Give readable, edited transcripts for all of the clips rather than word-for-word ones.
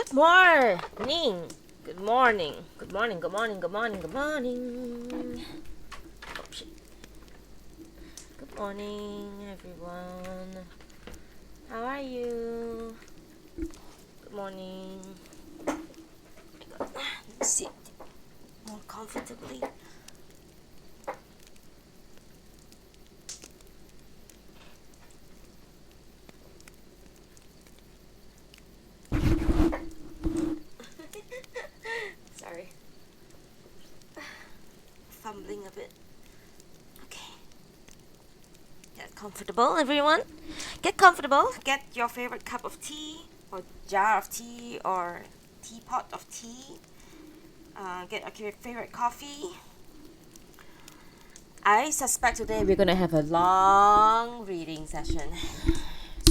Good morning. Good morning. Good morning. Good morning. Good morning. Good morning. Oh shit. Good morning, everyone. How are you? Good morning. Let me sit more comfortably. Sorry. Fumbling a bit. Okay. Get comfortable, everyone. Get comfortable. Get your favorite cup of tea, or jar of tea, or teapot of tea. Get your favorite coffee. I suspect today we're gonna have a long reading session.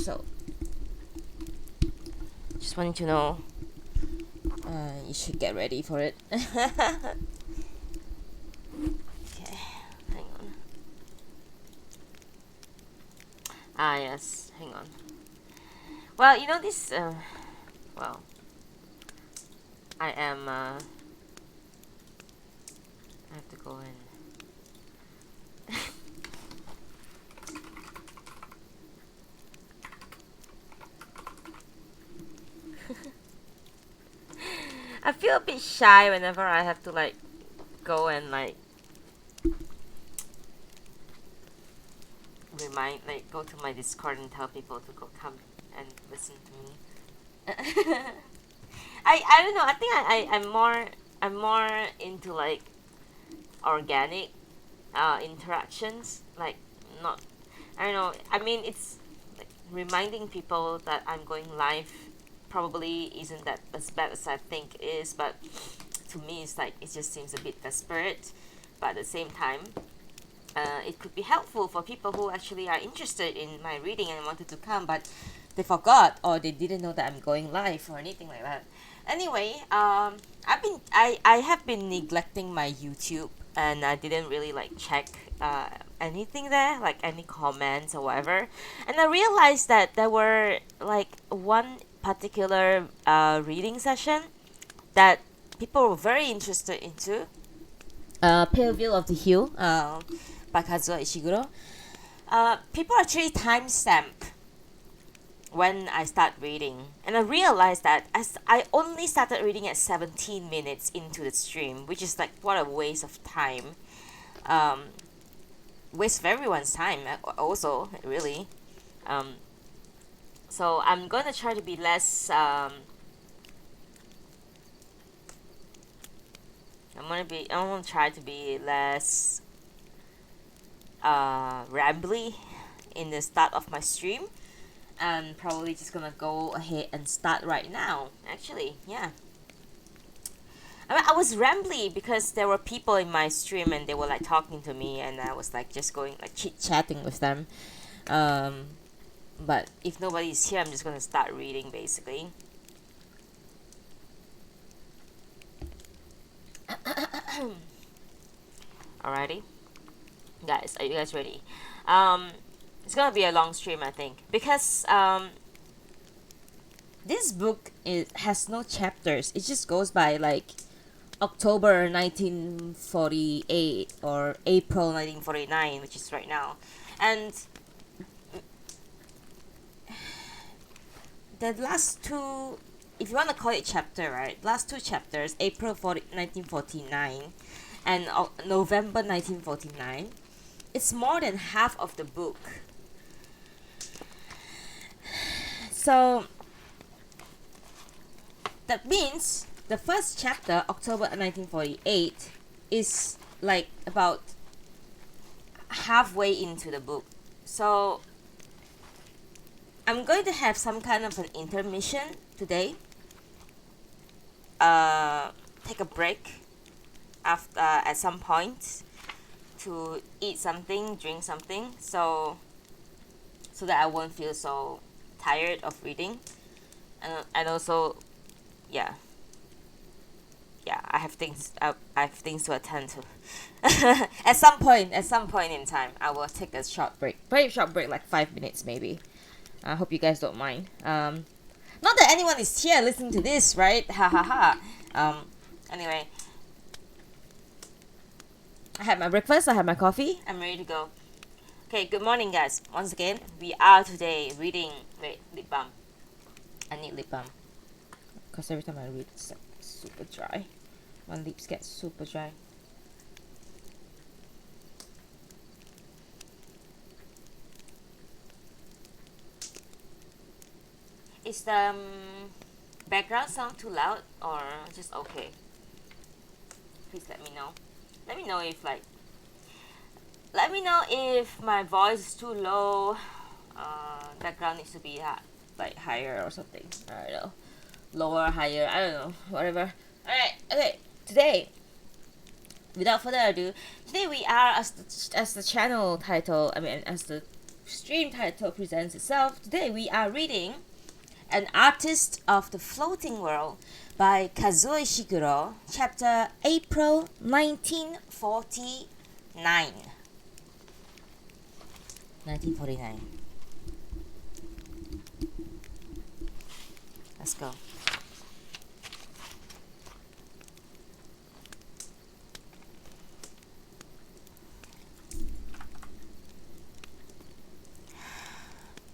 So, just wanting to know, you should get ready for it. Okay, hang on. Ah, yes, hang on. Well, you know this, well, I am, I have to go in. I feel a bit shy whenever I have to like go and like go to my Discord and tell people to go come and listen to me. I don't know. I think I'm more into like organic interactions. Like not I don't know. I mean it's like reminding people that I'm going live probably isn't that as bad as I think it is, but to me it's like it just seems a bit desperate. But at the same time, it could be helpful for people who actually are interested in my reading and wanted to come, but they forgot or they didn't know that I'm going live or anything like that. Anyway, I have been neglecting my YouTube, and I didn't really like check anything there, like any comments or whatever. And I realized that there were like one particular reading session that people were very interested into. Pale Veil of the Hill by Kazuo Ishiguro. People actually timestamp when I start reading, and I realized that as I only started reading at 17 minutes into the stream, which is like what a waste of time. Um, Waste of everyone's time, also, really. Um, so I'm gonna try to be less. I'm gonna try to be less rambly in the start of my stream. I'm probably just gonna go ahead and start right now. Actually, yeah. I mean, I was rambly because there were people in my stream and they were like talking to me, and I was like just going like chit chatting with them. Um, but if nobody is here, I'm just gonna start reading basically. Alrighty, guys, are you guys ready? Um, it's gonna be a long stream, I think, because this book has no chapters. It just goes by like October 1948 or April 1949, which is right now. And the last two, if you want to call it chapter, right? Last two chapters, April 1949 and November 1949, it's more than half of the book. So that means the first chapter, October 1948, is like about halfway into the book. So I'm going to have some kind of an intermission today. Take a break after at some point to eat something, drink something, so that I won't feel so tired of reading, and also, yeah, I have things to attend to. At some point in time, I will take a short break, very short break, like 5 minutes maybe. I hope you guys don't mind. Not that anyone is here listening to this, right? Ha ha ha. Anyway, I had my breakfast, I had my coffee, I'm ready to go. Okay, good morning, guys. Once again, we are today reading. Wait, lip balm. I need lip balm. Because every time I read, it's like super dry. My lips get super dry. Is the background sound too loud or just okay? Please let me know. Let me know if let me know if my voice is too low. Background needs to be like higher or something. I don't know. Lower, higher. I don't know. Whatever. Alright. Okay. Today, without further ado, today we are as the channel title. I mean, as the stream title presents itself. Today we are reading An Artist of the Floating World by Kazuo Ishiguro, chapter April 1949. 1949. Let's go.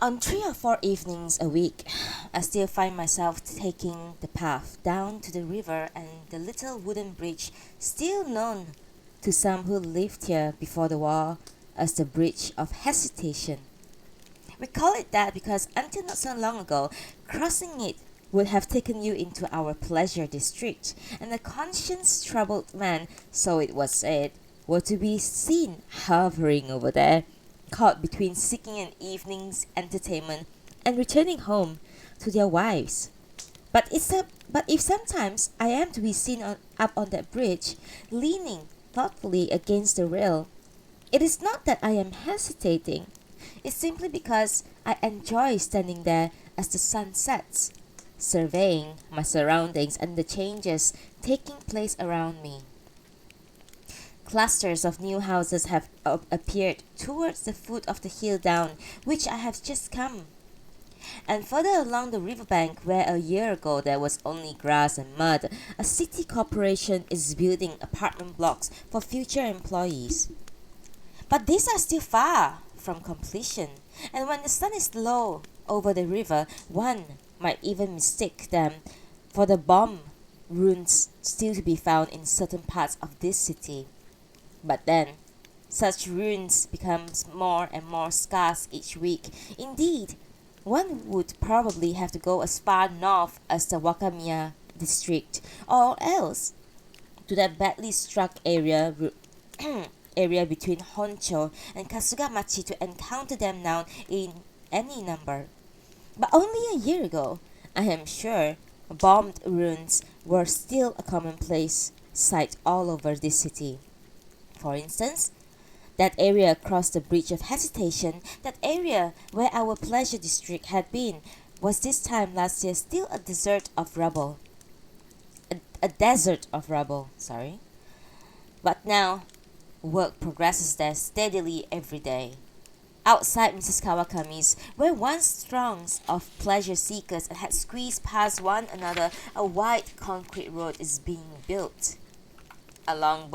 On 3 or 4 evenings a week, I still find myself taking the path down to the river and the little wooden bridge still known to some who lived here before the war as the Bridge of Hesitation. We call it that because until not so long ago, crossing it would have taken you into our pleasure district, and a conscience-troubled man, so it was said, were to be seen hovering over there, caught between seeking an evening's entertainment and returning home to their wives. But if sometimes I am to be seen up on that bridge, leaning thoughtfully against the rail, it is not that I am hesitating. It's simply because I enjoy standing there as the sun sets, surveying my surroundings and the changes taking place around me. Clusters of new houses have appeared towards the foot of the hill down which I have just come. And further along the riverbank, where a year ago there was only grass and mud, a city corporation is building apartment blocks for future employees. But these are still far from completion, and when the sun is low over the river, one might even mistake them for the bomb ruins still to be found in certain parts of this city. But then, such ruins becomes more and more scarce each week. Indeed, one would probably have to go as far north as the Wakamiya district, or else to that badly struck area between Honcho and Kasugamachi to encounter them now in any number. But only a year ago, I am sure, bombed ruins were still a commonplace sight all over this city. For instance, that area across the Bridge of Hesitation, that area where our pleasure district had been, was this time last year still a desert of rubble. A desert of rubble, sorry. But now, work progresses there steadily every day. Outside Mrs. Kawakami's, where once throngs of pleasure seekers had squeezed past one another, a wide concrete road is being built. Along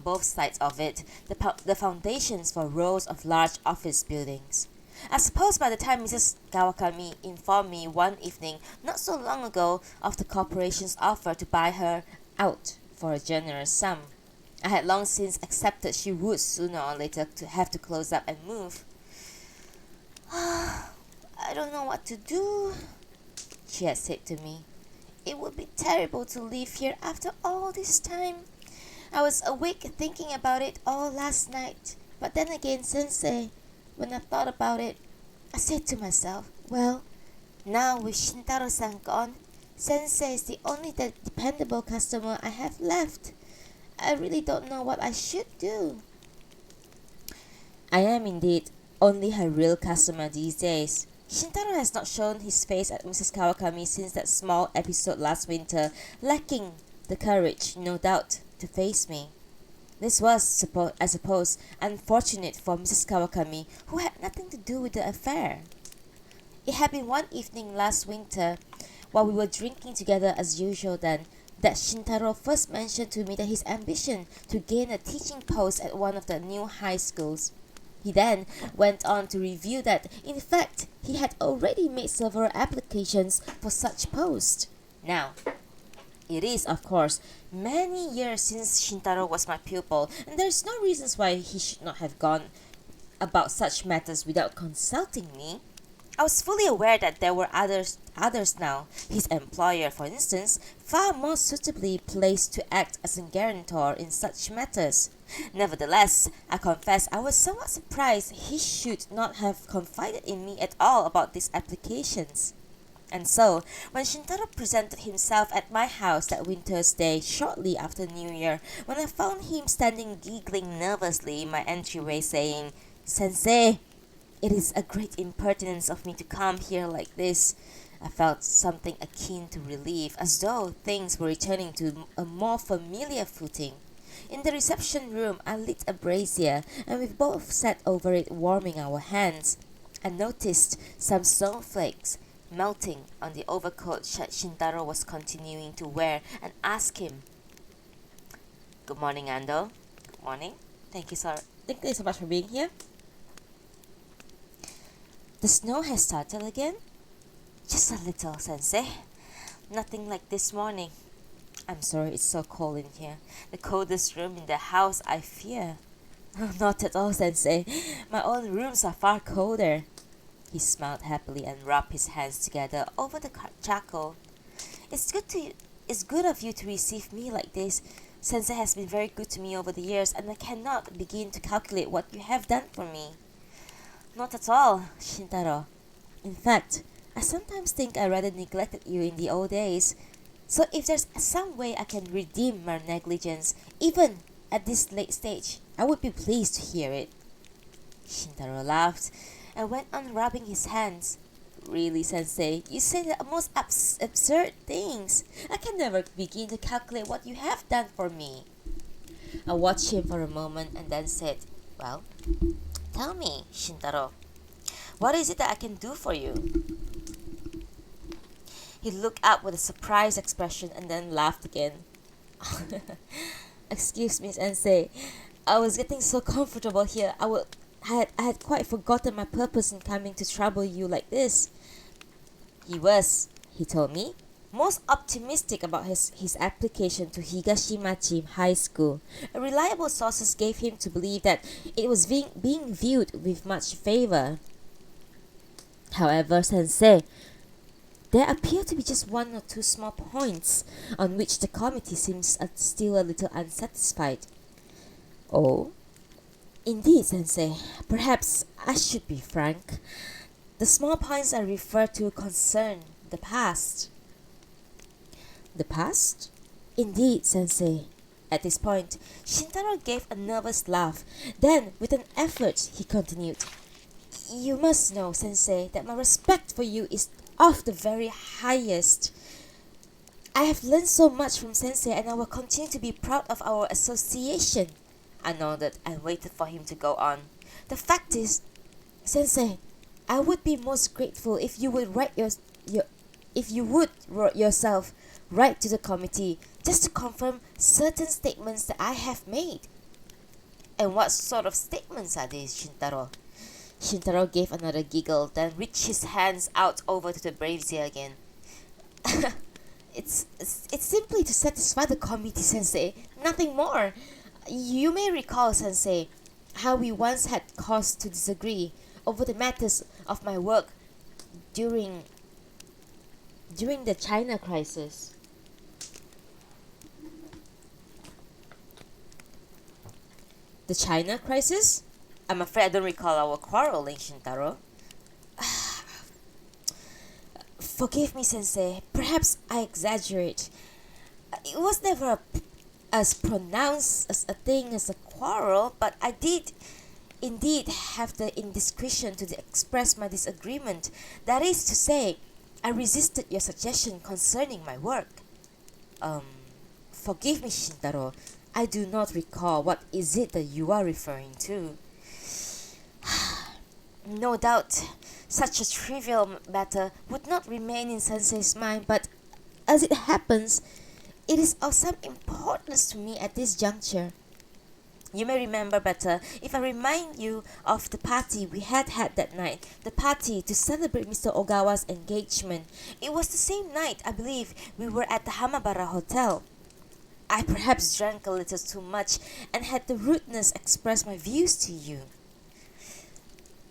both sides of it, the foundations for rows of large office buildings. I suppose by the time Mrs. Kawakami informed me one evening not so long ago of the corporation's offer to buy her out for a generous sum, I had long since accepted she would sooner or later to have to close up and move. I don't know what to do, she had said to me. It would be terrible to live here after all this time. I was awake thinking about it all last night. But then again, Sensei, when I thought about it, I said to myself, well, now with Shintaro-san gone, Sensei is the only dependable customer I have left. I really don't know what I should do. I am indeed only her real customer these days. Shintaro has not shown his face at Mrs. Kawakami since that small episode last winter, lacking the courage, no doubt, to face me. This was, I suppose, unfortunate for Mrs. Kawakami, who had nothing to do with the affair. It had been one evening last winter while we were drinking together as usual then, that Shintaro first mentioned to me that his ambition to gain a teaching post at one of the new high schools. He then went on to reveal that, in fact, he had already made several applications for such post. Now, it is, of course, many years since Shintaro was my pupil, and there is no reasons why he should not have gone about such matters without consulting me. I was fully aware that there were others now, his employer, for instance, far more suitably placed to act as a guarantor in such matters. Nevertheless, I confess I was somewhat surprised he should not have confided in me at all about these applications. And so, when Shintaro presented himself at my house that winter's day shortly after New Year, when I found him standing giggling nervously in my entryway saying, "Sensei, it is a great impertinence of me to come here like this," I felt something akin to relief, as though things were returning to a more familiar footing. In the reception room, I lit a brazier, and we both sat over it warming our hands. I noticed some snowflakes melting on the overcoat Shintaro was continuing to wear and asked him, "Good morning, Ando." "Good morning. Thank you so much for being here." "The snow has started again?" "Just a little, Sensei. Nothing like this morning." "I'm sorry it's so cold in here. The coldest room in the house, I fear." "Not at all, Sensei. My own rooms are far colder." He smiled happily and rubbed his hands together over the charcoal. It's good of you to receive me like this. Sensei has been very good to me over the years, and I cannot begin to calculate what you have done for me." "Not at all, Shintaro. In fact, I sometimes think I rather neglected you in the old days. So if there's some way I can redeem my negligence, even at this late stage, I would be pleased to hear it." Shintaro laughed and went on rubbing his hands. "Really, Sensei, you say the most absurd things. I can never begin to calculate what you have done for me." I watched him for a moment and then said, "Well, tell me, Shintaro, what is it that I can do for you?" He looked up with a surprised expression and then laughed again. "Excuse me, Sensei. I was getting so comfortable here. I had quite forgotten my purpose in coming to trouble you like this." He was, he told me, most optimistic about his application to Higashimachi High School. Reliable sources gave him to believe that it was being viewed with much favor. "However, Sensei, there appear to be just one or two small points on which the committee seems still a little unsatisfied." "Oh?" "Indeed, Sensei. Perhaps I should be frank. The small points I refer to concern the past." "The past?" "Indeed, Sensei." At this point, Shintaro gave a nervous laugh. Then, with an effort, he continued, "You must know, Sensei, that my respect for you is of the very highest. I have learned so much from Sensei, and I will continue to be proud of our association." I nodded and waited for him to go on. "The fact is, Sensei, I would be most grateful if you would yourself write to the committee just to confirm certain statements that I have made." "And what sort of statements are these, Shintaro?" Shintaro gave another giggle, then reached his hands out over to the brazier again. It's simply to satisfy the committee, Sensei. Nothing more. You may recall, Sensei, how we once had cause to disagree over the matters of my work during the China crisis. "The China crisis? I'm afraid I don't recall our quarreling, Shintaro." "Forgive me, Sensei. Perhaps I exaggerate. It was never as pronounced as a thing as a quarrel, but I did indeed have the indiscretion to express my disagreement. That is to say, I resisted your suggestion concerning my work." Forgive me, Shintaro. I do not recall. What is it that you are referring to?" "No doubt, Such a trivial matter would not remain in Sensei's mind, but as it happens, it is of some importance to me at this juncture. You may remember better if I remind you of the party we had that night, the party to celebrate Mr. Ogawa's engagement. It was the same night, I believe, we were at the Hamabara Hotel. I perhaps drank a little too much and had the rudeness express my views to you.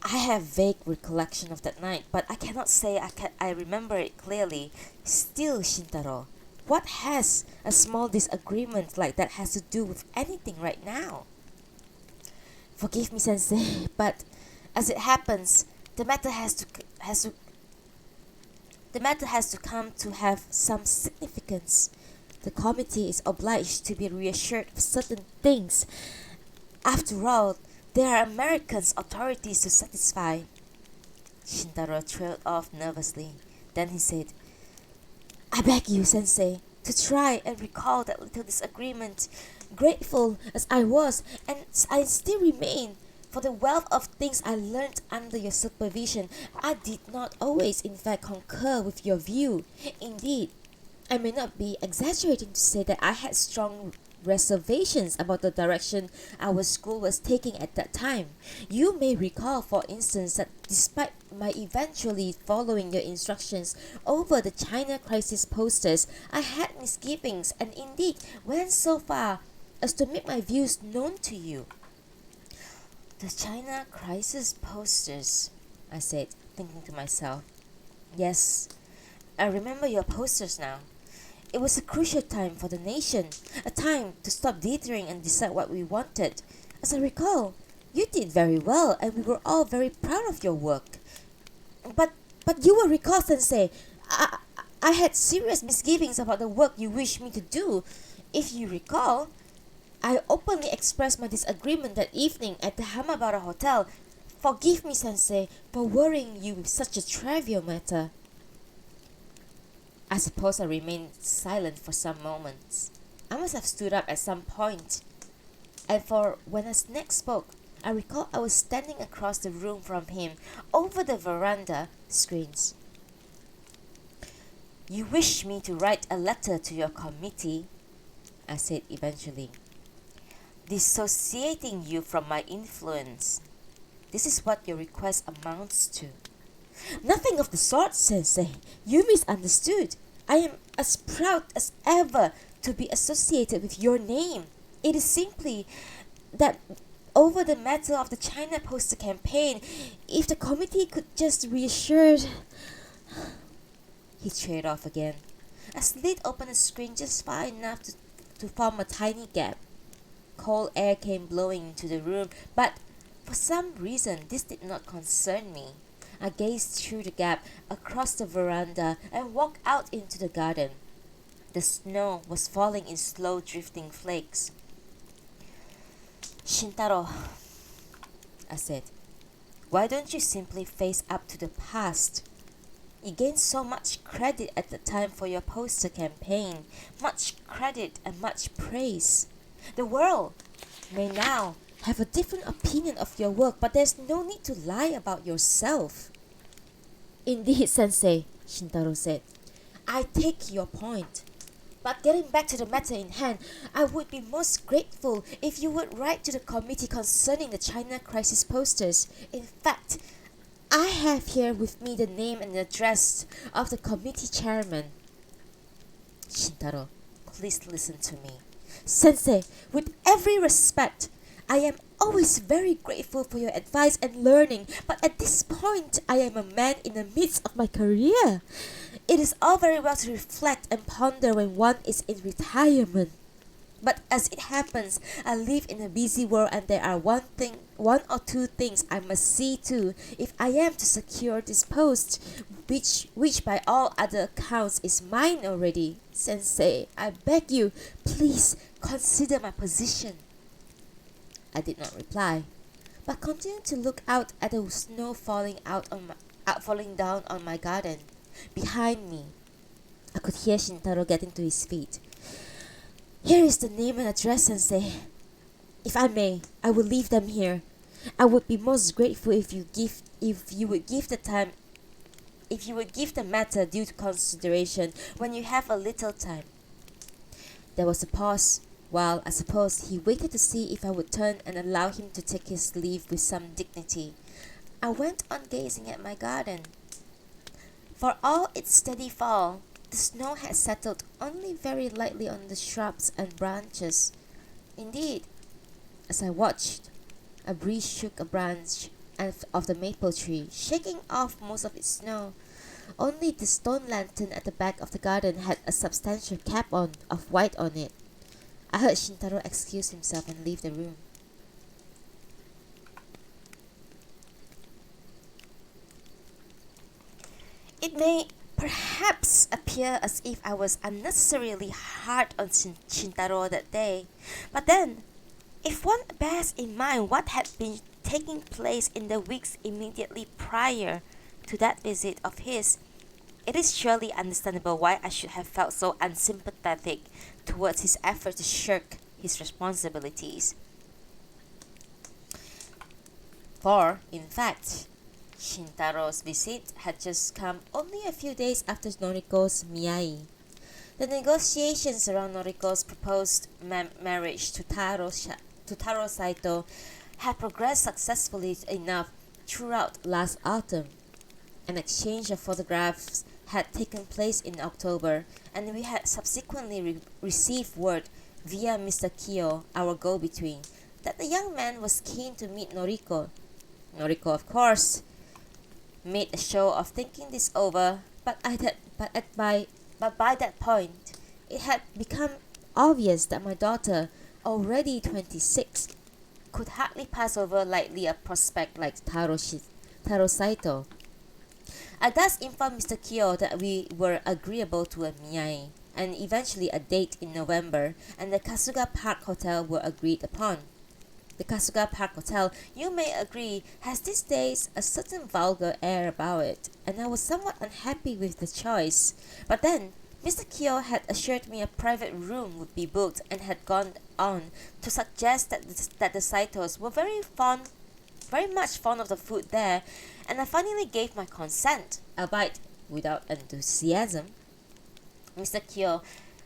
I have vague recollection of that night, but I cannot say I remember it clearly. Still, Shintaro, what has a small disagreement like that has to do with anything right now? Forgive me, Sensei, but as it happens, the matter has to come to have some significance. The committee is obliged to be reassured of certain things. After all, there are Americans' authorities to satisfy. Shintaro trailed off nervously. Then he said, I beg you, Sensei, to try and recall that little disagreement. Grateful as I was, and I still remain, for the wealth of things I learned under your supervision, I did not always, in fact, concur with your view. Indeed, I may not be exaggerating to say that I had strong reservations about the direction our school was taking at that time. You may recall, for instance, that despite my eventually following your instructions over the China crisis posters, I had misgivings and indeed went so far as to make my views known to you. The China crisis posters, I said, thinking to myself. Yes, I remember your posters now. It was a crucial time for the nation, a time to stop dithering and decide what we wanted. As I recall, you did very well and we were all very proud of your work. But you will recall, Sensei, I had serious misgivings about the work you wished me to do. If you recall, I openly expressed my disagreement that evening at the Hamabara Hotel. Forgive me, Sensei, for worrying you with such a trivial matter. I suppose I remained silent for some moments. I must have stood up at some point. And for when I next spoke, I recall I was standing across the room from him, over the veranda screens. You wish me to write a letter to your committee, I said eventually, dissociating you from my influence. This is what your request amounts to. Nothing of the sort, Sensei. You misunderstood. I am as proud as ever to be associated with your name. It is simply that over the matter of the China poster campaign, if the committee could just reassure... He trailed off again. I slid open the screen just far enough to form a tiny gap. Cold air came blowing into the room, but for some reason this did not concern me. I gazed through the gap across the veranda and walked out into the garden. The snow was falling in slow drifting flakes. Shintaro, I said, why don't you simply face up to the past? You gained so much credit at the time for your poster campaign, much credit and much praise. The world may now have a different opinion of your work, but there's no need to lie about yourself. Indeed, Sensei, Shintaro said. I take your point. But getting back to the matter in hand, I would be most grateful if you would write to the committee concerning the China crisis posters. In fact, I have here with me the name and address of the committee chairman. Shintaro, please listen to me. Sensei, with every respect, I am always very grateful for your advice and learning, but at this point, I am a man in the midst of my career. It is all very well to reflect and ponder when one is in retirement. But as it happens, I live in a busy world and there are one or two things I must see to if I am to secure this post, which by all other accounts is mine already. Sensei, I beg you, please consider my position. I did not reply, but continued to look out at the snow falling down on my garden. Behind me, I could hear Shintaro getting to his feet. Here is the name and address, Sensei. If I may, I will leave them here. I would be most grateful if you would give the time if you would give the matter due consideration when you have a little time. There was a pause, while I suppose he waited to see if I would turn and allow him to take his leave with some dignity. I went on gazing at my garden. For all its steady fall, the snow had settled only very lightly on the shrubs and branches. Indeed, as I watched, a breeze shook a branch of the maple tree, shaking off most of its snow. Only the stone lantern at the back of the garden had a substantial cap of white on it. I heard Shintaro excuse himself and leave the room. It may perhaps appear as if I was unnecessarily hard on Shintaro that day, but then, if one bears in mind what had been taking place in the weeks immediately prior to that visit of his, it is surely understandable why I should have felt so unsympathetic towards his effort to shirk his responsibilities. For, in fact, Shintaro's visit had just come only a few days after Noriko's miyai. The negotiations around Noriko's proposed marriage to Taro Saito had progressed successfully enough throughout last autumn. An exchange of photographs had taken place in October, and we had subsequently received word via Mr. Kyo, our go-between, that the young man was keen to meet Noriko. Noriko, of course, made a show of thinking this over, but by that point, it had become obvious that my daughter, already 26, could hardly pass over lightly a prospect like Taro Saito. I thus informed Mr. Kyo that we were agreeable to a miyai, and eventually a date in November, and the Kasuga Park Hotel were agreed upon. The Kasuga Park Hotel, you may agree, has these days a certain vulgar air about it, and I was somewhat unhappy with the choice. But then, Mr. Kyo had assured me a private room would be booked and had gone on to suggest that the Saitos were very much fond of the food there, and I finally gave my consent, albeit without enthusiasm. Mr. Kyo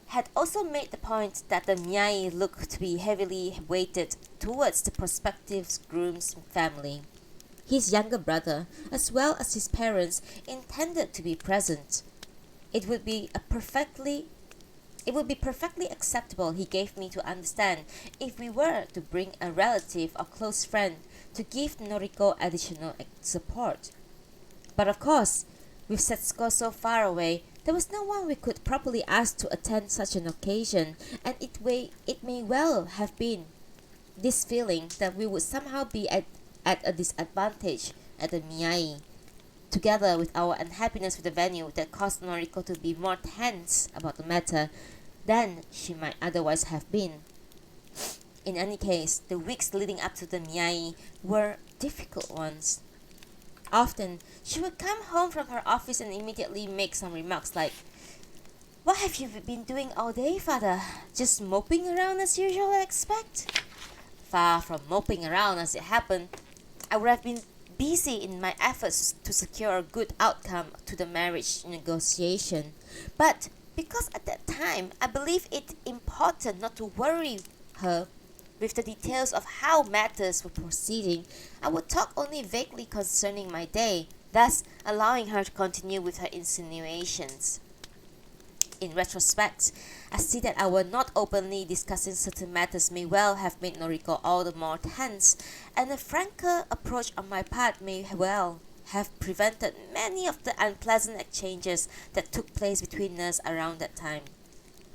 had also made the point that the miyai looked to be heavily weighted towards the prospective groom's family. His younger brother, as well as his parents, intended to be present. It would be perfectly acceptable, he gave me to understand, if we were to bring a relative or close friend to give Noriko additional support. But of course, with Setsuko so far away, there was no one we could properly ask to attend such an occasion, and it may well have been this feeling that we would somehow be at a disadvantage at the miyai, together with our unhappiness with the venue, that caused Noriko to be more tense about the matter than she might otherwise have been. In any case, the weeks leading up to the miyai were difficult ones. Often, she would come home from her office and immediately make some remarks like, "What have you been doing all day, father? Just moping around as usual, I expect?" Far from moping around as it happened, I would have been busy in my efforts to secure a good outcome to the marriage negotiation. But because at that time I believed it important not to worry her with the details of how matters were proceeding, I would talk only vaguely concerning my day, thus allowing her to continue with her insinuations. In retrospect, I see that our not openly discussing certain matters may well have made Noriko all the more tense, and a franker approach on my part may well have prevented many of the unpleasant exchanges that took place between us around that time.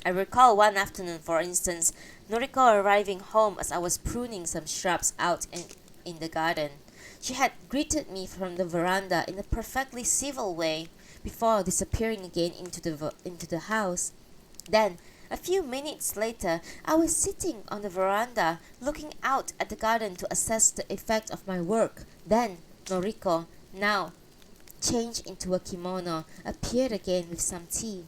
I recall one afternoon, for instance, Noriko arriving home as I was pruning some shrubs out in the garden. She had greeted me from the veranda in a perfectly civil way before disappearing again into the house. Then, a few minutes later, I was sitting on the veranda looking out at the garden to assess the effect of my work. Then, Noriko, now changed into a kimono, appeared again with some tea.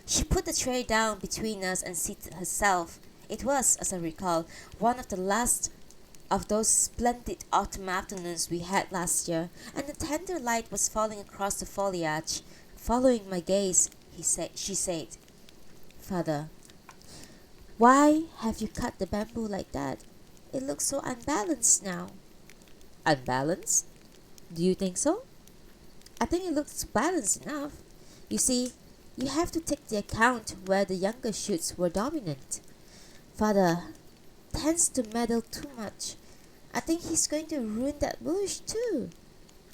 She put the tray down between us and seated herself. It was, as I recall, one of the last of those splendid autumn afternoons we had last year, and the tender light was falling across the foliage. Following my gaze, she said, "Father, why have you cut the bamboo like that? It looks so unbalanced now." Unbalanced? Do you think so? I think it looks balanced enough. You see, you have to take the account where the younger shoots were dominant. Father tends to meddle too much. I think he's going to ruin that bush too.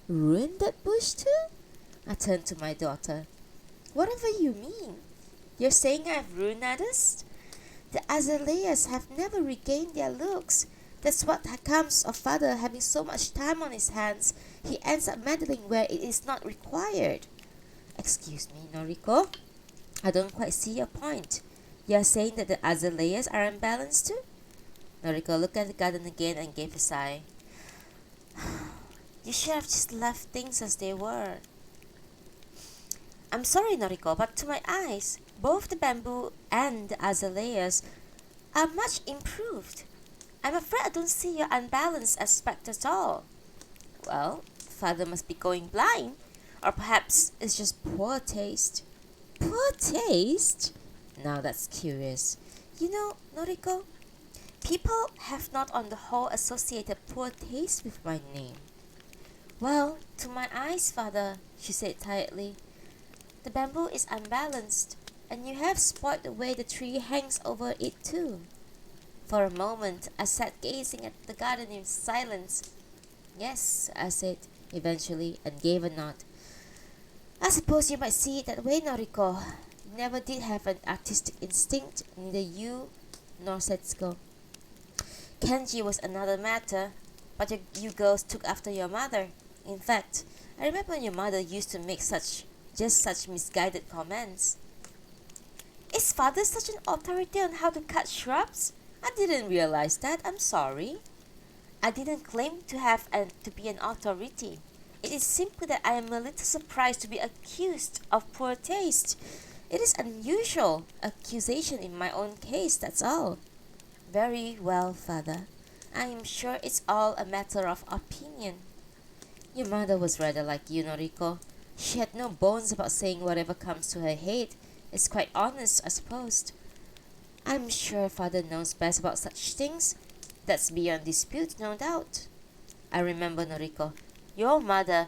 Ruin that bush too? I turned to my daughter. Whatever you mean. You're saying I've ruined others? The azaleas have never regained their looks. That's what comes of father having so much time on his hands. He ends up meddling where it is not required. Excuse me, Noriko. I don't quite see your point. You're saying that the azaleas are unbalanced too? Noriko looked at the garden again and gave a sigh. You should have just left things as they were. I'm sorry, Noriko, but to my eyes, both the bamboo and the azaleas are much improved. I'm afraid I don't see your unbalanced aspect at all. Well, father must be going blind, or perhaps it's just poor taste. Poor taste? Now that's curious. You know, Noriko, people have not on the whole associated poor taste with my name. Well, to my eyes, father, she said tiredly, the bamboo is unbalanced, and you have spoiled the way the tree hangs over it too. For a moment, I sat gazing at the garden in silence. Yes, I said, eventually, and gave a nod. I suppose you might see it that way, Noriko. You never did have an artistic instinct, neither you nor Setsuko. Kenji was another matter, but you girls took after your mother. In fact, I remember when your mother used to make such misguided comments. Is father such an authority on how to cut shrubs? I didn't realize that. I'm sorry. I didn't claim to be an authority. It is simply that I am a little surprised to be accused of poor taste. It is unusual accusation in my own case, that's all. Very well, father. I am sure it's all a matter of opinion. Your mother was rather like you, Noriko. She had no bones about saying whatever comes to her head. It's quite honest, I suppose. I'm sure father knows best about such things. That's beyond dispute, no doubt. I remember, Noriko, your mother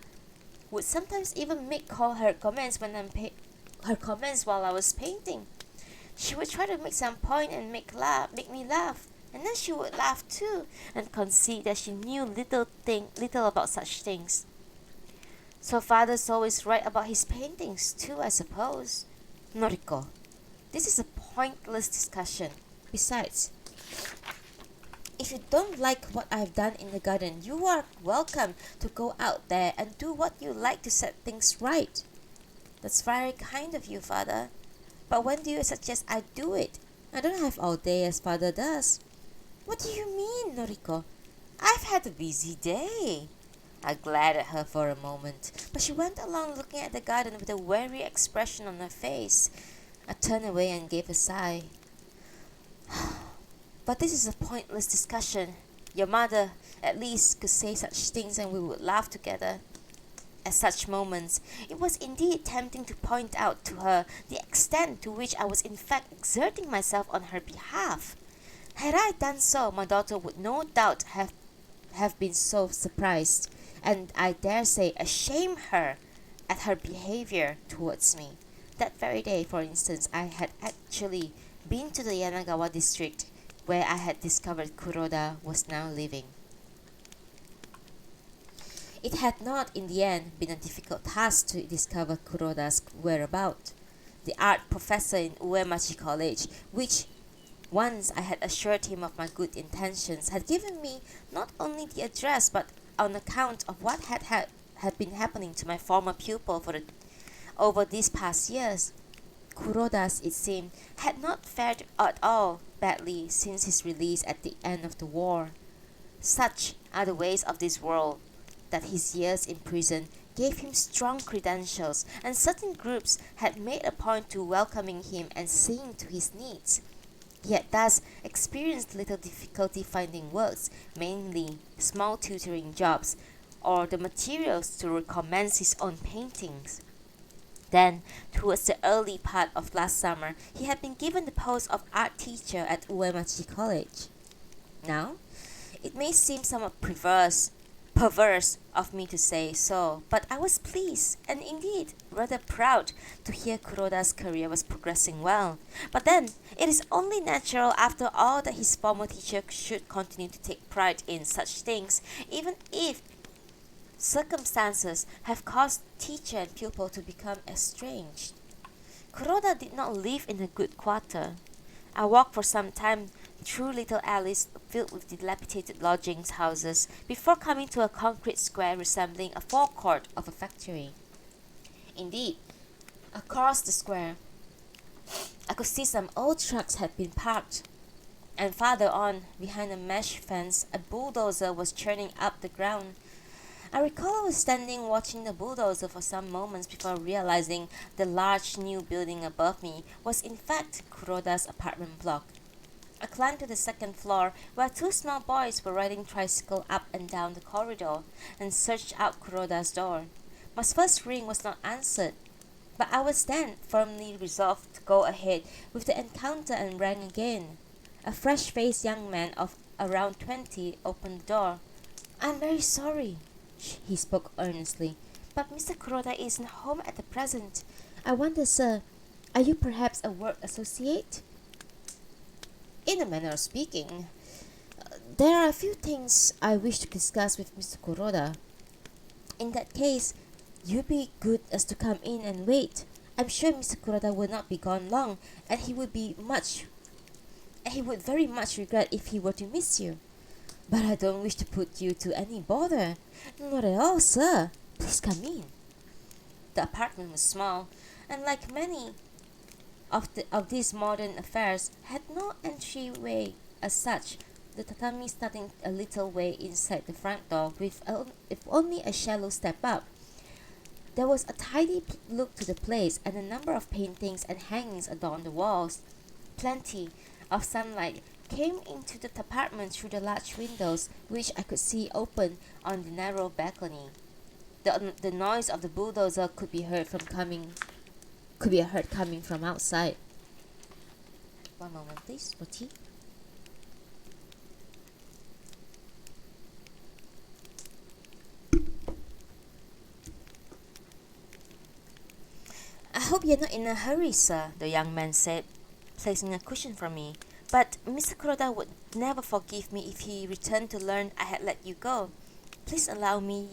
would sometimes even make her comments her comments while I was painting. She would try to make some point and make me laugh, and then she would laugh too and concede that she knew little about such things. So father's always right about his paintings too, I suppose. Noriko, this is a pointless discussion. Besides, if you don't like what I've done in the garden, you are welcome to go out there and do what you like to set things right. That's very kind of you, father. But when do you suggest I do it? I don't have all day as father does. What do you mean, Noriko? I've had a busy day. I glared at her for a moment, but she went along looking at the garden with a weary expression on her face. I turned away and gave a sigh. But this is a pointless discussion. Your mother, at least, could say such things and we would laugh together. At such moments, it was indeed tempting to point out to her the extent to which I was in fact exerting myself on her behalf. Had I done so, my daughter would no doubt have been so surprised, and I dare say ashamed her at her behavior towards me. That very day, for instance, I had actually been to the Yanagawa district where I had discovered Kuroda was now living. It had not, in the end, been a difficult task to discover Kuroda's whereabouts. The art professor in Uemachi College, which once I had assured him of my good intentions, had given me not only the address but on account of what had been happening to my former pupil over these past years. Kuroda's, it seemed, had not fared at all badly since his release at the end of the war. Such are the ways of this world, that his years in prison gave him strong credentials, and certain groups had made a point to welcoming him and seeing to his needs. yet thus experienced little difficulty finding works, mainly small tutoring jobs, or the materials to recommence his own paintings. Then, towards the early part of last summer, he had been given the post of art teacher at Uemachi College. Now, it may seem somewhat perverse of me to say so, but I was pleased and indeed rather proud to hear Kuroda's career was progressing well. But then, it is only natural after all that his former teacher should continue to take pride in such things, even if circumstances have caused teacher and pupil to become estranged. Kuroda did not live in a good quarter. I walked for some time through little alleys filled with dilapidated lodgings houses before coming to a concrete square resembling a forecourt of a factory. Indeed, across the square, I could see some old trucks had been parked, and farther on, behind a mesh fence, a bulldozer was churning up the ground. I recall I was standing watching the bulldozer for some moments before realizing the large new building above me was in fact Kuroda's apartment block. I climbed to the second floor where two small boys were riding tricycle up and down the corridor and searched out Kuroda's door. My first ring was not answered, but I was then firmly resolved to go ahead with the encounter and rang again. A fresh-faced young man of around 20 opened the door. "I'm very sorry," he spoke earnestly, "but Mr. Kuroda isn't home at the present. I wonder, sir, are you perhaps a work associate?" "In a manner of speaking, there are a few things I wish to discuss with Mr. Kuroda." "In that case, you be good as to come in and wait. I'm sure Mr. Kuroda will not be gone long, and he would very much regret if he were to miss you." "But I don't wish to put you to any bother." "Not at all, sir. Please come in." The apartment was small, and like many of these modern affairs, had no entryway as such, the tatami starting a little way inside the front door with if only a shallow step up. There was a tidy look to the place, and a number of paintings and hangings adorned the walls. Plenty of sunlight came into the apartment through the large windows, which I could see open on the narrow balcony. The noise of the bulldozer could be heard coming from outside. One moment, please, for tea. "I hope you're not in a hurry, sir," the young man said, placing a cushion for me. "But Mr. Kuroda would never forgive me if he returned to learn I had let you go. Please allow me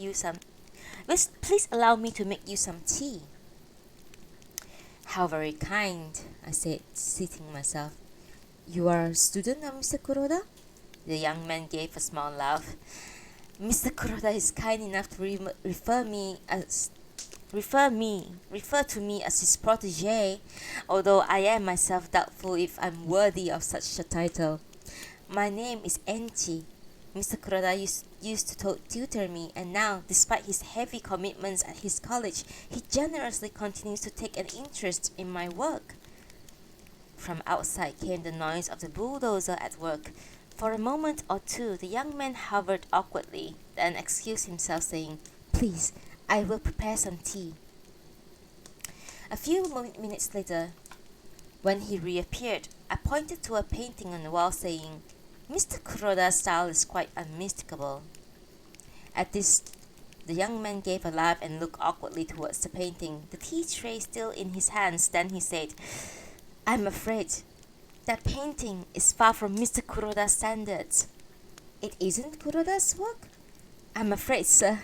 to make you some tea." "How very kind," I said, seating myself. "You are a student of Mr. Kuroda?" The young man gave a small laugh. "Mr. Kuroda is kind enough to refer to me as his protege, although I am myself doubtful if I'm worthy of such a title. My name is Enchi. Mr. Kuroda used to tutor me, and now, despite his heavy commitments at his college, he generously continues to take an interest in my work." From outside came the noise of the bulldozer at work. For a moment or two, the young man hovered awkwardly, then excused himself, saying, "Please, I will prepare some tea." A few minutes later, when he reappeared, I pointed to a painting on the wall, saying, "Mr. Kuroda's style is quite unmistakable." At this, the young man gave a laugh and looked awkwardly towards the painting, the tea tray still in his hands. Then he said, "I'm afraid that painting is far from Mr. Kuroda's standards." "It isn't Kuroda's work?" "I'm afraid, sir,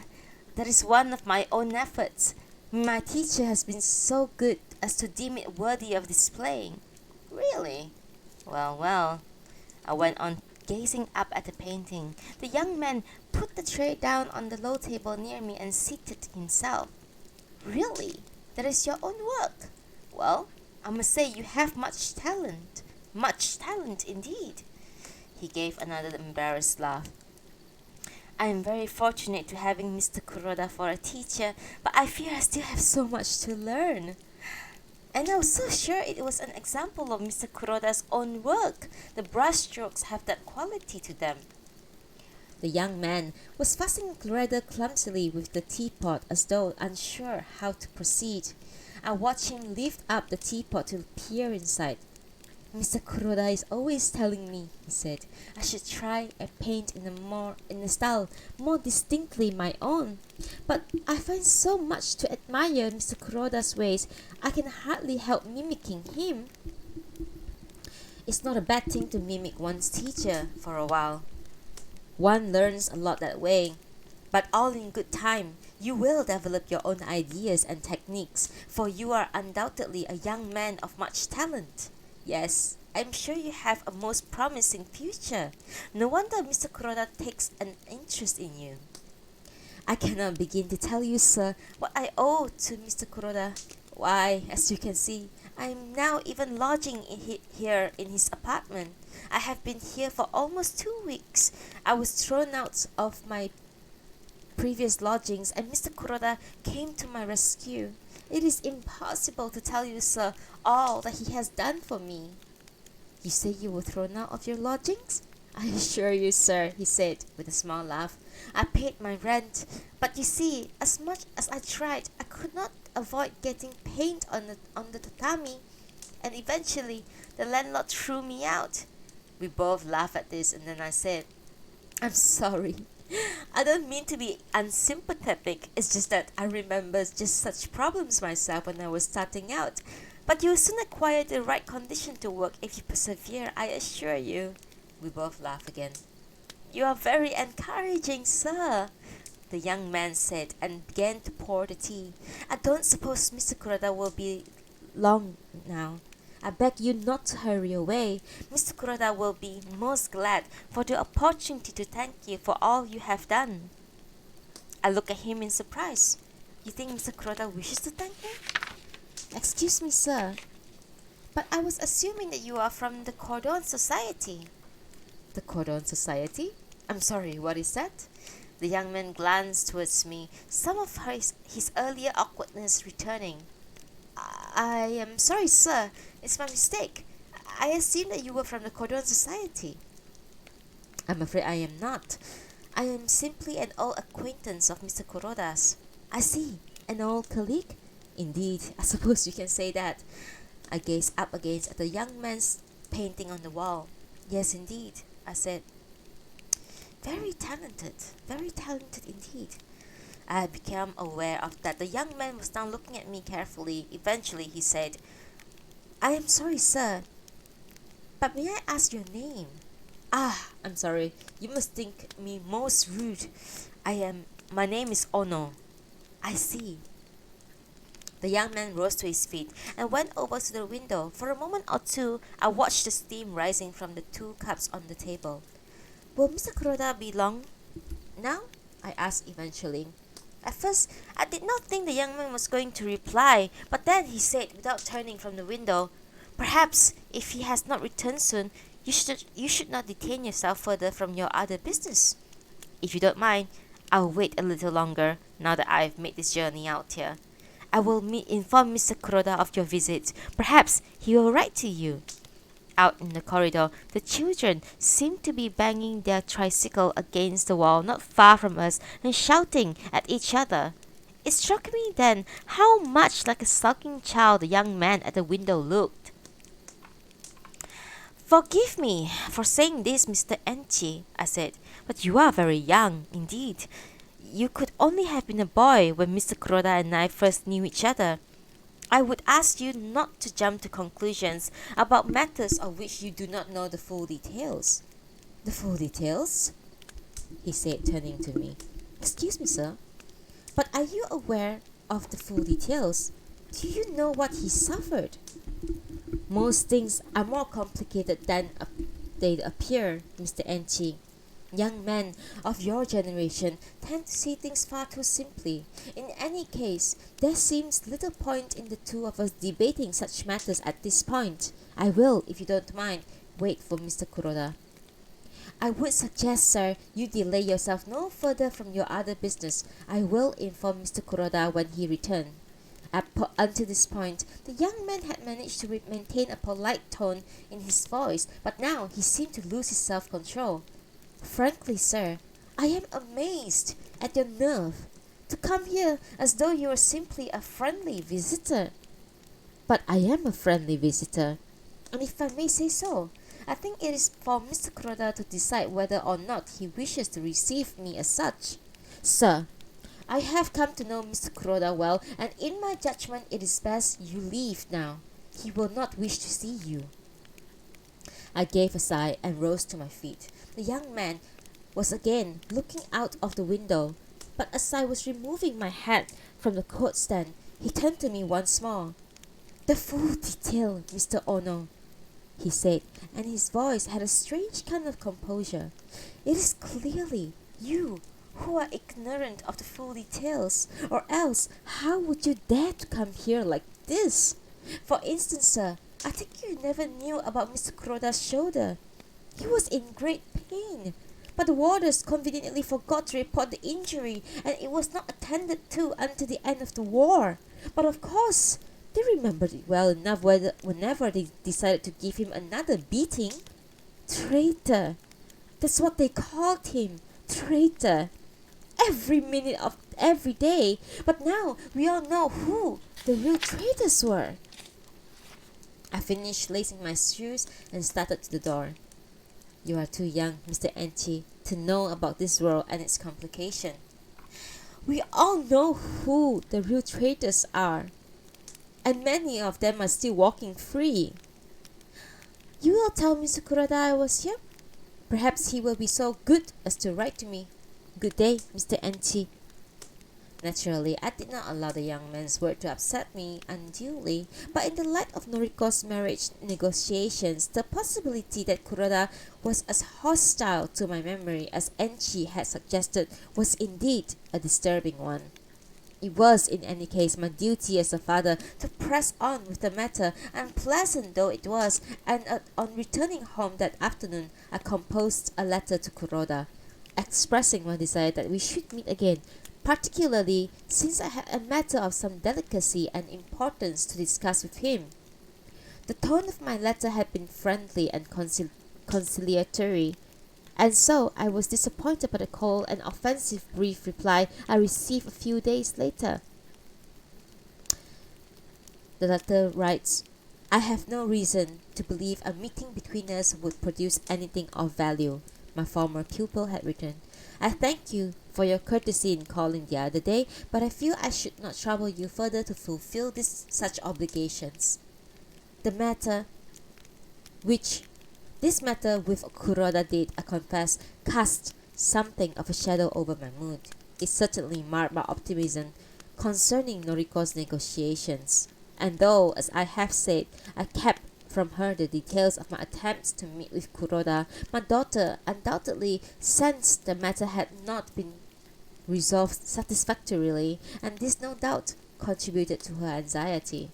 that is one of my own efforts. My teacher has been so good as to deem it worthy of displaying." "Really? Well, well." I went on gazing up at the painting. The young man put the tray down on the low table near me and seated himself. "Really? That is your own work? Well, I must say you have much talent. Much talent indeed." He gave another embarrassed laugh. "I am very fortunate to having Mr. Kuroda for a teacher, but I fear I still have so much to learn." And I was so sure it was an example of Mr. Kuroda's own work. The brushstrokes have that quality to them. The young man was fussing rather clumsily with the teapot as though unsure how to proceed. I watched him lift up the teapot to peer inside. Mr. Kuroda is always telling me, he said, I should try and paint in a style more distinctly my own. But I find so much to admire Mr. Kuroda's ways, I can hardly help mimicking him. It's not a bad thing to mimic one's teacher for a while. One learns a lot that way. But all in good time, you will develop your own ideas and techniques, for you are undoubtedly a young man of much talent. Yes, I'm sure you have a most promising future. No wonder Mr. Kuroda takes an interest in you. I cannot begin to tell you, sir, what I owe to Mr. Kuroda. Why, as you can see, I am now even lodging here in his apartment. I have been here for almost 2 weeks. I was thrown out of my previous lodgings and Mr. Kuroda came to my rescue. It is impossible to tell you, sir, all that he has done for me. You say you were thrown out of your lodgings? I assure you, sir, he said with a small laugh. I paid my rent, but you see, as much as I tried, I could not avoid getting paint on the tatami, and eventually the landlord threw me out. We both laughed at this, and then I said, I'm sorry. I don't mean to be unsympathetic, it's just that I remember just such problems myself when I was starting out. But you will soon acquire the right condition to work if you persevere, I assure you. We both laughed again. You are very encouraging, sir, the young man said and began to pour the tea. I don't suppose Mr. Kuroda will be long now. I beg you not to hurry away. Mr. Kuroda will be most glad for the opportunity to thank you for all you have done. I looked at him in surprise. You think Mr. Kuroda wishes to thank me? Excuse me, sir, but I was assuming that you are from the Cordon Society. The Cordon Society? I'm sorry, what is that? The young man glanced towards me, some of his earlier awkwardness returning. I am sorry, sir. It's my mistake. I assumed that you were from the Cordon Society. I'm afraid I am not. I am simply an old acquaintance of Mr. Kuroda's. I see. An old colleague? Indeed, I suppose you can say that. I gazed up again at the young man's painting on the wall. Yes, indeed, I said. Very talented indeed. I had become aware of that the young man was now looking at me carefully. Eventually he said, I am sorry, sir, but may I ask your name? Ah, I'm sorry. You must think me most rude. My name is Ono. I see. The young man rose to his feet and went over to the window. For a moment or two, I watched the steam rising from the 2 cups on the table. Will Mr. Kuroda be long now? I asked eventually. At first, I did not think the young man was going to reply, but then he said, without turning from the window, Perhaps, if he has not returned soon, you should not detain yourself further from your other business. If you don't mind, I'll wait a little longer now that I've made this journey out here. I will inform Mr. Kuroda of your visit. Perhaps he will write to you. Out in the corridor, the children seemed to be banging their tricycle against the wall not far from us and shouting at each other. It struck me then how much like a sulking child the young man at the window looked. Forgive me for saying this, Mr. Enchi, I said, but you are very young indeed. You could only have been a boy when Mr. Kuroda and I first knew each other. I would ask you not to jump to conclusions about matters of which you do not know the full details. The full details? He said, turning to me. Excuse me, sir, but are you aware of the full details? Do you know what he suffered? Most things are more complicated than they appear, Mr. Enchi. Young men of your generation tend to see things far too simply. In any case, there seems little point in the two of us debating such matters at this point. I will, if you don't mind, wait for Mr. Kuroda. I would suggest, sir, you delay yourself no further from your other business. I will inform Mr. Kuroda when he returns. Until this point, the young man had managed to maintain a polite tone in his voice, but now he seemed to lose his self-control. Frankly, sir, I am amazed at your nerve to come here as though you were simply a friendly visitor. But I am a friendly visitor, and if I may say so, I think it is for Mr. Kuroda to decide whether or not he wishes to receive me as such. Sir, I have come to know Mr. Kuroda well, and in my judgment it is best you leave now. He will not wish to see you. I gave a sigh and rose to my feet. The young man was again looking out of the window, but as I was removing my hat from the coat stand, he turned to me once more. The full detail, Mr. Ono, he said, and his voice had a strange kind of composure. It is clearly you who are ignorant of the full details, or else how would you dare to come here like this? For instance, sir, I think you never knew about Mr. Kuroda's shoulder. He was in great pain, but the warders conveniently forgot to report the injury, and it was not attended to until the end of the war. But of course, they remembered it well enough whenever they decided to give him another beating. Traitor! That's what they called him. Traitor! Every minute of every day. But now we all know who the real traitors were. I finished lacing my shoes and started to the door. You are too young, Mr. Enchi, to know about this world and its complication. We all know who the real traitors are, and many of them are still walking free. You will tell Mr. Kuroda I was here? Perhaps he will be so good as to write to me. Good day, Mr. Enchi. Naturally, I did not allow the young man's word to upset me unduly, but in the light of Noriko's marriage negotiations, the possibility that Kuroda was as hostile to my memory as Enchi had suggested was indeed a disturbing one. It was, in any case, my duty as a father to press on with the matter, unpleasant though it was, and on returning home that afternoon, I composed a letter to Kuroda, expressing my desire that we should meet again, particularly since I had a matter of some delicacy and importance to discuss with him. The tone of my letter had been friendly and conciliatory, and so I was disappointed by the cold and offensive brief reply I received a few days later. The letter writes, I have no reason to believe a meeting between us would produce anything of value, my former pupil had written. I thank you for your courtesy in calling the other day, but I feel I should not trouble you further to fulfill such obligations. This matter with Kuroda did, I confess, cast something of a shadow over my mood. It certainly marred my optimism concerning Noriko's negotiations, and though, as I have said, I kept from her the details of my attempts to meet with Kuroda, my daughter undoubtedly sensed the matter had not been resolved satisfactorily, and this no doubt contributed to her anxiety.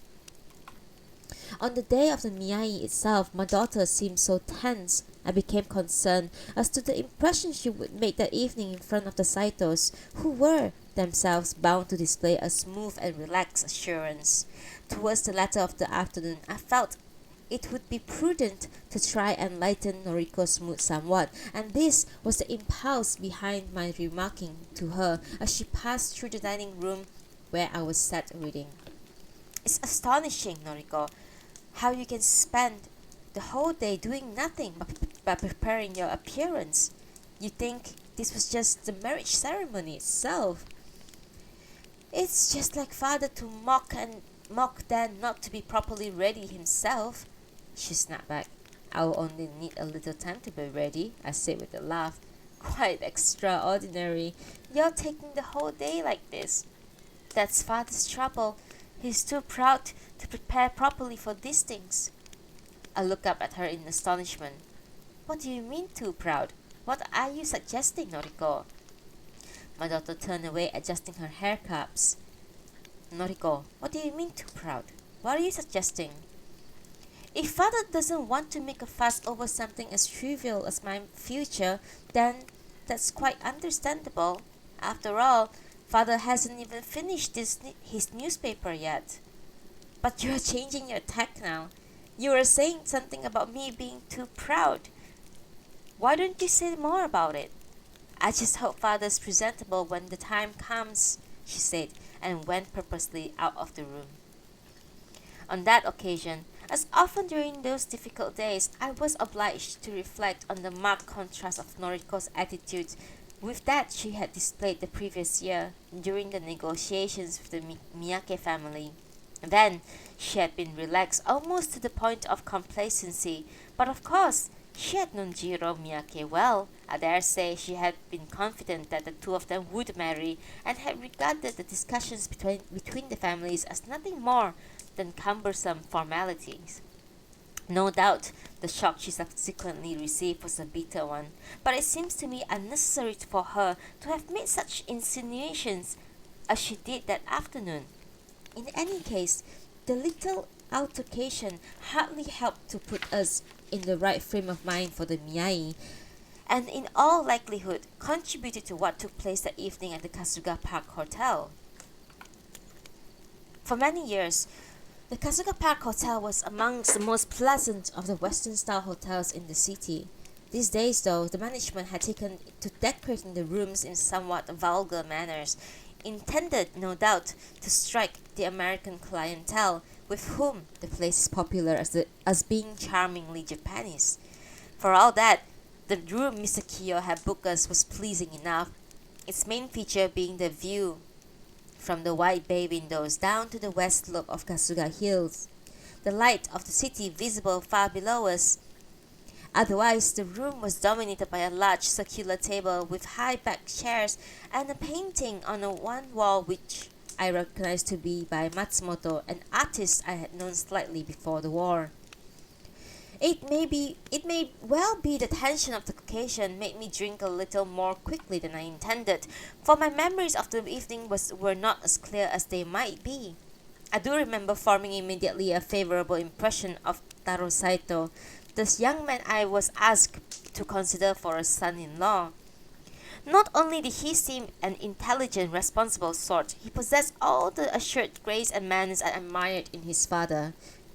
On the day of the Miyai itself, my daughter seemed so tense, I became concerned as to the impression she would make that evening in front of the Saitos, who were themselves bound to display a smooth and relaxed assurance. Towards the latter of the afternoon, I felt it would be prudent to try and lighten Noriko's mood somewhat, and this was the impulse behind my remarking to her as she passed through the dining room where I was sat reading. It's astonishing, Noriko, how you can spend the whole day doing nothing but preparing your appearance. You think this was just the marriage ceremony itself. It's just like father to mock then not to be properly ready himself. She snapped back. I'll only need a little time to be ready, I said with a laugh. Quite extraordinary. You're taking the whole day like this. That's father's trouble. He's too proud to prepare properly for these things. I looked up at her in astonishment. What do you mean too proud? What are you suggesting, Noriko? My daughter turned away, adjusting her hair caps. Noriko, what do you mean too proud? What are you suggesting? If father doesn't want to make a fuss over something as trivial as my future, then that's quite understandable. After all, Father hasn't even finished his newspaper yet. But you're changing your tack now. You were saying something about me being too proud. Why don't you say more about it? I just hope Father's presentable when the time comes, she said, and went purposely out of the room. On that occasion, as often during those difficult days, I was obliged to reflect on the marked contrast of Noriko's attitude with that she had displayed the previous year during the negotiations with the Miyake family. Then she had been relaxed almost to the point of complacency, but of course she had known Jiro Miyake well. I dare say she had been confident that the two of them would marry and had regarded the discussions between the families as nothing more than cumbersome formalities. No doubt the shock she subsequently received was a bitter one, but it seems to me unnecessary for her to have made such insinuations as she did that afternoon. In any case, the little altercation hardly helped to put us in the right frame of mind for the Miyai, and in all likelihood contributed to what took place that evening at the Kasuga Park Hotel. For many years, the Kasuga Park Hotel was amongst the most pleasant of the Western-style hotels in the city. These days, though, the management had taken to decorating the rooms in somewhat vulgar manners, intended, no doubt, to strike the American clientele, with whom the place is popular as being charmingly Japanese. For all that, the room Mr. Kiyo had booked us was pleasing enough, its main feature being the view from the wide bay windows down to the west slope of Kasuga Hills, the light of the city visible far below us. Otherwise, the room was dominated by a large circular table with high-backed chairs and a painting on one wall which I recognized to be by Matsumoto, an artist I had known slightly before the war. It may well be the tension of the occasion made me drink a little more quickly than I intended, for my memories of the evening were not as clear as they might be. I do remember forming immediately a favorable impression of Taro Saito, this young man I was asked to consider for a son-in-law. Not only did he seem an intelligent, responsible sort, he possessed all the assured grace and manners I admired in his father.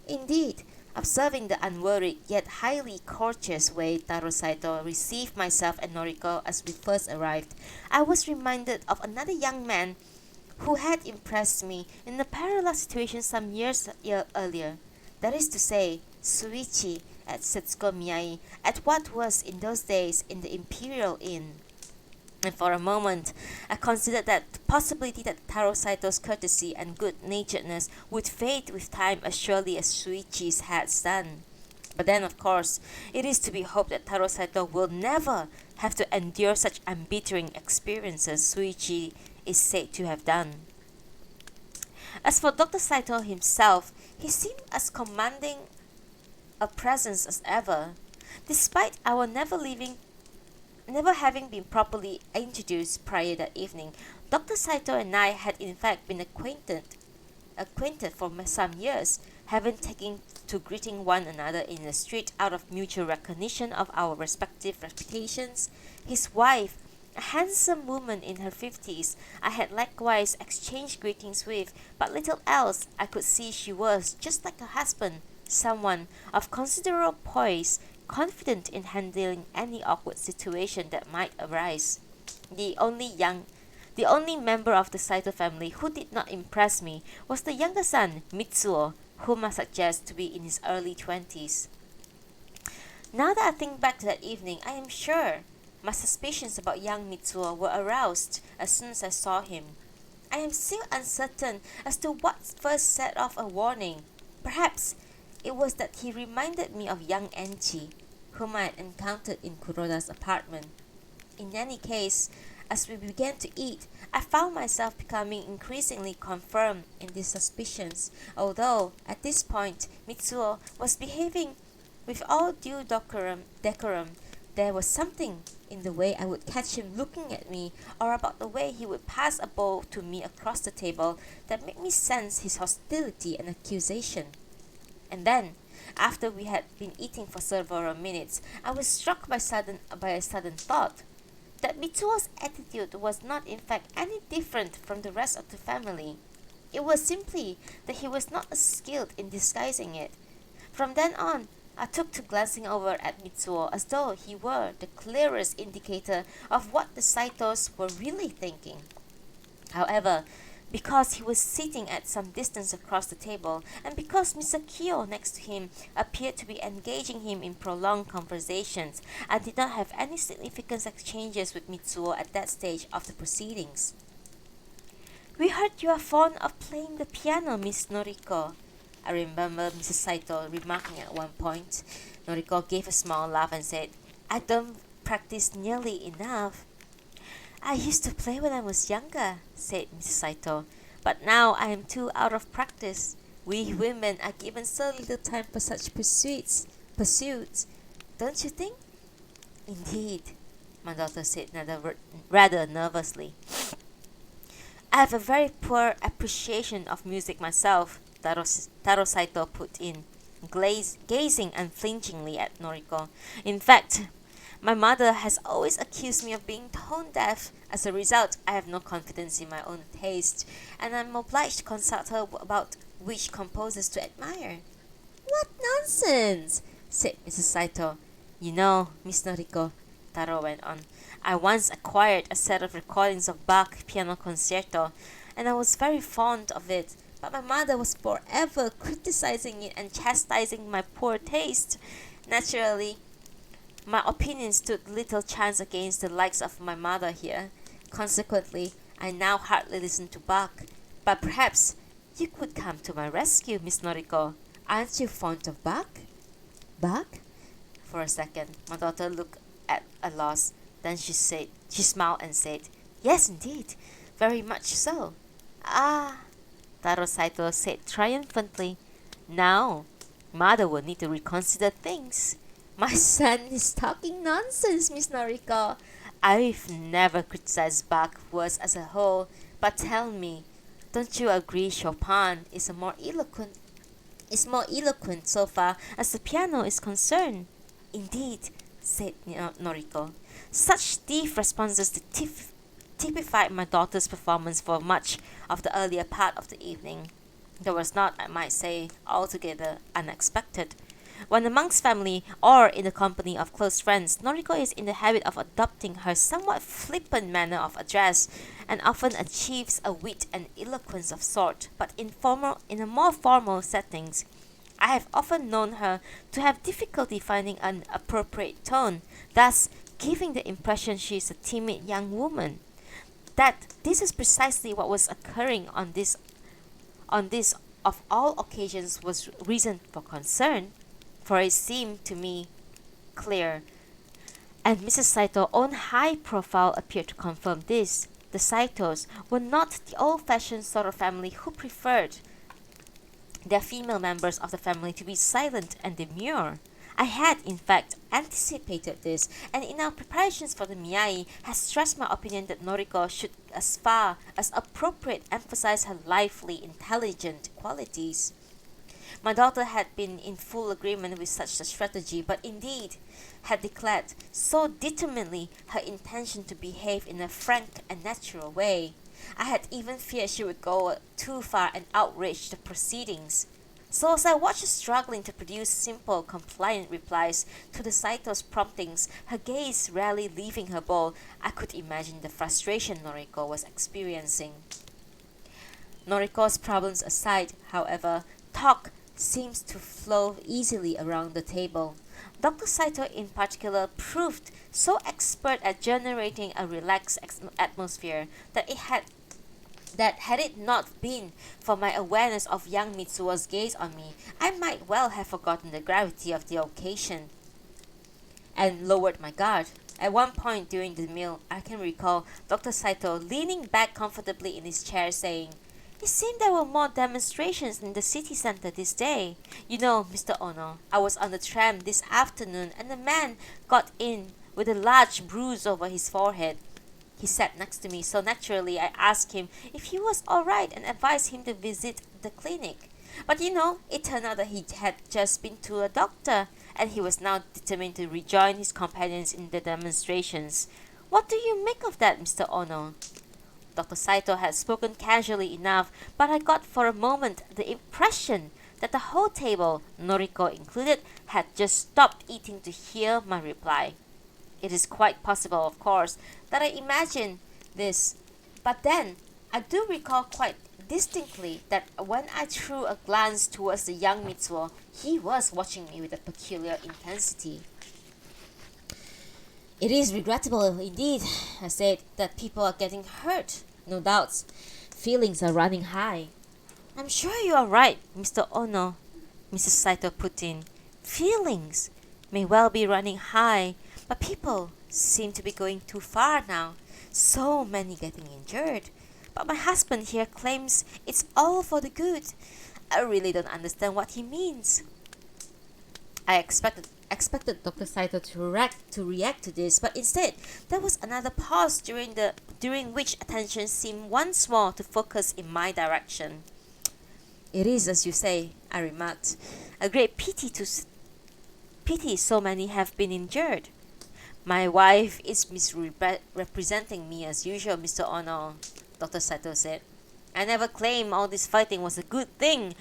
Indeed, observing the unworried yet highly courteous way Taro Saito received myself and Noriko as we first arrived, I was reminded of another young man who had impressed me in a parallel situation some years earlier. That is to say, Suichi at Setsuko Miyai, at what was in those days in the Imperial Inn. And for a moment, I considered that the possibility that Taro Saito's courtesy and good-naturedness would fade with time as surely as Suichi's had done. But then, of course, it is to be hoped that Taro Saito will never have to endure such embittering experiences Suichi is said to have done. As for Dr. Saito himself, he seemed as commanding a presence as ever, despite our never having been properly introduced prior that evening. Dr. Saito and I had in fact been acquainted for some years, having taken to greeting one another in the street out of mutual recognition of our respective reputations. His wife, a handsome woman in her 50s, I had likewise exchanged greetings with, but little else I could see she was, just like her husband, someone of considerable poise, confident in handling any awkward situation that might arise. The only member of the Saito family who did not impress me was the younger son, Mitsuo, whom I suggest to be in his early 20s. Now that I think back to that evening, I am sure my suspicions about young Mitsuo were aroused as soon as I saw him. I am still uncertain as to what first set off a warning. Perhaps it was that he reminded me of young Enchi, whom I had encountered in Kuroda's apartment. In any case, as we began to eat, I found myself becoming increasingly confirmed in these suspicions, although at this point Mitsuo was behaving with all due decorum. There was something in the way I would catch him looking at me, or about the way he would pass a bowl to me across the table, that made me sense his hostility and accusation. And then, after we had been eating for several minutes, I was struck by a sudden thought. that Mitsuo's attitude was not in fact any different from the rest of the family. It was simply that he was not as skilled in disguising it. From then on, I took to glancing over at Mitsuo as though he were the clearest indicator of what the Saitos were really thinking. However, because he was sitting at some distance across the table, and because Mr. Kyo next to him appeared to be engaging him in prolonged conversations, I did not have any significant exchanges with Mitsuo at that stage of the proceedings. We heard you are fond of playing the piano, Miss Noriko. I remember Mrs. Saito remarking at one point. Noriko gave a small laugh and said, I don't practice nearly enough. I used to play when I was younger, said Mrs. Saito, but now I am too out of practice. We women are given so little time for such pursuits, don't you think? Indeed, my daughter said rather nervously. I have a very poor appreciation of music myself, Taro Saito put in, gazing unflinchingly at Noriko. In fact, my mother has always accused me of being tone deaf. As a result, I have no confidence in my own taste, and I'm obliged to consult her about which composers to admire. What nonsense, said Mrs. Saito. You know, Miss Noriko, Taro went on, I once acquired a set of recordings of Bach piano concerto, and I was very fond of it, but my mother was forever criticizing it and chastising my poor taste. Naturally, my opinion stood little chance against the likes of my mother here. Consequently, I now hardly listen to Bach. But perhaps you could come to my rescue, Miss Noriko. Aren't you fond of Bach? Bach? For a second, my daughter looked at a loss. Then she smiled and said, Yes, indeed, very much so. Ah, Taro Saito said triumphantly. Now, mother will need to reconsider things. My son is talking nonsense, Miss Noriko. I've never criticized Bach words as a whole, but tell me, don't you agree Chopin is more eloquent so far as the piano is concerned? Indeed, said Noriko. Such stiff responses typified my daughter's performance for much of the earlier part of the evening. That was not, I might say, altogether unexpected. When amongst family or in the company of close friends, Noriko is in the habit of adopting her somewhat flippant manner of address, and often achieves a wit and eloquence of sort. But in a more formal settings, I have often known her to have difficulty finding an appropriate tone, thus giving the impression she is a timid young woman. That this is precisely what was occurring on this of all occasions was reason for concern, for it seemed to me clear, and Mrs. Saito's own high profile appeared to confirm this. The Saitos were not the old-fashioned sort of family who preferred their female members of the family to be silent and demure. I had, in fact, anticipated this, and in our preparations for the Miyai, had stressed my opinion that Noriko should, as far as appropriate, emphasize her lively, intelligent qualities. My daughter had been in full agreement with such a strategy, but indeed had declared so determinedly her intention to behave in a frank and natural way. I had even feared she would go too far and outrage the proceedings. So as I watched her struggling to produce simple, compliant replies to the Saito's promptings, her gaze rarely leaving her bowl, I could imagine the frustration Noriko was experiencing. Noriko's problems aside, however, talk seems to flow easily around the table. Dr. Saito in particular proved so expert at generating a relaxed atmosphere that had it not been for my awareness of young Mitsuo's gaze on me, I might well have forgotten the gravity of the occasion and lowered my guard. At one point during the meal, I can recall Dr. Saito leaning back comfortably in his chair saying, It seemed there were more demonstrations in the city center this day. You know, Mr. Ono, I was on the tram this afternoon and a man got in with a large bruise over his forehead. He sat next to me, so naturally I asked him if he was alright and advised him to visit the clinic. But you know, it turned out that he had just been to a doctor, and he was now determined to rejoin his companions in the demonstrations. What do you make of that, Mr. Ono? Dr. Saito had spoken casually enough, but I got for a moment the impression that the whole table, Noriko included, had just stopped eating to hear my reply. It is quite possible, of course, that I imagined this, but then I do recall quite distinctly that when I threw a glance towards the young Mitsuo, he was watching me with a peculiar intensity. It is regrettable indeed, I said, that people are getting hurt. No doubts. Feelings are running high. I'm sure you are right, Mr. Ono, Mrs. Saito put in. Feelings may well be running high, but people seem to be going too far now. So many getting injured. But my husband here claims it's all for the good. I really don't understand what he means. I expected Dr. Saito to react to this, but instead there was another pause during which attention seemed once more to focus in my direction. It is as you say, I remarked. A great pity so many have been injured. My wife is misrepresenting me as usual, Mr. Ono, Dr. Saito said. I never claimed all this fighting was a good thing,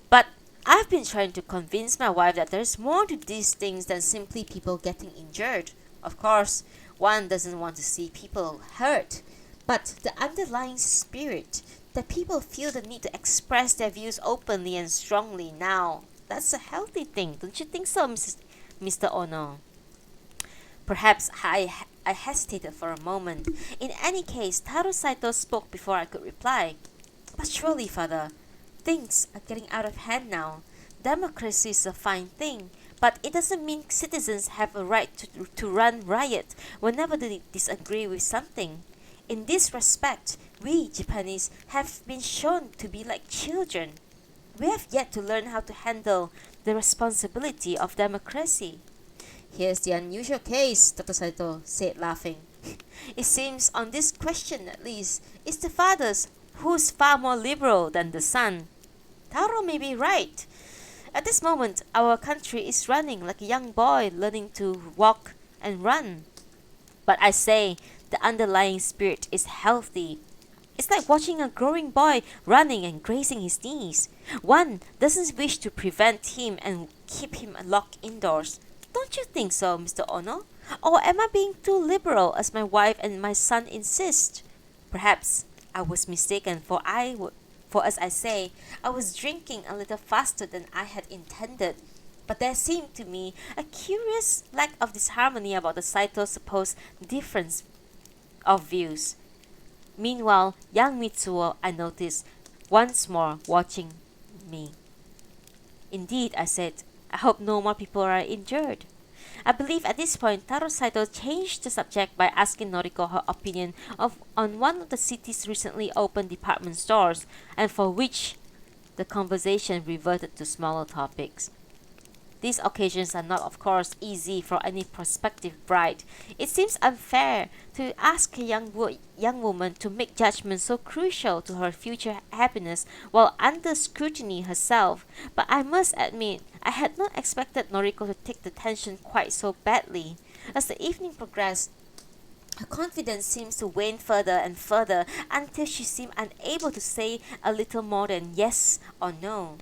but I've been trying to convince my wife that there's more to these things than simply people getting injured. Of course, one doesn't want to see people hurt, but the underlying spirit that people feel the need to express their views openly and strongly now, that's a healthy thing, don't you think so, Mr. Ono? Perhaps I hesitated for a moment. In any case, Taro Saito spoke before I could reply. But surely, father, things are getting out of hand now. Democracy is a fine thing, but it doesn't mean citizens have a right to run riot whenever they disagree with something. In this respect, we Japanese have been shown to be like children. We have yet to learn how to handle the responsibility of democracy. Here's the unusual case, Dr. Saito said, laughing. It seems on this question at least, it's the fathers who's far more liberal than the son. Taro may be right. At this moment, our country is running like a young boy learning to walk and run. But I say, the underlying spirit is healthy. It's like watching a growing boy running and grazing his knees. One doesn't wish to prevent him and keep him locked indoors. Don't you think so, Mr. Ono? Or am I being too liberal as my wife and my son insist? Perhaps I was mistaken, for as I say, I was drinking a little faster than I had intended. But there seemed to me a curious lack of disharmony about the Saito's supposed difference of views. Meanwhile, young Mitsuo, I noticed, once more watching me. Indeed, I said, I hope no more people are injured. I believe at this point Taro Saito changed the subject by asking Noriko her opinion on one of the city's recently opened department stores, and for which the conversation reverted to smaller topics. These occasions are not, of course, easy for any prospective bride. It seems unfair to ask a young woman to make judgments so crucial to her future happiness while under scrutiny herself. But I must admit, I had not expected Noriko to take the tension quite so badly. As the evening progressed, her confidence seems to wane further and further until she seemed unable to say a little more than yes or no.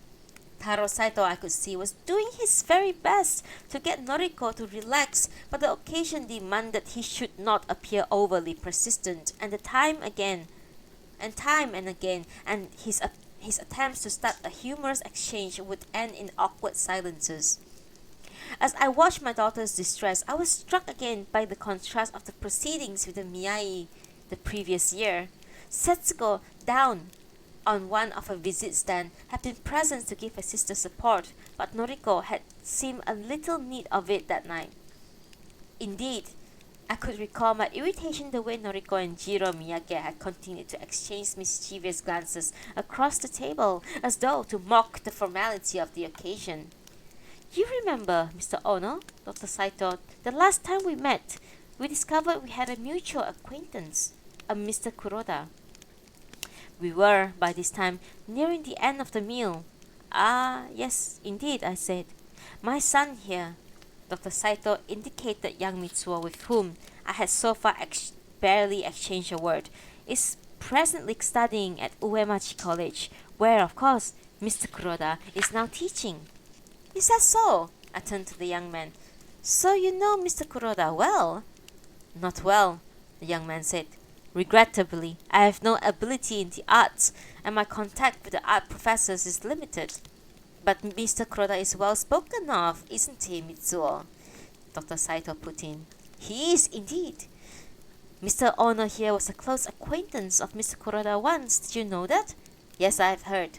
Taro Saito, I could see, was doing his very best to get Noriko to relax, but the occasion demanded he should not appear overly persistent, and time and again, and his attempts to start a humorous exchange would end in awkward silences. As I watched my daughter's distress, I was struck again by the contrast of the proceedings with the Miyai the previous year. Setsuko, down on one of her visits then, had been present to give her sister support, but Noriko had seemed a little need of it that night. Indeed, I could recall my irritation the way Noriko and Jiro Miyake had continued to exchange mischievous glances across the table, as though to mock the formality of the occasion. You remember, Mr. Ono, Dr. Saito, the last time we met, we discovered we had a mutual acquaintance, a Mr. Kuroda. We were, by this time, nearing the end of the meal. Ah, yes, indeed, I said. My son here. Dr. Saito indicated young Mitsuo, with whom I had so far barely exchanged a word, is presently studying at Uemachi College, where, of course, Mr. Kuroda is now teaching. Is that so? I turned to the young man. So you know Mr. Kuroda well? Not well, the young man said. Regrettably, I have no ability in the arts, and my contact with the art professors is limited. But Mr. Kuroda is well spoken of, isn't he, Mitsuo? Dr. Saito put in. He is indeed. Mr. Ono here was a close acquaintance of Mr. Kuroda once. Did you know that? Yes, I have heard,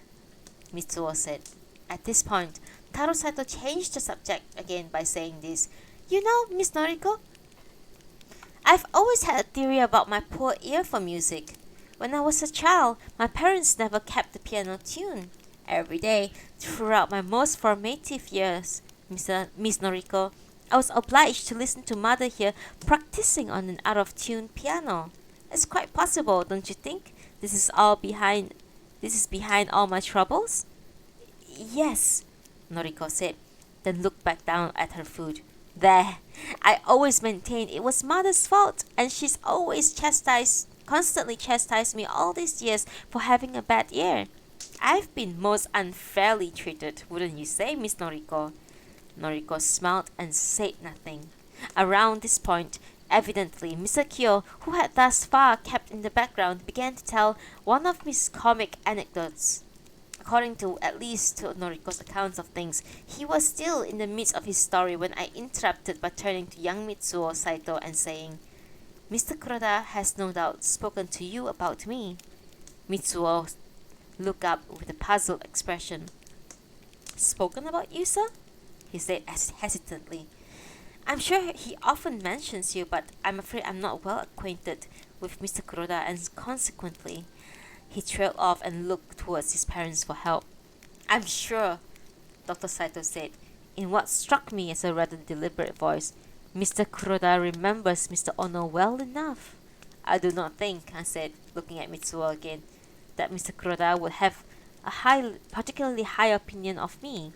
Mitsuo said. At this point, Taro Saito changed the subject again by saying this. You know, Miss Noriko, I've always had a theory about my poor ear for music. When I was a child, my parents never kept the piano tuned. Every day, throughout my most formative years, Miss Noriko, I was obliged to listen to mother here practicing on an out-of-tune piano. It's quite possible, don't you think? This is behind all my troubles? Yes, Noriko said, then looked back down at her food. There, I always maintained it was mother's fault, and she's always constantly chastised me all these years for having a bad ear. I've been most unfairly treated, wouldn't you say, Miss Noriko? Noriko smiled and said nothing. Around this point, evidently, Mr. Kyo, who had thus far kept in the background, began to tell one of his comic anecdotes. According to at least to Noriko's accounts of things, he was still in the midst of his story when I interrupted by turning to young Mitsuo Saito and saying, Mr. Kuroda has no doubt spoken to you about me. Mitsuo looked up with a puzzled expression. Spoken about you, sir? He said hesitantly. I'm sure he often mentions you, but I'm afraid I'm not well acquainted with Mr. Kuroda, and consequently, he trailed off and looked towards his parents for help. I'm sure, Dr. Saito said, in what struck me as a rather deliberate voice, Mr. Kuroda remembers Mr. Ono well enough. I do not think, I said, looking at Mitsuo again, that Mr. Kuroda would have a particularly high opinion of me.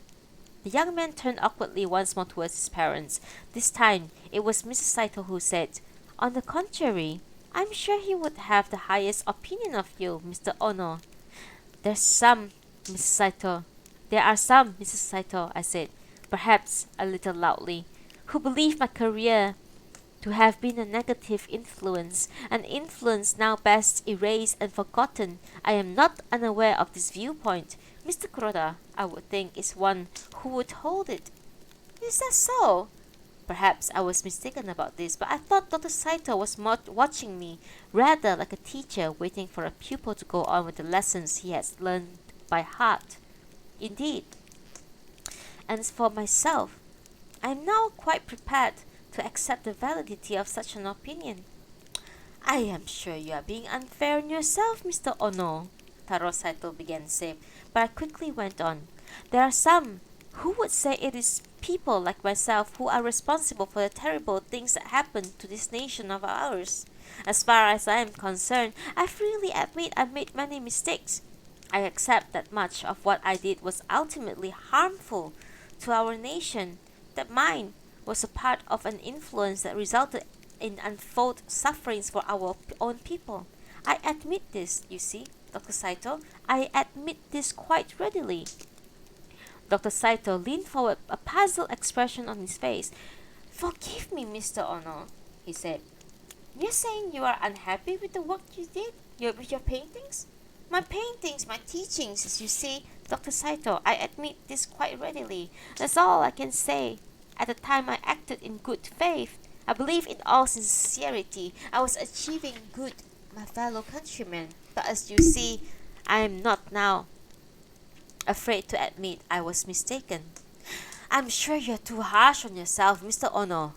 The young man turned awkwardly once more towards his parents. This time, it was Mrs. Saito who said, On the contrary, I'm sure he would have the highest opinion of you, Mr. Ono. There are some, Mrs. Saito, I said, perhaps a little loudly, who believe my career to have been a negative influence, an influence now best erased and forgotten. I am not unaware of this viewpoint. Mr. Kuroda, I would think, is one who would hold it. Is that so? Perhaps I was mistaken about this, but I thought Dr. Saito was watching me, rather like a teacher waiting for a pupil to go on with the lessons he has learned by heart. Indeed. And as for myself, I am now quite prepared to accept the validity of such an opinion. I am sure you are being unfair on yourself, Mr. Ono, Taro Saito began to say, but I quickly went on. There are some who would say it is people like myself who are responsible for the terrible things that happen to this nation of ours. As far as I am concerned, I freely admit I made many mistakes. I accept that much of what I did was ultimately harmful to our nation, that mine was a part of an influence that resulted in untold sufferings for our own people. I admit this, you see, Dr. Saito. I admit this quite readily. Dr. Saito leaned forward, a puzzled expression on his face. Forgive me, Mr. Ono, he said. You're saying you are unhappy with the work you did? With your paintings? My paintings, my teachings, as you see, Dr. Saito, I admit this quite readily. That's all I can say. At the time I acted in good faith. I believe in all sincerity I was achieving good, my fellow countrymen. But as you see, I am not now afraid to admit I was mistaken. I'm sure you're too harsh on yourself, Mr. Ono,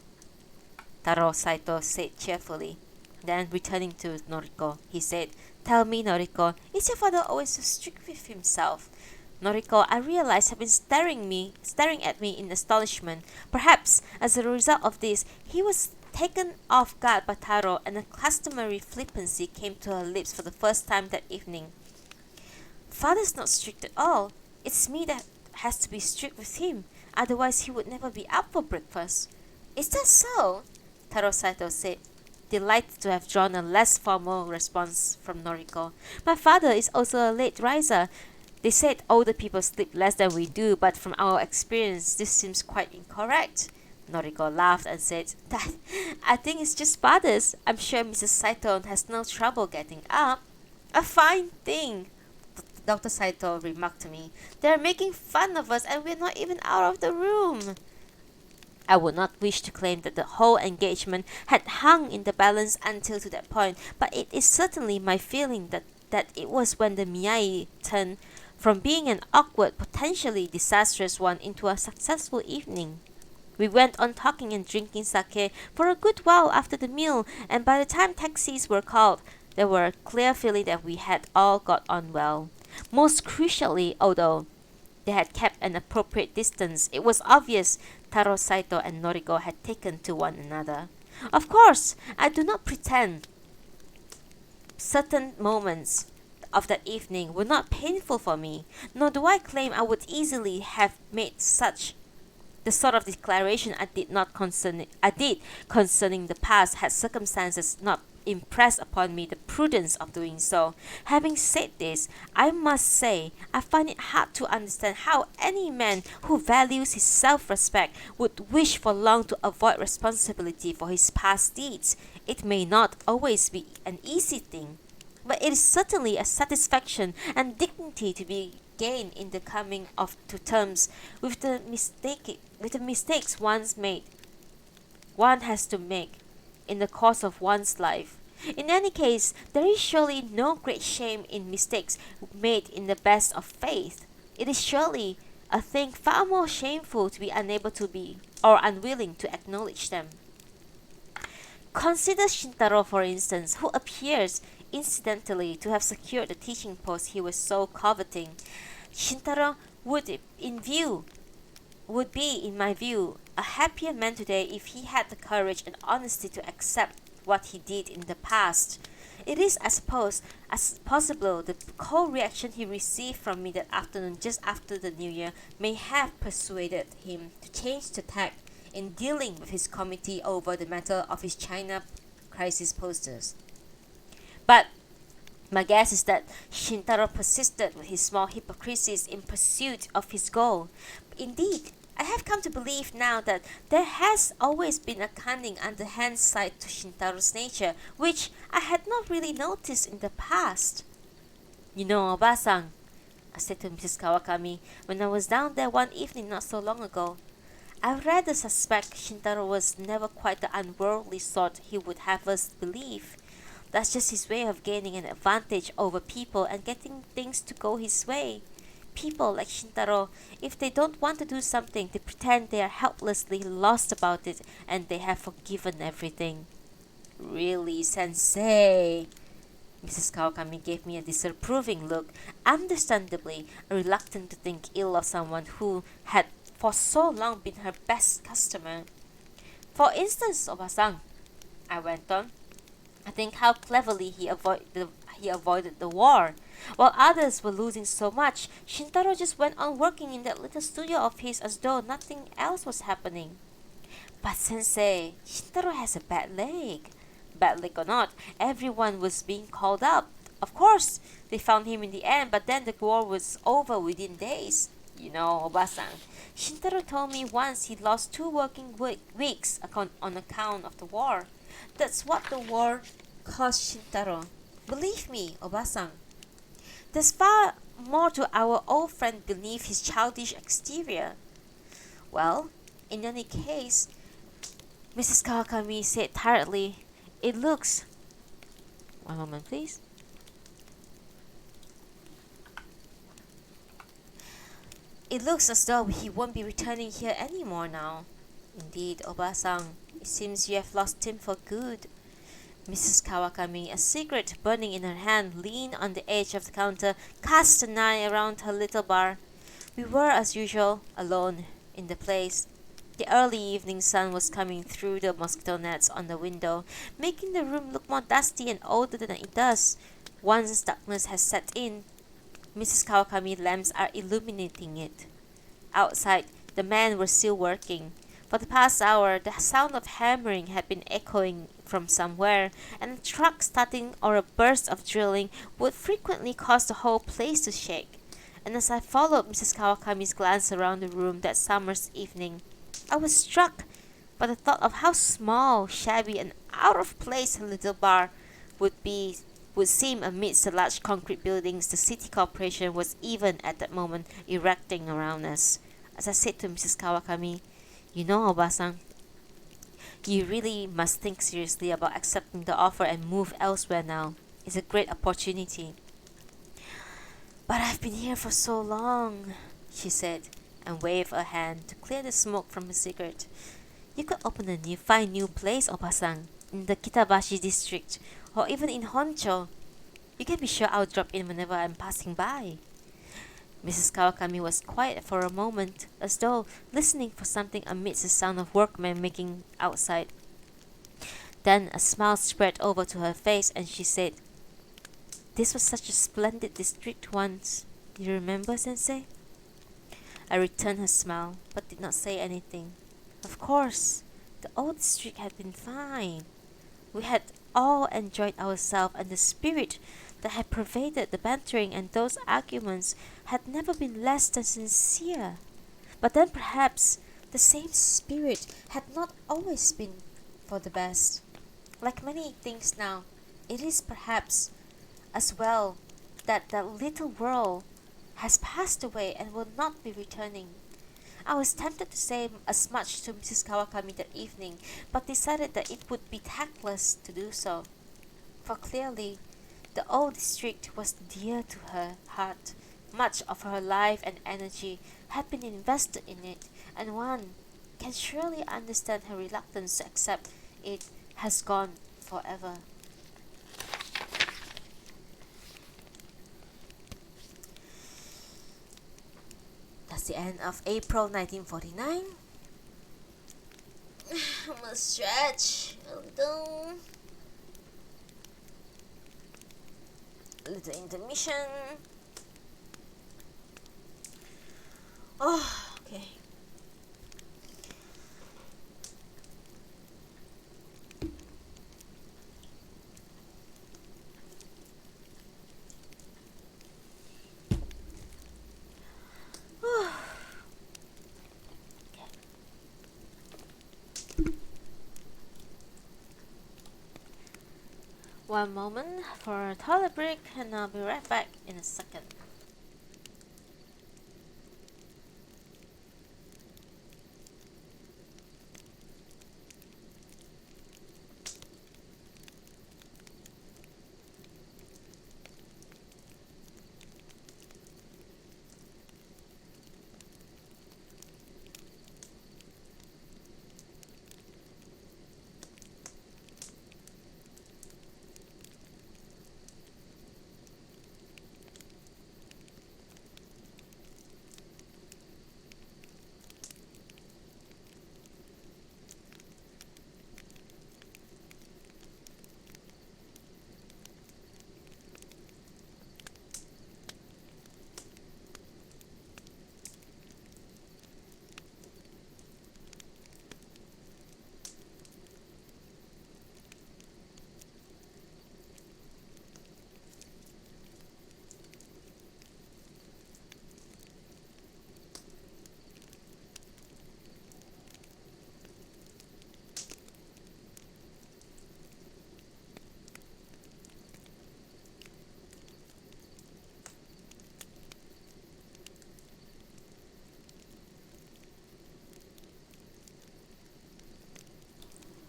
Taro Saito said cheerfully. Then, returning to Noriko, he said, Tell me, Noriko, is your father always so strict with himself? Noriko, I realized, had been staring at me in astonishment. Perhaps, as a result of this, he was taken off guard by Taro, and a customary flippancy came to her lips for the first time that evening. Father's not strict at all. It's me that has to be strict with him. Otherwise, he would never be up for breakfast. Is that so? Taro Saito said. delighted to have drawn a less formal response from Noriko. My father is also a late riser. They said older people sleep less than we do, but from our experience, this seems quite incorrect. Noriko laughed and said, "That I think it's just fathers. I'm sure Mrs. Saito has no trouble getting up." "A fine thing," Dr. Saito remarked to me. "They're making fun of us and we're not even out of the room." I would not wish to claim that the whole engagement had hung in the balance until to that point, but it is certainly my feeling that it was when the Miyai turned from being an awkward, potentially disastrous one into a successful evening. We went on talking and drinking sake for a good while after the meal, and by the time taxis were called, there was a clear feeling that we had all got on well. Most crucially, although they had kept an appropriate distance, it was obvious Taro Saito and Noriko had taken to one another. Of course, I do not pretend certain moments of that evening were not painful for me, nor do I claim I would easily have made such the sort of declaration I did concerning the past had circumstances not impressed upon me the prudence of doing so. Having said this, I must say I find it hard to understand how any man who values his self-respect would wish for long to avoid responsibility for his past deeds. It may not always be an easy thing, but it is certainly a satisfaction and dignity to be gained in the coming of to terms with the mistakes one has to make in the course of one's life. In any case, there is surely no great shame in mistakes made in the best of faith. It is surely a thing far more shameful to be unable to be or unwilling to acknowledge them. Consider Shintaro, for instance, who appears incidentally to have secured the teaching post he was so coveting. Shintaro would be, in my view, a happier man today if he had the courage and honesty to accept what he did in the past. It is, I suppose, as possible the cold reaction he received from me that afternoon just after the New Year may have persuaded him to change the tack in dealing with his committee over the matter of his China crisis posters. But my guess is that Shintaro persisted with his small hypocrisies in pursuit of his goal. Indeed, I have come to believe now that there has always been a cunning underhand side to Shintaro's nature, which I had not really noticed in the past. "You know, Oba-san," I said to Mrs. Kawakami when I was down there one evening not so long ago, "I rather suspect Shintaro was never quite the unworldly sort he would have us believe. That's just his way of gaining an advantage over people and getting things to go his way. People like Shintaro, if they don't want to do something, they pretend they are helplessly lost about it and they have forgiven everything." "Really, sensei?" Mrs. Kawakami gave me a disapproving look, understandably reluctant to think ill of someone who had for so long been her best customer. "For instance, Oba-san," I went on, "I think how cleverly he avoided the war. While others were losing so much, Shintaro just went on working in that little studio of his as though nothing else was happening." "But sensei, Shintaro has a bad leg." "Bad leg or not, everyone was being called up. Of course, they found him in the end, but then the war was over within days. You know, Oba-san, Shintaro told me once he lost 2 working weeks on account of the war. That's what the war cost Shintaro. Believe me, Oba-san. There's far more to our old friend beneath his childish exterior." "Well, in any case," Mrs. Kawakami said tiredly, "it looks..." One moment, please. "It looks as though he won't be returning here anymore now." "Indeed, Oba-san, it seems you have lost him for good." Mrs. Kawakami, a cigarette burning in her hand, leaned on the edge of the counter, cast an eye around her little bar. We were, as usual, alone in the place. The early evening sun was coming through the mosquito nets on the window, making the room look more dusty and older than it does once darkness has set in. Mrs. Kawakami's lamps are illuminating it. Outside, the men were still working. For the past hour, the sound of hammering had been echoing from somewhere, and a truck starting or a burst of drilling would frequently cause the whole place to shake. And as I followed Mrs. Kawakami's glance around the room that summer's evening, I was struck by the thought of how small, shabby, and out of place her little bar would be would seem amidst the large concrete buildings the city corporation was even at that moment erecting around us. As I said to Mrs. Kawakami, you know, Obasang, you really must think seriously about accepting the offer and move elsewhere now. It's a great opportunity. But I've been here for so long, she said, and waved a hand to clear the smoke from her cigarette. You could open a fine new place, Obasang, in the Kitabashi district, or even in Honcho. You can be sure I'll drop in whenever I'm passing by. Mrs. Kawakami was quiet for a moment, as though listening for something amidst the sound of workmen making outside. Then a smile spread over to her face, and she said, "This was such a splendid district once. Do you remember, Sensei?" I returned her smile, but did not say anything. Of course, the old district had been fine. We had all enjoyed ourselves, and the spirit that had pervaded the bantering and those arguments had never been less than sincere. But then perhaps the same spirit had not always been for the best. Like many things now, it is perhaps as well that the little world has passed away and will not be returning. I was tempted to say as much to Mrs. Kawakami that evening, but decided that it would be tactless to do so. For clearly, the old district was dear to her heart. Much of her life and energy had been invested in it, and one can surely understand her reluctance to accept it has gone forever. That's the end of April 1949. I must stretch a little. A little intermission. Oh, okay. One moment for a toilet break, and I'll be right back in a second.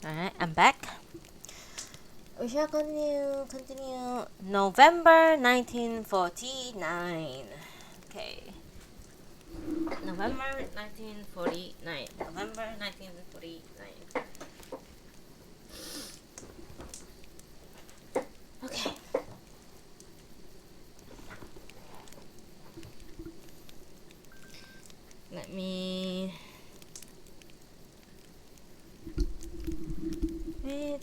Alright, I'm back. We shall continue. November 1949. Okay. November 1949. November 1949. Okay. Let me read.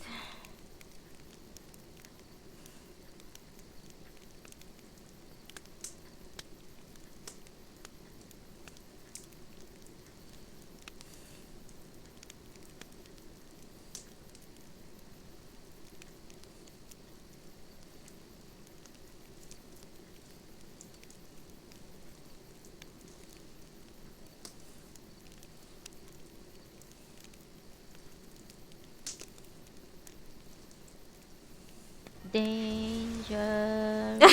Dangerous.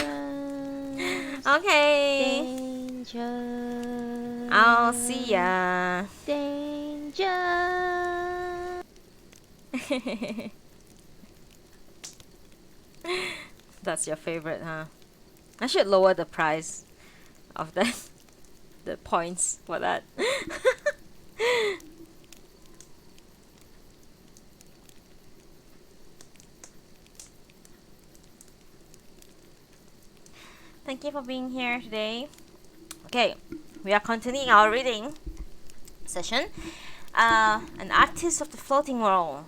Okay. Danger. I'll see ya. Danger. That's your favorite, huh? I should lower the price of that, the points for that. Thank you for being here today. Okay, we are continuing our reading session. An Artist of the Floating World,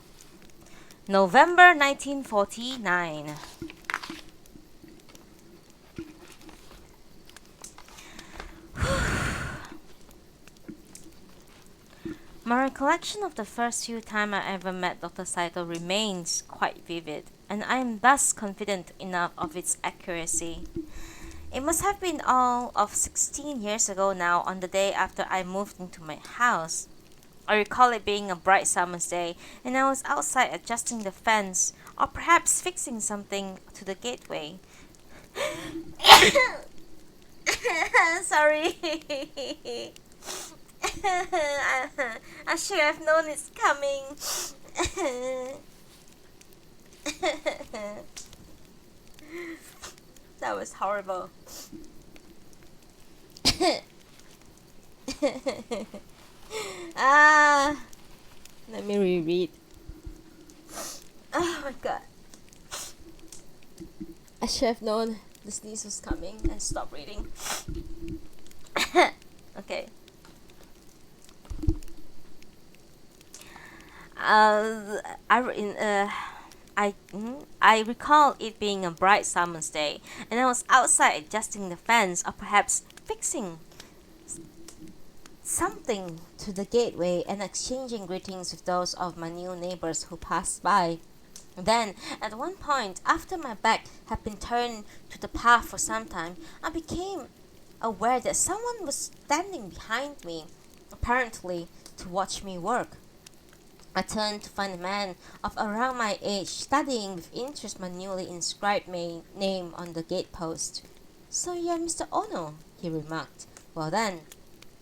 November 1949. My recollection of the first few times I ever met Dr. Saito remains quite vivid, and I am thus confident enough of its accuracy. It must have been all of 16 years ago now, on the day after I moved into my house. I recall it being a bright summer's day, and I was outside adjusting the fence, or perhaps fixing something to the gateway. Sorry. I should have known it's coming. That was horrible. Ah, let me reread. Oh my god. I should have known the sneeze was coming and stop reading. Okay. I in I recall it being a bright summer's day, and I was outside adjusting the fence, or perhaps fixing something to the gateway, and exchanging greetings with those of my new neighbors who passed by. Then, at one point, after my back had been turned to the path for some time, I became aware that someone was standing behind me, apparently to watch me work. I turned to find a man of around my age studying with interest my newly inscribed name on the gatepost. "So you're Mr. Ono," he remarked. "Well then,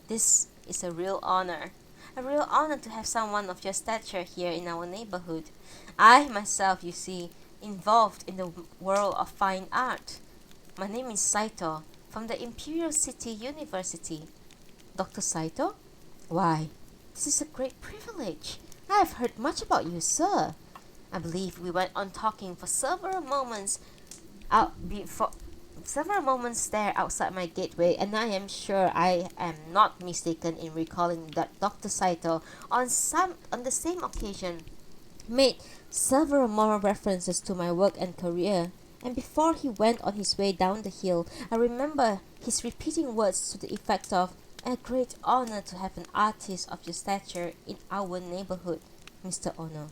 this is a real honor. A real honor to have someone of your stature here in our neighborhood. I myself, you see, involved in the world of fine art. My name is Saito, from the Imperial City University." "Dr. Saito? Why, this is a great privilege. I have heard much about you, sir." I believe we went on talking for several moments there outside my gateway, and I am sure I am not mistaken in recalling that Dr. Saito, on the same occasion, made several more references to my work and career. And before he went on his way down the hill, I remember his repeating words to the effect of, "A great honor to have an artist of your stature in our neighborhood, Mr. Ono."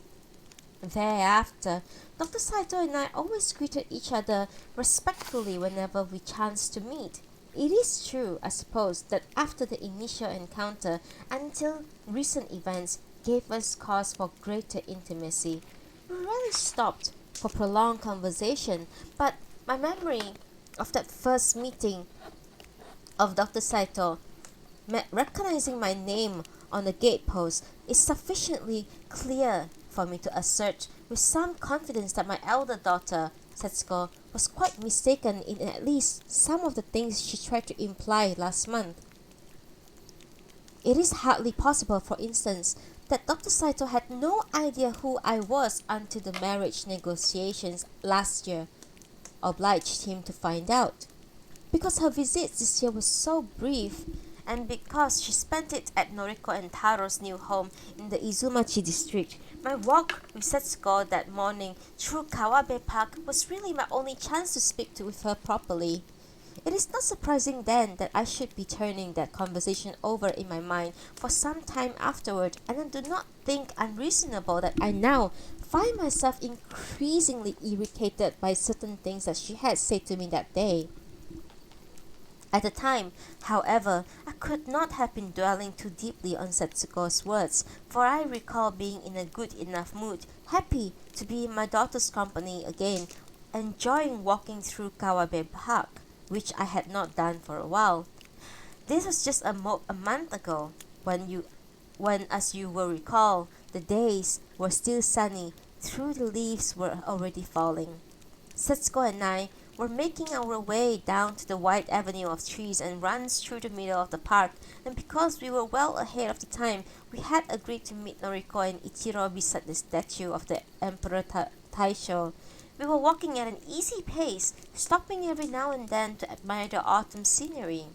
Thereafter, Dr. Saito and I always greeted each other respectfully whenever we chanced to meet. It is true, I suppose, that after the initial encounter, until recent events gave us cause for greater intimacy, we rarely stopped for prolonged conversation, but my memory of that first meeting of Dr. Saito, recognizing my name on the gatepost, is sufficiently clear for me to assert with some confidence that my elder daughter, Setsuko, was quite mistaken in at least some of the things she tried to imply last month. It is hardly possible, for instance, that Dr. Saito had no idea who I was until the marriage negotiations last year obliged him to find out. Because her visits this year were so brief, and because she spent it at Noriko and Taro's new home in the Izumachi district, my walk with Setsuko that morning through Kawabe Park was really my only chance to speak with her properly. It is not surprising then that I should be turning that conversation over in my mind for some time afterward, and I do not think unreasonable that I now find myself increasingly irritated by certain things that she had said to me that day. At the time, however, I could not have been dwelling too deeply on Setsuko's words, for I recall being in a good enough mood, happy to be in my daughter's company again, enjoying walking through Kawabe Park, which I had not done for a while. This was just a month ago, when, as you will recall, the days were still sunny, through the leaves were already falling. Setsuko and I were making our way down to the wide avenue of trees and runs through the middle of the park, and because we were well ahead of the time, we had agreed to meet Noriko and Ichiro beside the statue of the Emperor Taisho. We were walking at an easy pace, stopping every now and then to admire the autumn scenery.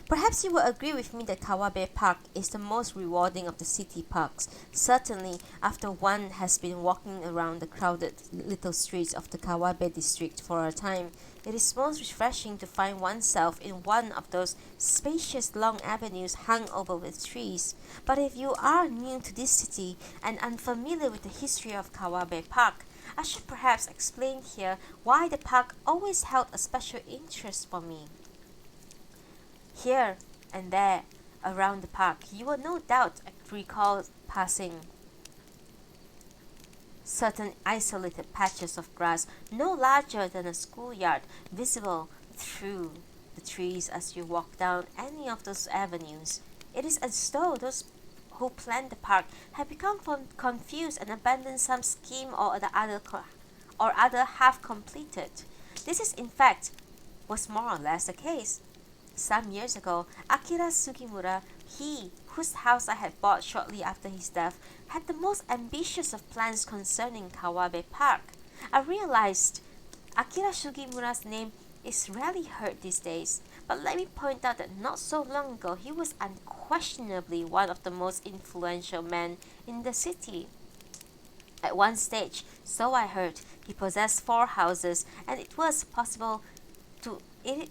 Perhaps you will agree with me that Kawabe Park is the most rewarding of the city parks. Certainly, after one has been walking around the crowded little streets of the Kawabe district for a time, it is most refreshing to find oneself in one of those spacious long avenues hung over with trees. But if you are new to this city and unfamiliar with the history of Kawabe Park, I should perhaps explain here why the park always held a special interest for me. Here and there around the park, you will no doubt recall passing certain isolated patches of grass no larger than a schoolyard visible through the trees as you walk down any of those avenues. It is as though those who planned the park had become confused and abandoned some scheme or other half completed. This is in fact was more or less the case. Some years ago, Akira Sugimura, he whose house I had bought shortly after his death, had the most ambitious of plans concerning Kawabe Park. I realized Akira Sugimura's name is rarely heard these days, but let me point out that not so long ago he was unquestionably one of the most influential men in the city. At one stage, so I heard, he possessed 4 houses, and it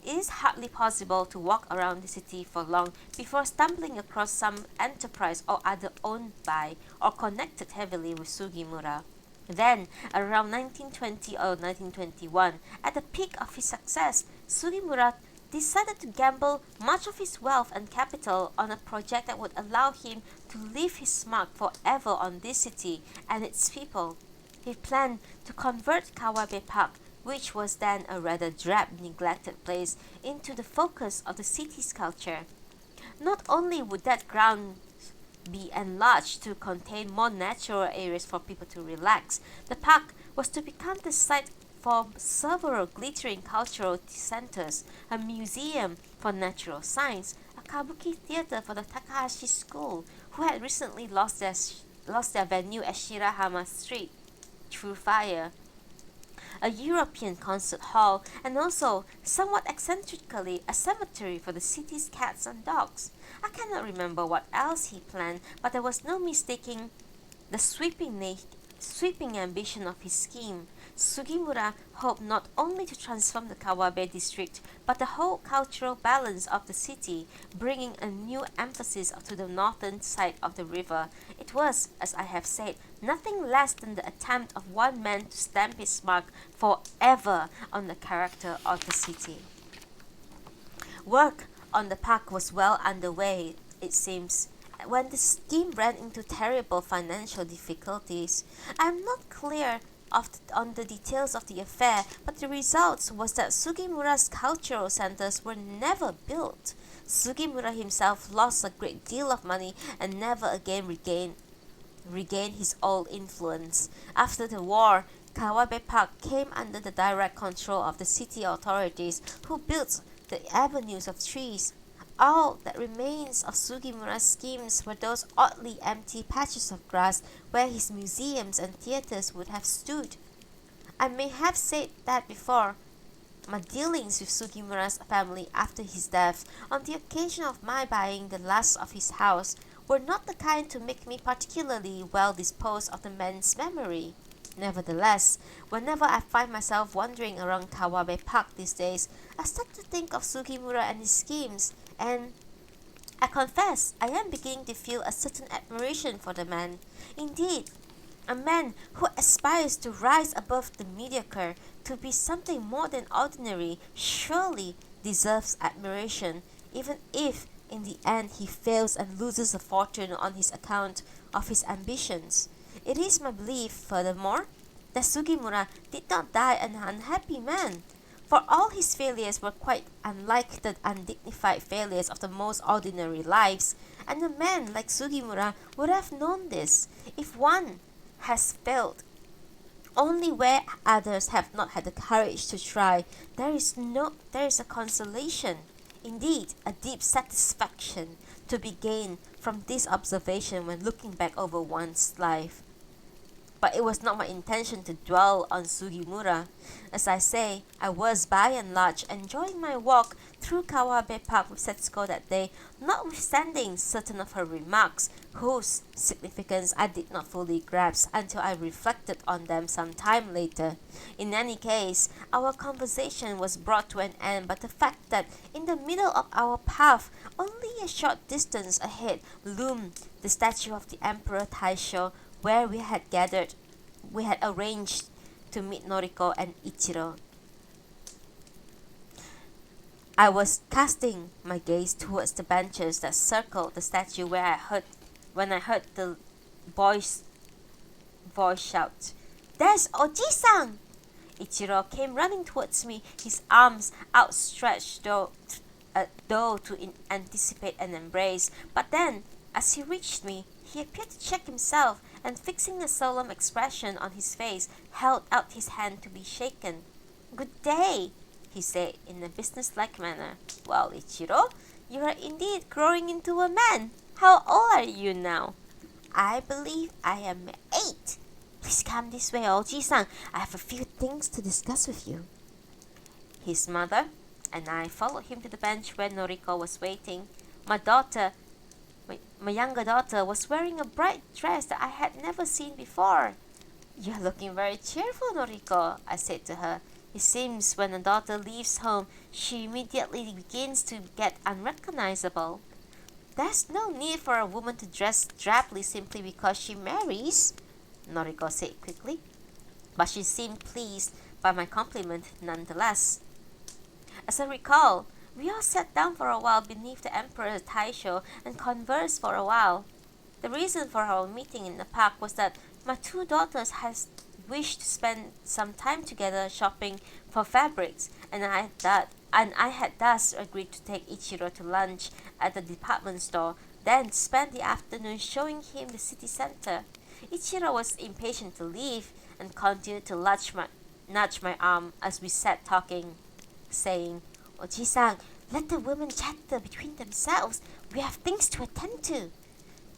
is hardly possible to walk around the city for long before stumbling across some enterprise or other owned by or connected heavily with Sugimura. Then, around 1920 or 1921, at the peak of his success, Sugimura decided to gamble much of his wealth and capital on a project that would allow him to leave his mark forever on this city and its people. He planned to convert Kawabe Park, which was then a rather drab, neglected place, into the focus of the city's culture. Not only would that ground be enlarged to contain more natural areas for people to relax, the park was to become the site for several glittering cultural centers, a museum for natural science, a kabuki theater for the Takahashi School, who had recently lost their venue at Shirahama Street through fire, a European concert hall, and also, somewhat eccentrically, a cemetery for the city's cats and dogs. I cannot remember what else he planned, but there was no mistaking the sweeping ambition of his scheme. Sugimura hoped not only to transform the Kawabe district, but the whole cultural balance of the city, bringing a new emphasis to the northern side of the river. It was, as I have said, nothing less than the attempt of one man to stamp his mark forever on the character of the city. Work on the park was well underway, it seems, when the scheme ran into terrible financial difficulties. I am not clear on the details of the affair, but the result was that Sugimura's cultural centers were never built. Sugimura himself lost a great deal of money and never again regained his old influence. After the war, Kawabe Park came under the direct control of the city authorities, who built the avenues of trees. All that remains of Sugimura's schemes were those oddly empty patches of grass where his museums and theaters would have stood. I may have said that before. My dealings with Sugimura's family after his death, on the occasion of my buying the last of his house, were not the kind to make me particularly well disposed of the man's memory. Nevertheless, whenever I find myself wandering around Kawabe Park these days, I start to think of Sugimura and his schemes, and I confess I am beginning to feel a certain admiration for the man. Indeed, a man who aspires to rise above the mediocre, to be something more than ordinary, surely deserves admiration, even if in the end he fails and loses a fortune on his account of his ambitions. It is my belief, furthermore, that Sugimura did not die an unhappy man, for all his failures were quite unlike the undignified failures of the most ordinary lives, and a man like Sugimura would have known this. If one has failed only where others have not had the courage to try, there is a consolation, indeed a deep satisfaction, to be gained from this observation when looking back over one's life. But it was not my intention to dwell on Sugimura. As I say, I was by and large enjoying my walk through Kawabe Park with Setsuko that day, notwithstanding certain of her remarks, whose significance I did not fully grasp until I reflected on them some time later. In any case, our conversation was brought to an end by the fact that in the middle of our path, only a short distance ahead, loomed the statue of the Emperor Taisho, where we had arranged to meet Noriko and Ichiro. I was casting my gaze towards the benches that circled the statue when I heard the boy's voice shout, "There's Oji-san!" Ichiro came running towards me, his arms outstretched though to anticipate an embrace. But then, as he reached me, he appeared to check himself, and fixing a solemn expression on his face, held out his hand to be shaken. "Good day," he said in a businesslike manner. "Well, Ichiro, you are indeed growing into a man. How old are you now?" "I believe I am 8. Please come this way, Oji-san. I have a few things to discuss with you." His mother and I followed him to the bench where Noriko was waiting. My younger daughter was wearing a bright dress that I had never seen before. "You're looking very cheerful, Noriko," I said to her. It seems when a daughter leaves home, she immediately begins to get unrecognizable. "There's no need for a woman to dress drably simply because she marries," Noriko said quickly. But she seemed pleased by my compliment nonetheless. As I recall, we all sat down for a while beneath the Emperor Taisho and conversed for a while. The reason for our meeting in the park was that my 2 daughters had wished to spend some time together shopping for fabrics, and I had thus agreed to take Ichiro to lunch at the department store, then spend the afternoon showing him the city center. Ichiro was impatient to leave and continued to nudge my arm as we sat talking, saying, "Oji-san, let the women chatter between themselves. We have things to attend to."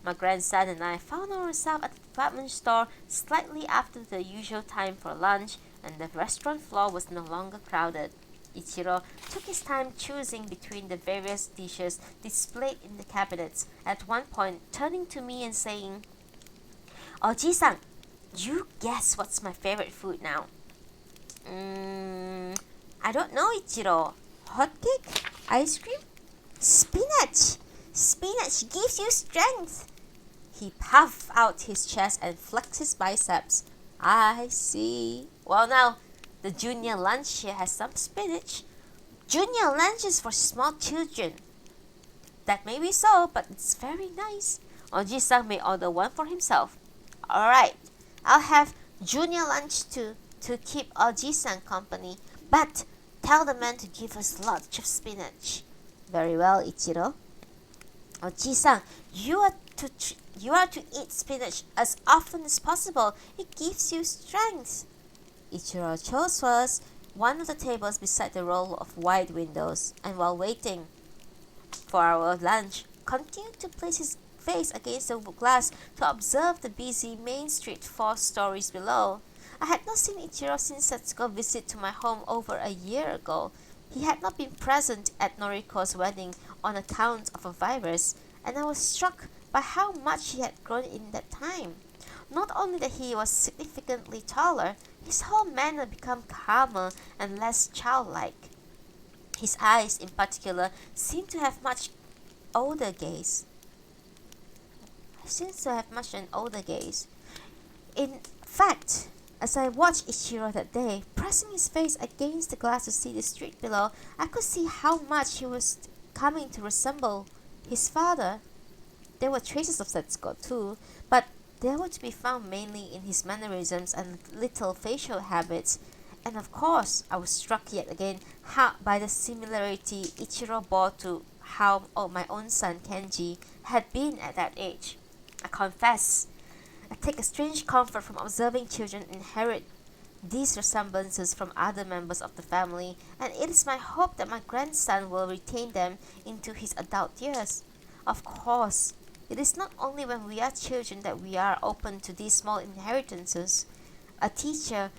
My grandson and I found ourselves at the department store slightly after the usual time for lunch, and the restaurant floor was no longer crowded. Ichiro took his time choosing between the various dishes displayed in the cabinets, at one point turning to me and saying, "Oji-san, you guess what's my favorite food now?" I don't know, Ichiro. Hot cake? Ice cream? Spinach! Spinach gives you strength!" He puffed out his chest and flexed his biceps. "I see. Well now, the junior lunch here has some spinach." "Junior lunch is for small children." "That may be so, but it's very nice. Oji-san may order one for himself." "Alright, I'll have junior lunch too, to keep Oji-san company. But tell the man to give us lots of spinach." "Very well, Ichiro." "Oji-san, you are to eat spinach as often as possible. It gives you strength." Ichiro chose first one of the tables beside the row of wide windows, and while waiting for our lunch, continued to place his face against the glass to observe the busy main street 4 stories below. I had not seen Ichiro since Setsuko's visit to my home over a year ago. He had not been present at Noriko's wedding on account of a virus, and I was struck by how much he had grown in that time. Not only that he was significantly taller, his whole manner became calmer and less childlike. His eyes, in particular, seemed to have much older gaze. In fact, as I watched Ichiro that day, pressing his face against the glass to see the street below, I could see how much he was coming to resemble his father. There were traces of Setsuko too, but They were to be found mainly in his mannerisms and little facial habits. And of course, I was struck yet again by the similarity Ichiro bore to how my own son Kenji had been at that age. I confess, I take a strange comfort from observing children inherit these resemblances from other members of the family, and it is my hope that my grandson will retain them into his adult years. Of course, it is not only when we are children that we are open to these small inheritances. A teacher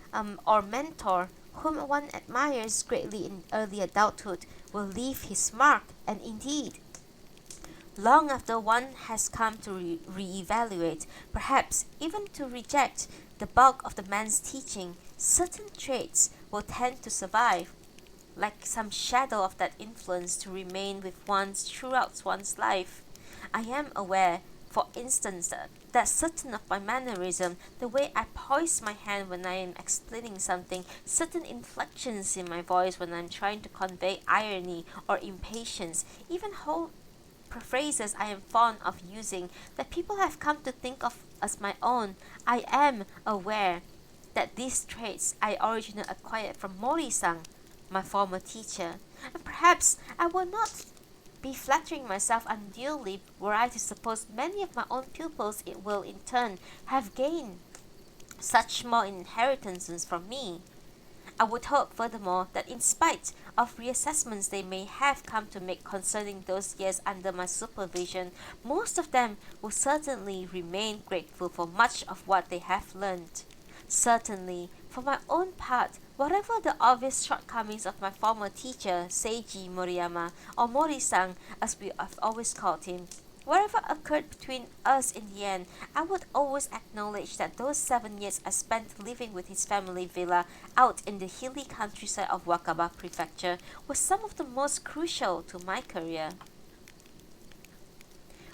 or mentor whom one admires greatly in early adulthood will leave his mark, and indeed, long after one has come to re-evaluate, perhaps even to reject the bulk of the man's teaching, certain traits will tend to survive, like some shadow of that influence to remain with one throughout one's life. I am aware, for instance, that certain of my mannerism, the way I poise my hand when I am explaining something, certain inflections in my voice when I'm trying to convey irony or impatience, even whole phrases I am fond of using that people have come to think of as my own, I am aware that these traits I originally acquired from Mori-san, my former teacher, and perhaps I will not be flattering myself unduly were I to suppose many of my own pupils it will in turn have gained such small inheritances from me. I would hope, furthermore, that in spite of reassessments they may have come to make concerning those years under my supervision, most of them will certainly remain grateful for much of what they have learned. Certainly, for my own part, whatever the obvious shortcomings of my former teacher, Seiji Moriyama, or Mori-san as we have always called him, whatever occurred between us in the end, I would always acknowledge that those 7 years I spent living with his family villa out in the hilly countryside of Wakaba Prefecture were some of the most crucial to my career.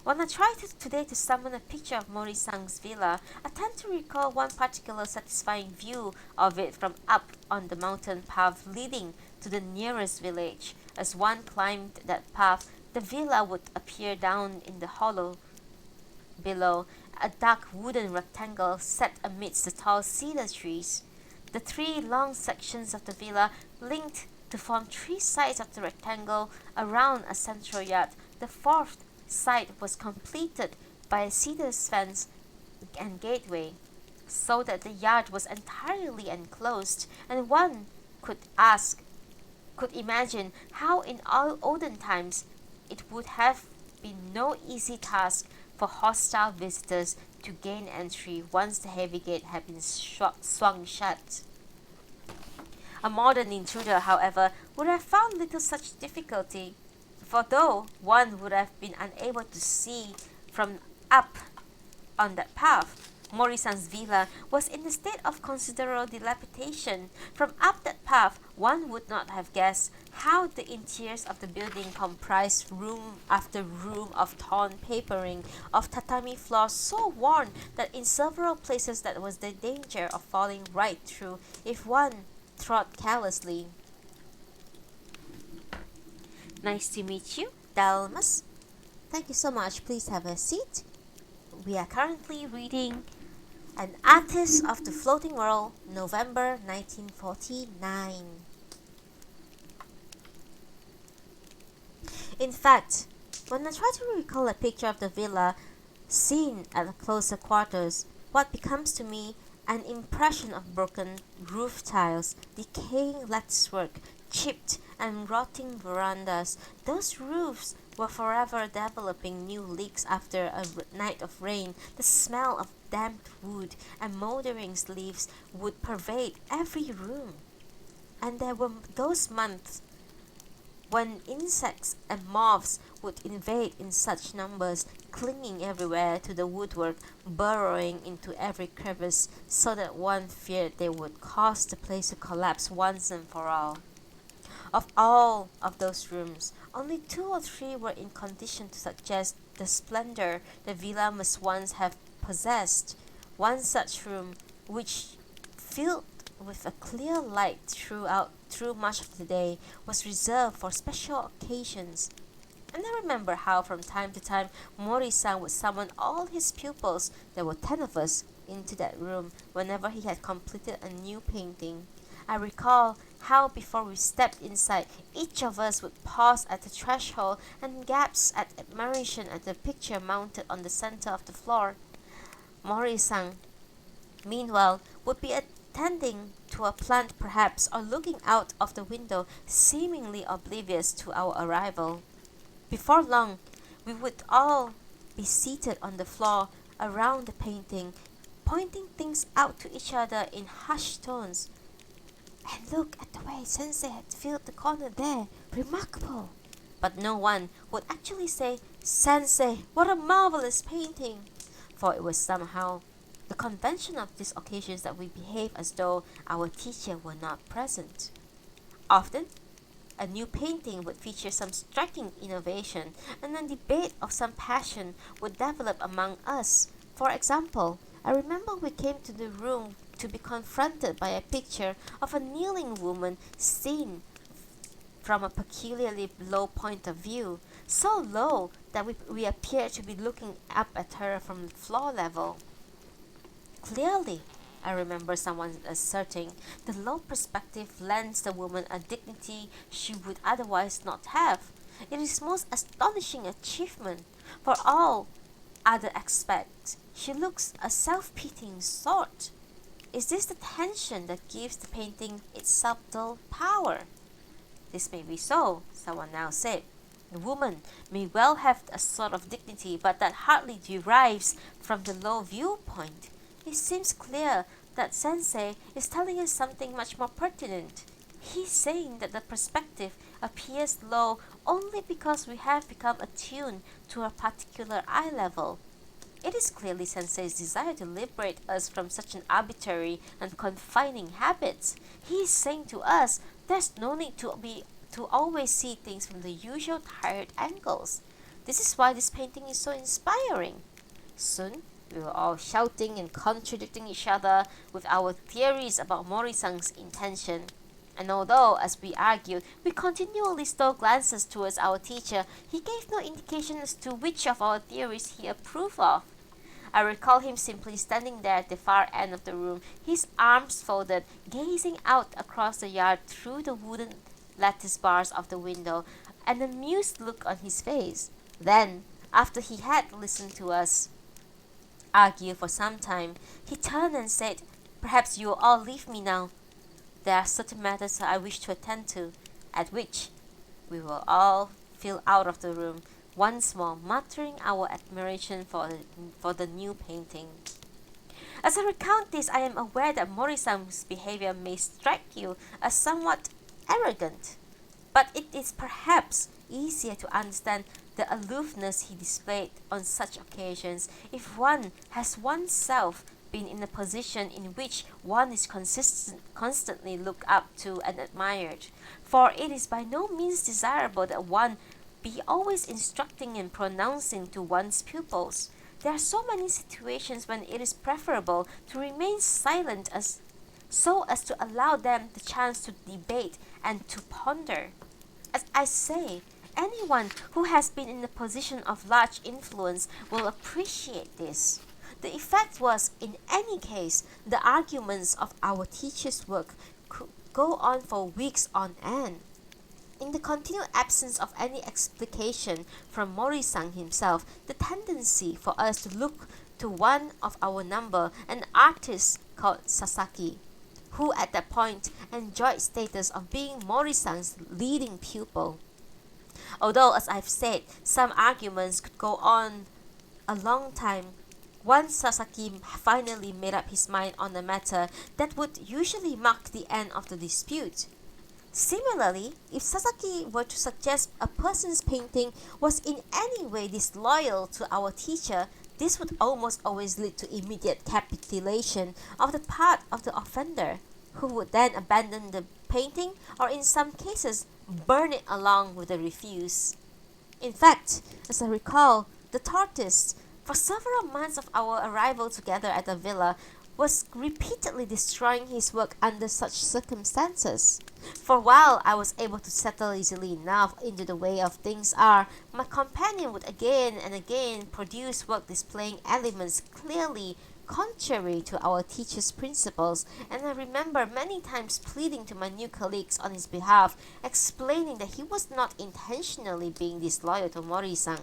When I try today to summon a picture of Mori-san's villa, I tend to recall one particular satisfying view of it from up on the mountain path leading to the nearest village. As one climbed that path, the villa would appear down in the hollow below, a dark wooden rectangle set amidst the tall cedar trees. The 3 long sections of the villa linked to form 3 sides of the rectangle around a central yard. The 4th side was completed by a cedar fence and gateway, so that the yard was entirely enclosed, and one could imagine how in all olden times it would have been no easy task for hostile visitors to gain entry once the heavy gate had been swung shut. A modern intruder, however, would have found little such difficulty, for though one would have been unable to see from up on that path, Mori-san's villa was in a state of considerable dilapidation. From up that path, one would not have guessed how the interiors of the building comprised room after room of torn papering, of tatami floors so worn that in several places there was the danger of falling right through if one trod carelessly. Nice to meet you, Dalmas. Thank you so much. Please have a seat. We are currently reading An Artist of the Floating World, November 1949. In fact, when I try to recall a picture of the villa seen at closer quarters, what becomes to me an impression of broken roof tiles, decaying latticework, chipped and rotting verandas. Those roofs were forever developing new leaks after a night of rain. The smell of damp wood and moldering leaves would pervade every room. And there were those months when insects and moths would invade in such numbers, clinging everywhere to the woodwork, burrowing into every crevice, so that one feared they would cause the place to collapse once and for all. Of all of those rooms, only 2 or 3 were in condition to suggest the splendor the villa must once have possessed. One such room, which filled with a clear light through much of the day, was reserved for special occasions. And I remember how from time to time Mori-san would summon all his pupils, there were 10 of us, into that room whenever he had completed a new painting. I recall how before we stepped inside, each of us would pause at the threshold and gasp at admiration at the picture mounted on the center of the floor. Mori-san, meanwhile, would be attending to a plant perhaps, or looking out of the window, seemingly oblivious to our arrival. Before long, we would all be seated on the floor around the painting, pointing things out to each other in hushed tones. And look at the way Sensei had filled the corner there. Remarkable! But no one would actually say, Sensei, what a marvelous painting! For it was somehow the convention of these occasions that we behave as though our teacher were not present. Often, a new painting would feature some striking innovation, and a debate of some passion would develop among us. For example, I remember we came to the room to be confronted by a picture of a kneeling woman seen from a peculiarly low point of view, so low that we appeared to be looking up at her from floor level. Clearly, I remember someone asserting, the low perspective lends the woman a dignity she would otherwise not have. It is most astonishing achievement. For all other aspects, she looks a self-pitying sort. Is this the tension that gives the painting its subtle power? This may be so, someone now said. The woman may well have a sort of dignity, but that hardly derives from the low viewpoint. It seems clear that Sensei is telling us something much more pertinent. He's saying that the perspective appears low only because we have become attuned to a particular eye level. It is clearly Sensei's desire to liberate us from such an arbitrary and confining habits. He is saying to us there's no need to always see things from the usual tired angles. This is why this painting is so inspiring. Soon, we were all shouting and contradicting each other with our theories about Mori-san's intention. And although, as we argued, we continually stole glances towards our teacher, he gave no indication as to which of our theories he approved of. I recall him simply standing there at the far end of the room, his arms folded, gazing out across the yard through the wooden lattice bars of the window, an amused look on his face. Then, after he had listened to us argue for some time, he turned and said, "Perhaps you will all leave me now. There are certain matters I wish to attend to," at which we will all file out of the room, once more muttering our admiration for the new painting. As I recount this, I am aware that Mori-san's behavior may strike you as somewhat arrogant, but it is perhaps easier to understand the aloofness he displayed on such occasions if one has oneself been in a position in which one is constantly looked up to and admired. For it is by no means desirable that one be always instructing and pronouncing to one's pupils. There are so many situations when it is preferable to remain silent so as to allow them the chance to debate and to ponder. As I say, anyone who has been in a position of large influence will appreciate this. The effect was, in any case, the arguments of our teacher's work could go on for weeks on end. In the continued absence of any explication from Mori-san himself, the tendency for us to look to one of our number, an artist called Sasaki, who at that point enjoyed status of being Mori-san's leading pupil. Although, as I've said, some arguments could go on a long time, once Sasaki finally made up his mind on a matter, that would usually mark the end of the dispute. Similarly, if Sasaki were to suggest a person's painting was in any way disloyal to our teacher, this would almost always lead to immediate capitulation of the part of the offender, who would then abandon the painting or in some cases burn it along with the refuse. In fact, as I recall, the tortoise, for several months of our arrival together at the villa, was repeatedly destroying his work under such circumstances. For while I was able to settle easily enough into the way of things are, my companion would again and again produce work displaying elements clearly contrary to our teacher's principles, and I remember many times pleading to my new colleagues on his behalf, explaining that he was not intentionally being disloyal to Mori-san.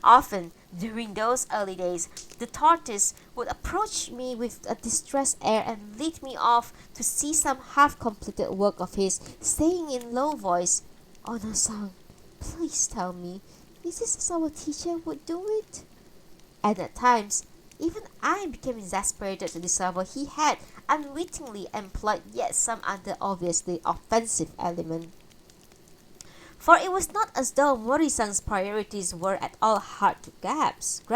Often, during those early days, the tortoise would approach me with a distressed air and lead me off to see some half-completed work of his, saying in low voice, "Ono-san, please tell me, is this as our teacher would do it?" And at times, even I became exasperated to discover he had unwittingly employed yet some other obviously offensive element. For it was not as though Mori-san's priorities were at all hard to grasp.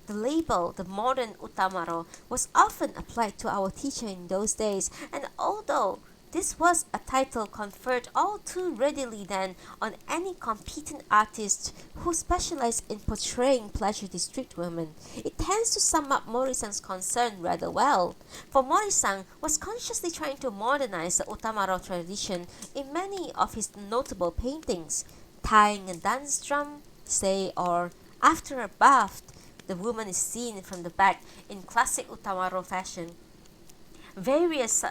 The label, the modern Utamaro, was often applied to our teacher in those days, and although this was a title conferred all too readily then on any competent artist who specialized in portraying pleasure district women, it tends to sum up Mori-san's concern rather well. For Mori-san was consciously trying to modernize the Utamaro tradition in many of his notable paintings, tying a dance drum, say, or after a bath, the woman is seen from the back in classic Utamaro fashion. Various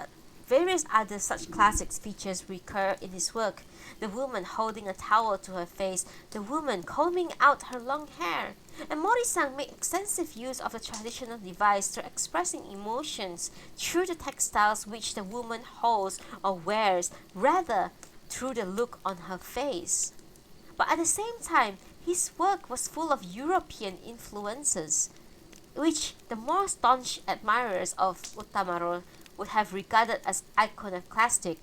other such classic features recur in his work: the woman holding a towel to her face, the woman combing out her long hair. And Mori-san made extensive use of the traditional device to expressing emotions through the textiles which the woman holds or wears, rather through the look on her face. But at the same time, his work was full of European influences, which the more staunch admirers of Utamaro would have regarded as iconoclastic.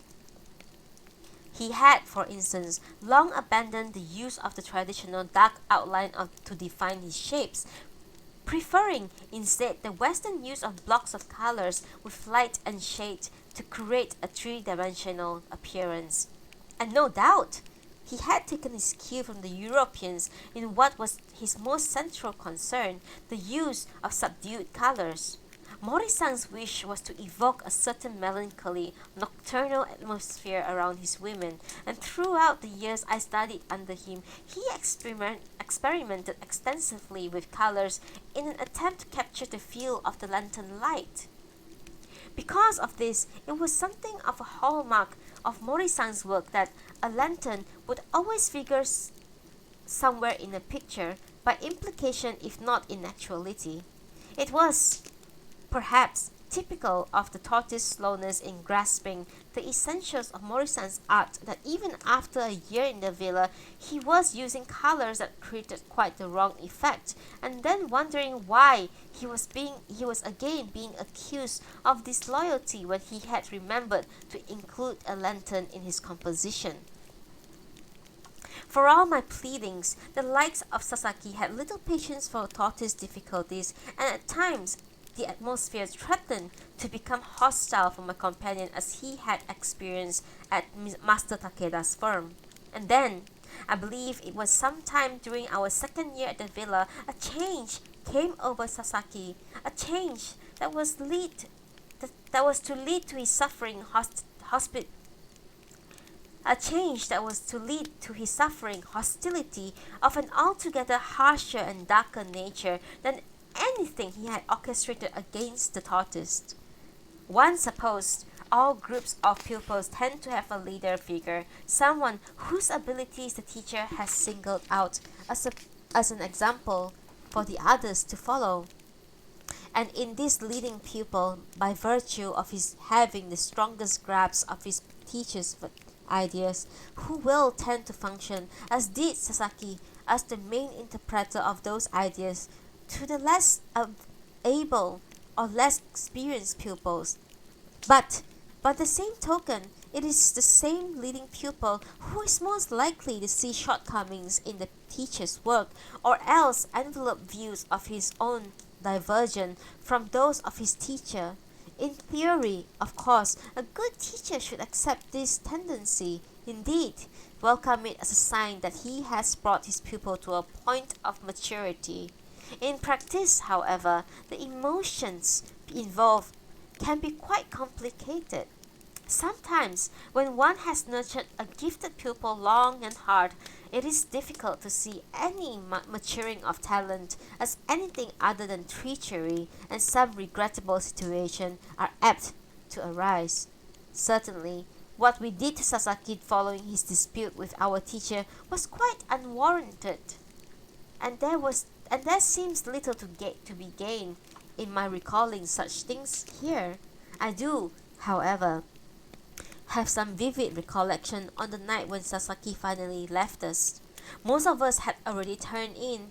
He had, for instance, long abandoned the use of the traditional dark outline to define his shapes, preferring instead the Western use of blocks of colors with light and shade to create a three-dimensional appearance. And no doubt, he had taken his cue from the Europeans in what was his most central concern, the use of subdued colors. Mori-san's wish was to evoke a certain melancholy, nocturnal atmosphere around his women, and throughout the years I studied under him, he experimented extensively with colors in an attempt to capture the feel of the lantern light. Because of this, it was something of a hallmark of Mori-san's work that a lantern would always figure somewhere in a picture, by implication if not in actuality. It was perhaps typical of the tortoise's slowness in grasping the essentials of Mori-san's art that even after a year in the villa, he was using colors that created quite the wrong effect, and then wondering why he was again being accused of disloyalty when he had remembered to include a lantern in his composition. For all my pleadings, the likes of Sasaki had little patience for tortoise difficulties, and at times the atmosphere threatened to become hostile for my companion, as he had experienced at Master Takeda's firm. And then, I believe it was sometime during our second year at the villa, a change came over Sasaki, a change that was to lead to his suffering hostility of an altogether harsher and darker nature than anything he had orchestrated against the tortoise. One supposed all groups of pupils tend to have a leader figure, someone whose abilities the teacher has singled out as an example for the others to follow. And in this leading pupil, by virtue of his having the strongest grasp of his teacher's ideas, who will tend to function, as did Sasaki, as the main interpreter of those ideas to the less able or less experienced pupils. But by the same token, it is the same leading pupil who is most likely to see shortcomings in the teacher's work, or else envelope views of his own divergent from those of his teacher. In theory, of course, a good teacher should accept this tendency, indeed, welcome it as a sign that he has brought his pupil to a point of maturity. In practice, however, the emotions involved can be quite complicated. Sometimes, when one has nurtured a gifted pupil long and hard, it is difficult to see any maturing of talent as anything other than treachery, and some regrettable situations are apt to arise. Certainly, what we did to Sasaki following his dispute with our teacher was quite unwarranted, and there seems little to be gained in my recalling such things here. I do, however, have some vivid recollection on the night when Sasaki finally left us. Most of us had already turned in.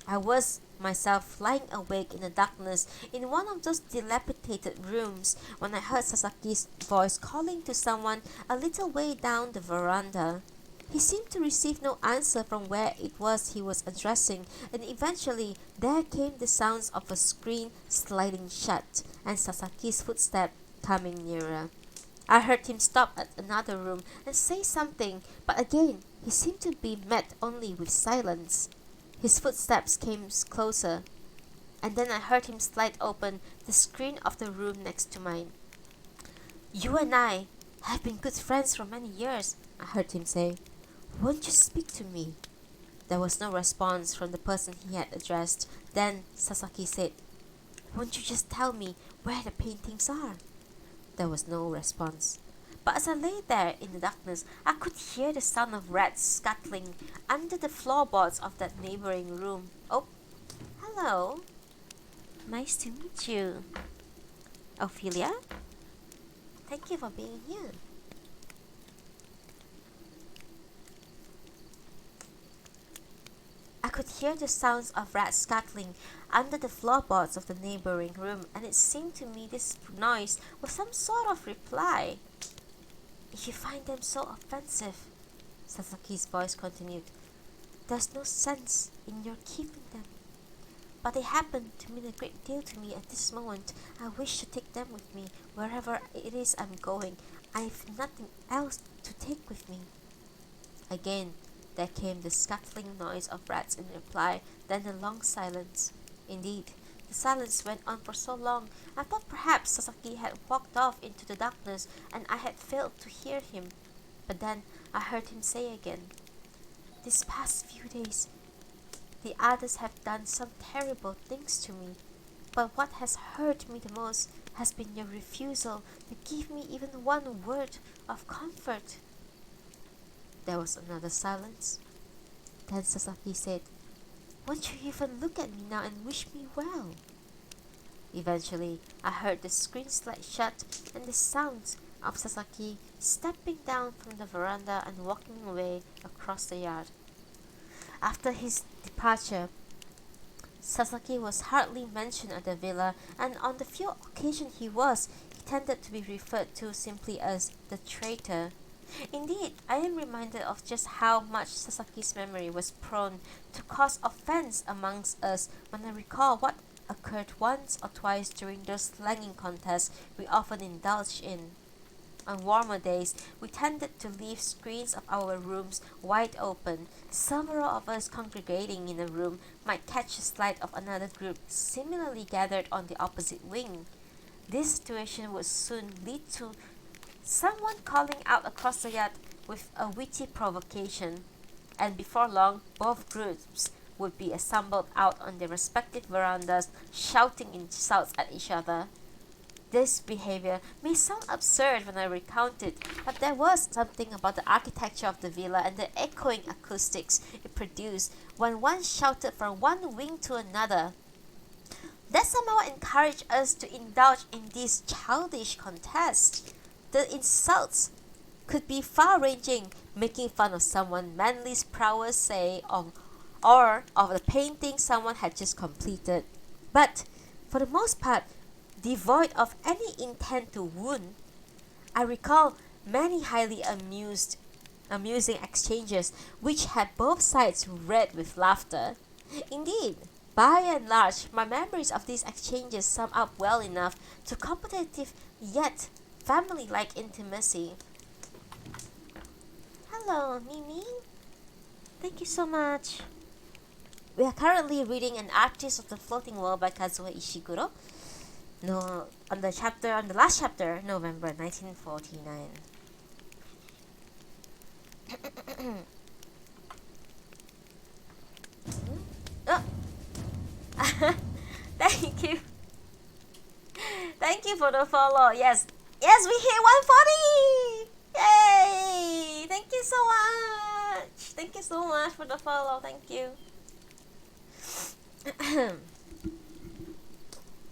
I was myself lying awake in the darkness in one of those dilapidated rooms when I heard Sasaki's voice calling to someone a little way down the veranda. He seemed to receive no answer from where it was he was addressing, and eventually there came the sounds of a screen sliding shut and Sasaki's footstep coming nearer. I heard him stop at another room and say something, but again he seemed to be met only with silence. His footsteps came closer, and then I heard him slide open the screen of the room next to mine. "You and I have been good friends for many years," I heard him say. "Won't you speak to me?" There was no response from the person he had addressed. Then Sasaki said, "Won't you just tell me where the paintings are?" There was no response. But as I lay there in the darkness, I could hear the sound of rats scuttling under the floorboards of that neighboring room. "Oh, hello. Nice to meet you. Ophelia? Thank you for being here." I could hear the sounds of rats scuttling under the floorboards of the neighboring room, and it seemed to me this noise was some sort of reply. "If you find them so offensive," Sasaki's voice continued, "there's no sense in your keeping them. But they happen to mean a great deal to me at this moment. I wish to take them with me wherever it is I'm going. I've nothing else to take with me." Again, there came the scuttling noise of rats in reply, then a long silence. Indeed, the silence went on for so long, I thought perhaps Sasaki had walked off into the darkness and I had failed to hear him. But then I heard him say again, "These past few days, the others have done some terrible things to me. But what has hurt me the most has been your refusal to give me even one word of comfort." There was another silence. Then Sasaki said, "Won't you even look at me now and wish me well?" Eventually, I heard the screen slide shut and the sounds of Sasaki stepping down from the veranda and walking away across the yard. After his departure, Sasaki was hardly mentioned at the villa, and on the few occasions he tended to be referred to simply as the traitor. Indeed, I am reminded of just how much Sasaki's memory was prone to cause offense amongst us when I recall what occurred once or twice during those slanging contests we often indulged in. On warmer days, we tended to leave screens of our rooms wide open. Several of us congregating in a room might catch a sight of another group similarly gathered on the opposite wing. This situation would soon lead to someone calling out across the yard with a witty provocation, and before long both groups would be assembled out on their respective verandas, shouting insults at each other. This behavior may sound absurd when I recount it, but there was something about the architecture of the villa and the echoing acoustics it produced when one shouted from one wing to another that somehow encouraged us to indulge in these childish contests. The insults could be far-ranging, making fun of someone manly's prowess, say, or of the painting someone had just completed, but for the most part, devoid of any intent to wound. I recall many highly amusing exchanges which had both sides red with laughter. Indeed, by and large, my memories of these exchanges sum up well enough to competitive yet family-like intimacy. Hello, Mimi. Thank you so much. We are currently reading An Artist of the Floating World by Kazuo Ishiguro. No, on the last chapter, November 1949. Oh, thank you. Thank you for the follow. Yes. Yes, we hit 140. Yay! Thank you so much. Thank you so much for the follow. Thank you.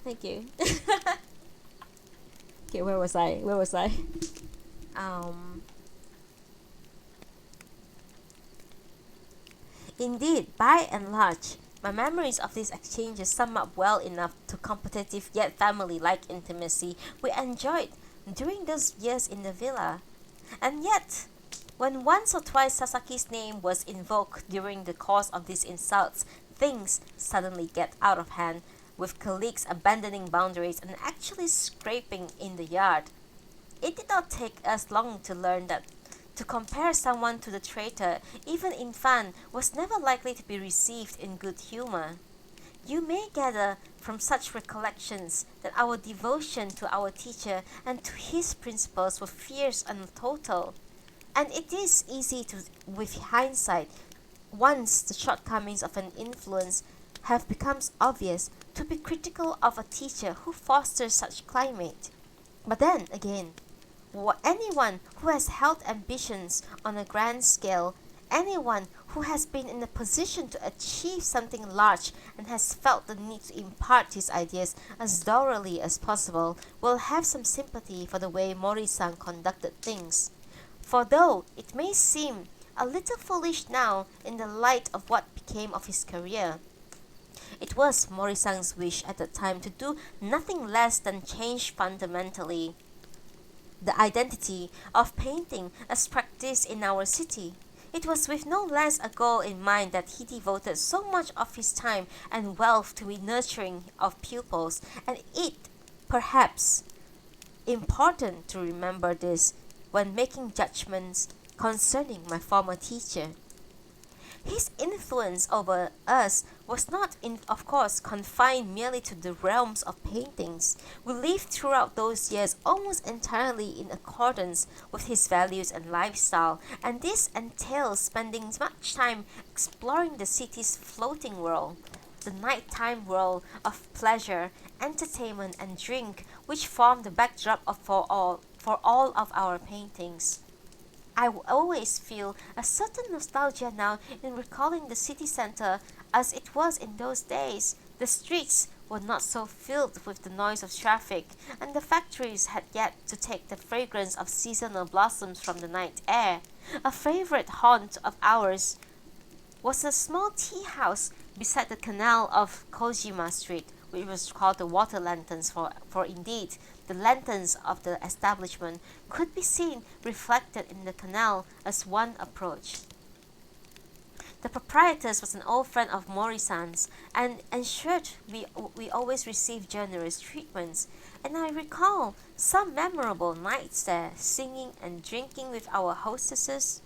Thank you. Okay, where was I? Where was I? Um Indeed, by and large, my memories of these exchanges sum up well enough to competitive yet family-like intimacy we enjoyed during those years in the villa. And yet, when once or twice Sasaki's name was invoked during the course of these insults, things suddenly get out of hand, with colleagues abandoning boundaries and actually scraping in the yard. It did not take us long to learn that to compare someone to the traitor, even in fun, was never likely to be received in good humor. You may gather from such recollections that our devotion to our teacher and to his principles were fierce and total. And it is easy to, with hindsight, once the shortcomings of an influence have become obvious, to be critical of a teacher who fosters such climate. But then again, anyone who has held ambitions on a grand scale, anyone who has been in a position to achieve something large and has felt the need to impart his ideas as thoroughly as possible, will have some sympathy for the way Mori-san conducted things. For though it may seem a little foolish now in the light of what became of his career, it was Mori-san's wish at the time to do nothing less than change fundamentally the identity of painting as practiced in our city. It was with no less a goal in mind that he devoted so much of his time and wealth to the nurturing of pupils, and it, perhaps, important to remember this when making judgments concerning my former teacher. His influence over us was not, of course, confined merely to the realms of paintings. We lived throughout those years almost entirely in accordance with his values and lifestyle, and this entails spending much time exploring the city's floating world, the nighttime world of pleasure, entertainment, and drink, which form the backdrop for all of our paintings. I always feel a certain nostalgia now in recalling the city center as it was in those days. The streets were not so filled with the noise of traffic, and the factories had yet to take the fragrance of seasonal blossoms from the night air. A favorite haunt of ours was a small tea house beside the canal of Kojima Street, which was called the Water Lanterns, for indeed the lanterns of the establishment could be seen reflected in the canal as one approached. The proprietor was an old friend of Mori-san's and ensured we always received generous treatments, and I recall some memorable nights there, singing and drinking with our hostesses.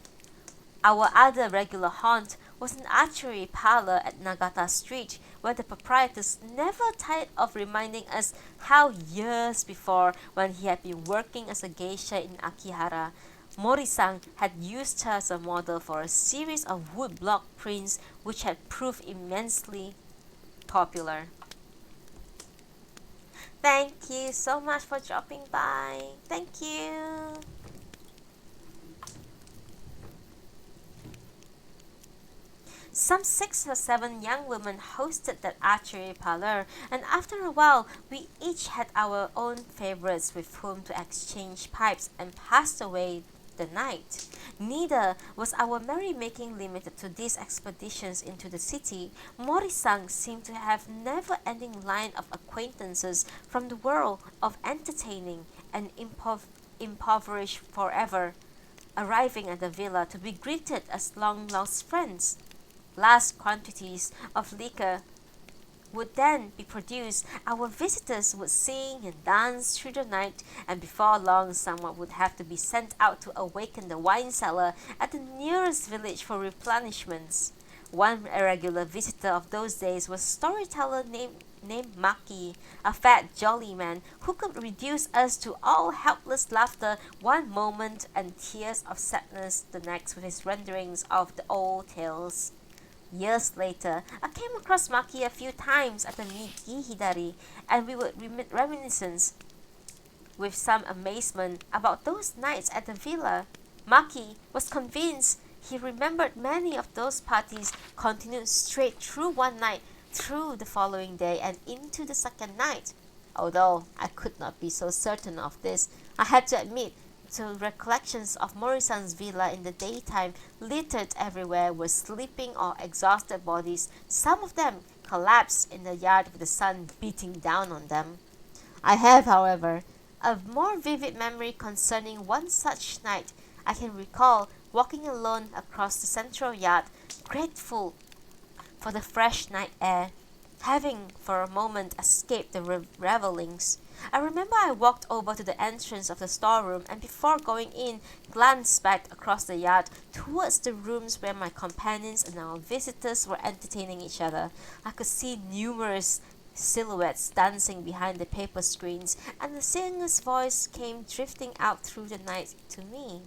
Our other regular haunt was an archery parlor at Nagata Street, where the proprietress never tired of reminding us how years before, when he had been working as a geisha in Akihara, Mori-san had used her as a model for a series of woodblock prints which had proved immensely popular. Thank you so much for dropping by. Thank you. Some 6 or 7 young women hosted that archery parlor, and after a while we each had our own favorites with whom to exchange pipes and passed away the night. Neither was our merrymaking limited to these expeditions into the city. Mori-san seemed to have never-ending line of acquaintances from the world of entertaining and impoverished forever, arriving at the villa to be greeted as long-lost friends. Large quantities of liquor would then be produced. Our visitors would sing and dance through the night, and before long someone would have to be sent out to awaken the wine cellar at the nearest village for replenishments. One irregular visitor of those days was storyteller named named Maki, a fat jolly man who could reduce us to all helpless laughter one moment and tears of sadness the next with his renderings of the old tales. Years later, I came across Maki a few times at the Hidari, and we would reminiscence with some amazement about those nights at the villa. Maki was convinced he remembered many of those parties continued straight through one night, through the following day, and into the second night. Although I could not be so certain of this, I had to admit the recollections of Morisan's villa in the daytime, littered everywhere, were sleeping or exhausted bodies. Some of them collapsed in the yard with the sun beating down on them. I have, however, a more vivid memory concerning one such night. I can recall walking alone across the central yard, grateful for the fresh night air, having for a moment escaped the revelings. I remember I walked over to the entrance of the storeroom and before going in, glanced back across the yard towards the rooms where my companions and our visitors were entertaining each other. I could see numerous silhouettes dancing behind the paper screens, and the singer's voice came drifting out through the night to me.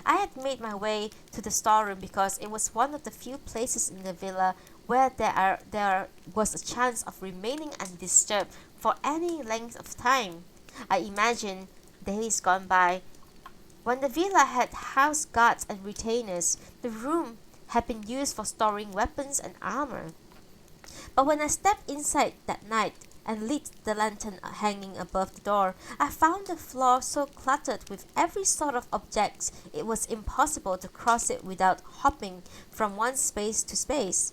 I had made my way to the storeroom because it was one of the few places in the villa where there was a chance of remaining undisturbed for any length of time. I imagine days gone by when the villa had house guards and retainers. The room had been used for storing weapons and armor. But when I stepped inside that night and lit the lantern hanging above the door, I found the floor so cluttered with every sort of object it was impossible to cross it without hopping from one space to space.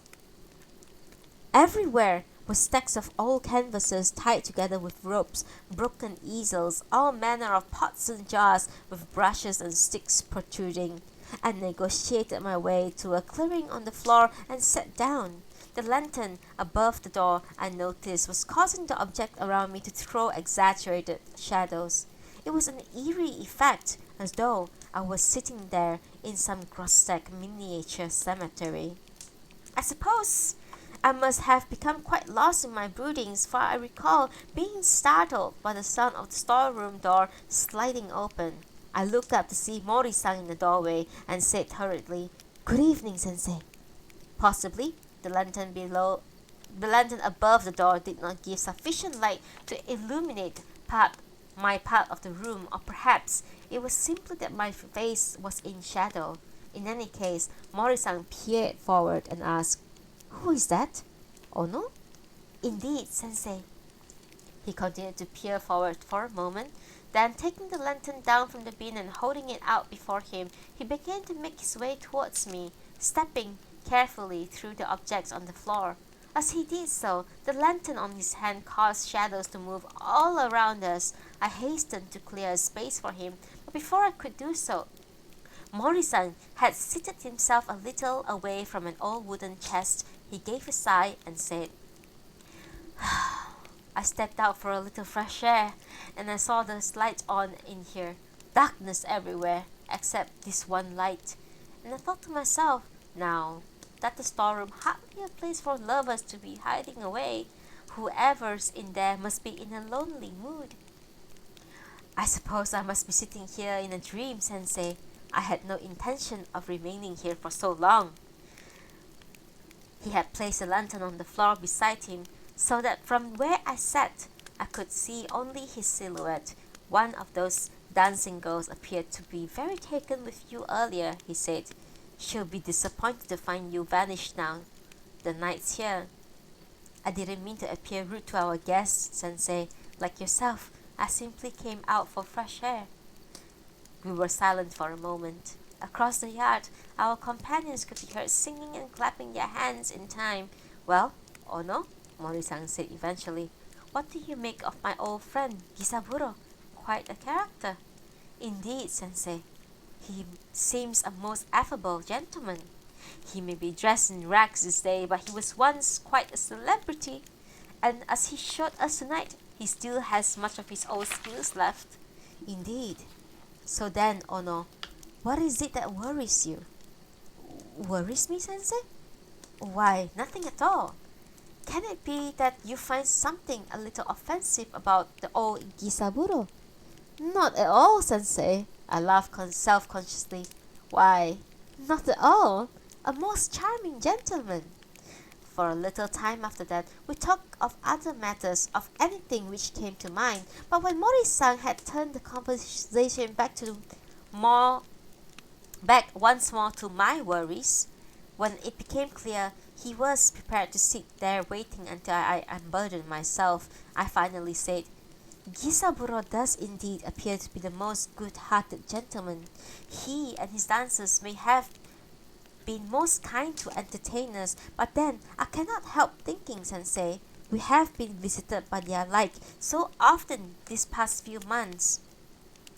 Everywhere were stacks of old canvases tied together with ropes, broken easels, all manner of pots and jars with brushes and sticks protruding. I negotiated my way to a clearing on the floor and sat down. The lantern above the door, I noticed, was causing the object around me to throw exaggerated shadows. It was an eerie effect, as though I was sitting there in some grotesque miniature cemetery. I suppose I must have become quite lost in my broodings, for I recall being startled by the sound of the storeroom door sliding open. I looked up to see Mori-san in the doorway and said hurriedly, "Good evening, sensei." Possibly, the lantern above the door did not give sufficient light to illuminate my part of the room, or perhaps it was simply that my face was in shadow. In any case, Mori-san peered forward and asked, "Who is that? Ono?" "Indeed, sensei." He continued to peer forward for a moment, then taking the lantern down from the bin and holding it out before him, he began to make his way towards me, stepping carefully through the objects on the floor. As he did so, the lantern on his hand caused shadows to move all around us. I hastened to clear a space for him, but before I could do so, Mori-san had seated himself a little away from an old wooden chest. He gave a sigh and said, "I stepped out for a little fresh air, and I saw the light on in here. Darkness everywhere, except this one light. And I thought to myself, now that the storeroom hardly a place for lovers to be hiding away, whoever's in there must be in a lonely mood. I suppose I must be sitting here in a dream, sensei. I had no intention of remaining here for so long." He had placed a lantern on the floor beside him, so that from where I sat, I could see only his silhouette. "One of those dancing girls appeared to be very taken with you earlier," he said. "She'll be disappointed to find you vanished now. The night's here." "I didn't mean to appear rude to our guests, sensei. Like yourself, I simply came out for fresh air." We were silent for a moment. Across the yard, our companions could be heard singing and clapping their hands in time. "Well, Ono," Mori-san said eventually, "what do you make of my old friend, Gisaburo? Quite a character." "Indeed, sensei. He seems a most affable gentleman. He may be dressed in rags this day, but he was once quite a celebrity. And as he showed us tonight, he still has much of his old skills left." "Indeed. So then, Ono, what is it that worries you?" "Worries me, sensei? Why, nothing at all. Can it be that you find something a little offensive about the old Gisaburo? Not at all, sensei. I laughed self-consciously. Why, not at all. A most charming gentleman. For a little time after that, we talked of other matters, of anything which came to mind. But when Mori-san had turned the conversation more back once more to my worries, when it became clear he was prepared to sit there waiting until I unburdened myself, I finally said, Gisaburo does indeed appear to be the most good-hearted gentleman. He and his dancers may have been most kind to entertain us, but then I cannot help thinking, sensei, we have been visited by their like so often these past few months.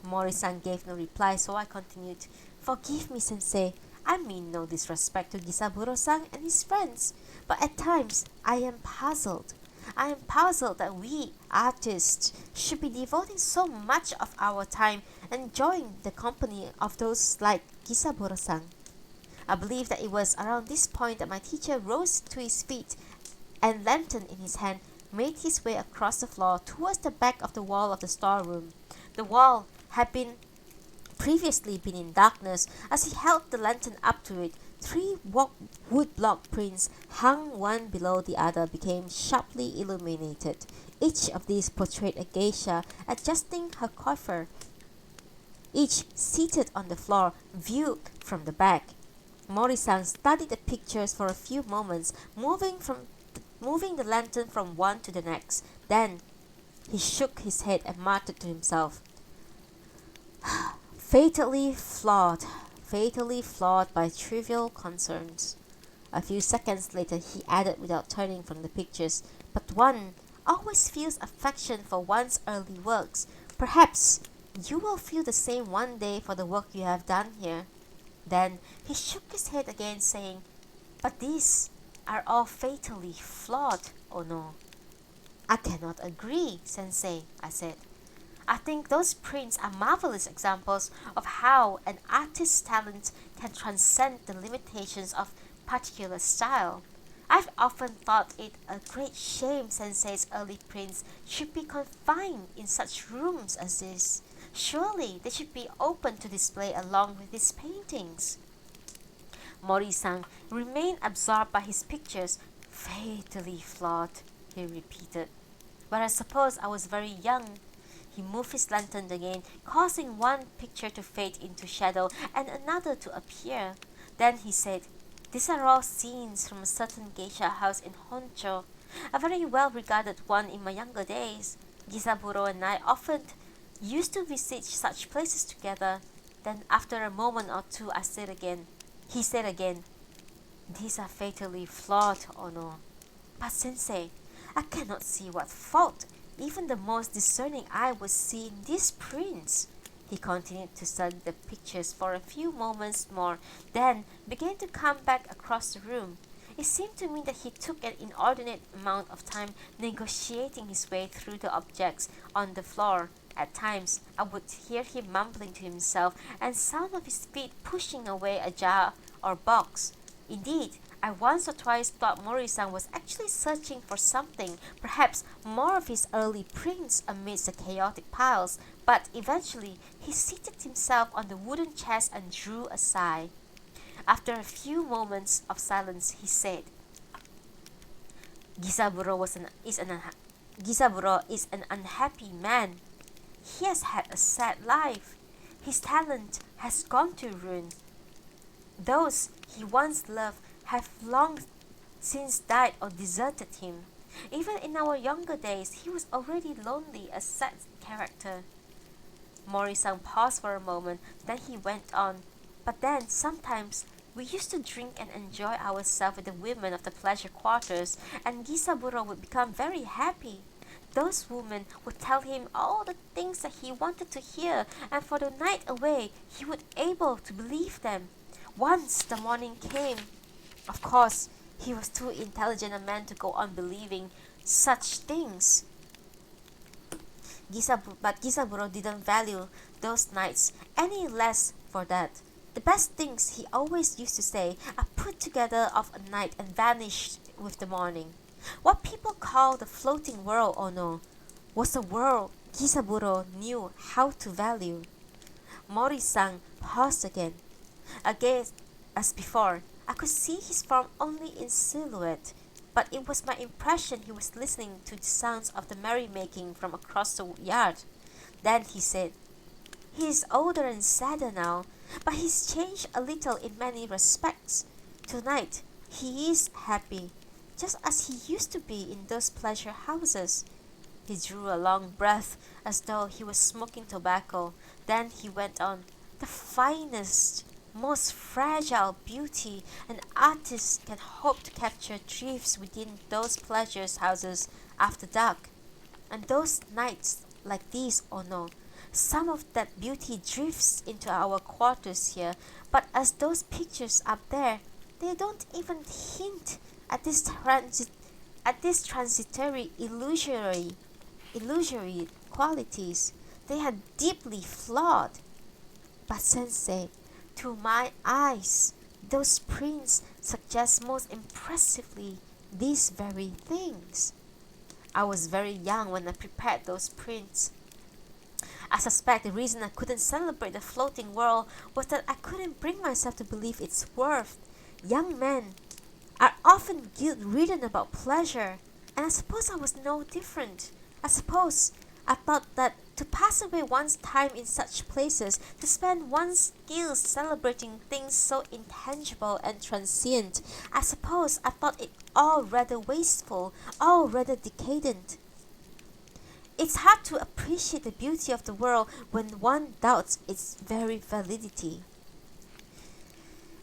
Mori-san gave no reply, so I continued, Forgive me, sensei. I mean no disrespect to Gisaburo-san and his friends, but at times I am puzzled. I am puzzled that we, artists, should be devoting so much of our time enjoying the company of those like Gisaburo-san. I believe that it was around this point that my teacher rose to his feet and, lantern in his hand, made his way across the floor towards the back of the wall of the storeroom. The wall had previously been in darkness. As he held the lantern up to it, three wood block prints, hung one below the other, became sharply illuminated. Each of these portrayed a geisha adjusting her coiffure, each seated on the floor, viewed from the back. Mori-san studied the pictures for a few moments, moving the lantern from one to the next. Then he shook his head and muttered to himself, fatally flawed by trivial concerns. A few seconds later he added without turning from the pictures, but one always feels affection for one's early works. Perhaps you will feel the same one day for the work you have done here. Then he shook his head again, saying, But these are all fatally flawed, oh no. I cannot agree, sensei, I said. I think those prints are marvelous examples of how an artist's talent can transcend the limitations of particular style. I've often thought it a great shame sensei's early prints should be confined in such rooms as this. Surely they should be open to display along with his paintings. Mori-san remained absorbed by his pictures. Fatally flawed, he repeated. But I suppose I was very young. He moved his lantern again, causing one picture to fade into shadow and another to appear. Then he said, These are all scenes from a certain geisha house in Honcho, a very well-regarded one in my younger days. Gisaburo and I often used to visit such places together. Then after a moment or two he said again, These are fatally flawed, Ono. But sensei, I cannot see what fault even the most discerning eye would see in these prints. He continued to study the pictures for a few moments more, then began to come back across the room. It seemed to me that he took an inordinate amount of time negotiating his way through the objects on the floor. At times, I would hear him mumbling to himself and sound of his feet pushing away a jar or box. Indeed, I once or twice thought Mori-san was actually searching for something, perhaps more of his early prints amidst the chaotic piles, but eventually he seated himself on the wooden chest and drew a sigh. After a few moments of silence, he said, Gisaburo is an unhappy man. He has had a sad life. His talent has gone to ruin. Those he once loved have long since died or deserted him. Even in our younger days, he was already lonely, a sad character. Mori-san paused for a moment, then he went on. But then, sometimes, we used to drink and enjoy ourselves with the women of the pleasure quarters, and Gisaburo would become very happy. Those women would tell him all the things that he wanted to hear, and for the night away, he would able to believe them. Once the morning came. Of course, he was too intelligent a man to go on believing such things. But Gisaburo didn't value those nights any less for that. The best things he always used to say are put together of a night and vanished with the morning. What people call the floating world, Ono, was a world Kisaburo knew how to value. Mori-san paused again. Again, as before, I could see his form only in silhouette, but it was my impression he was listening to the sounds of the merrymaking from across the yard. Then he said, "He is older and sadder now, but he's changed a little in many respects. Tonight, he is happy, just as he used to be in those pleasure houses." He drew a long breath as though he was smoking tobacco. Then he went on, "The finest, most fragile beauty an artist can hope to capture drifts within those pleasure houses after dark. And those nights like these, Ono, some of that beauty drifts into our quarters here, but as those pictures up there, they don't even hint at this transitory illusory qualities. They are deeply flawed. But sensei, to my eyes, those prints suggest most impressively these very things. I was very young when I prepared those prints. I suspect the reason I couldn't celebrate the floating world was that I couldn't bring myself to believe its worth. Young men are often guilt-ridden about pleasure, and I suppose I was no different. I thought that to pass away one's time in such places, to spend one's skills celebrating things so intangible and transient, I thought it all rather wasteful, all rather decadent. It's hard to appreciate the beauty of the world when one doubts its very validity.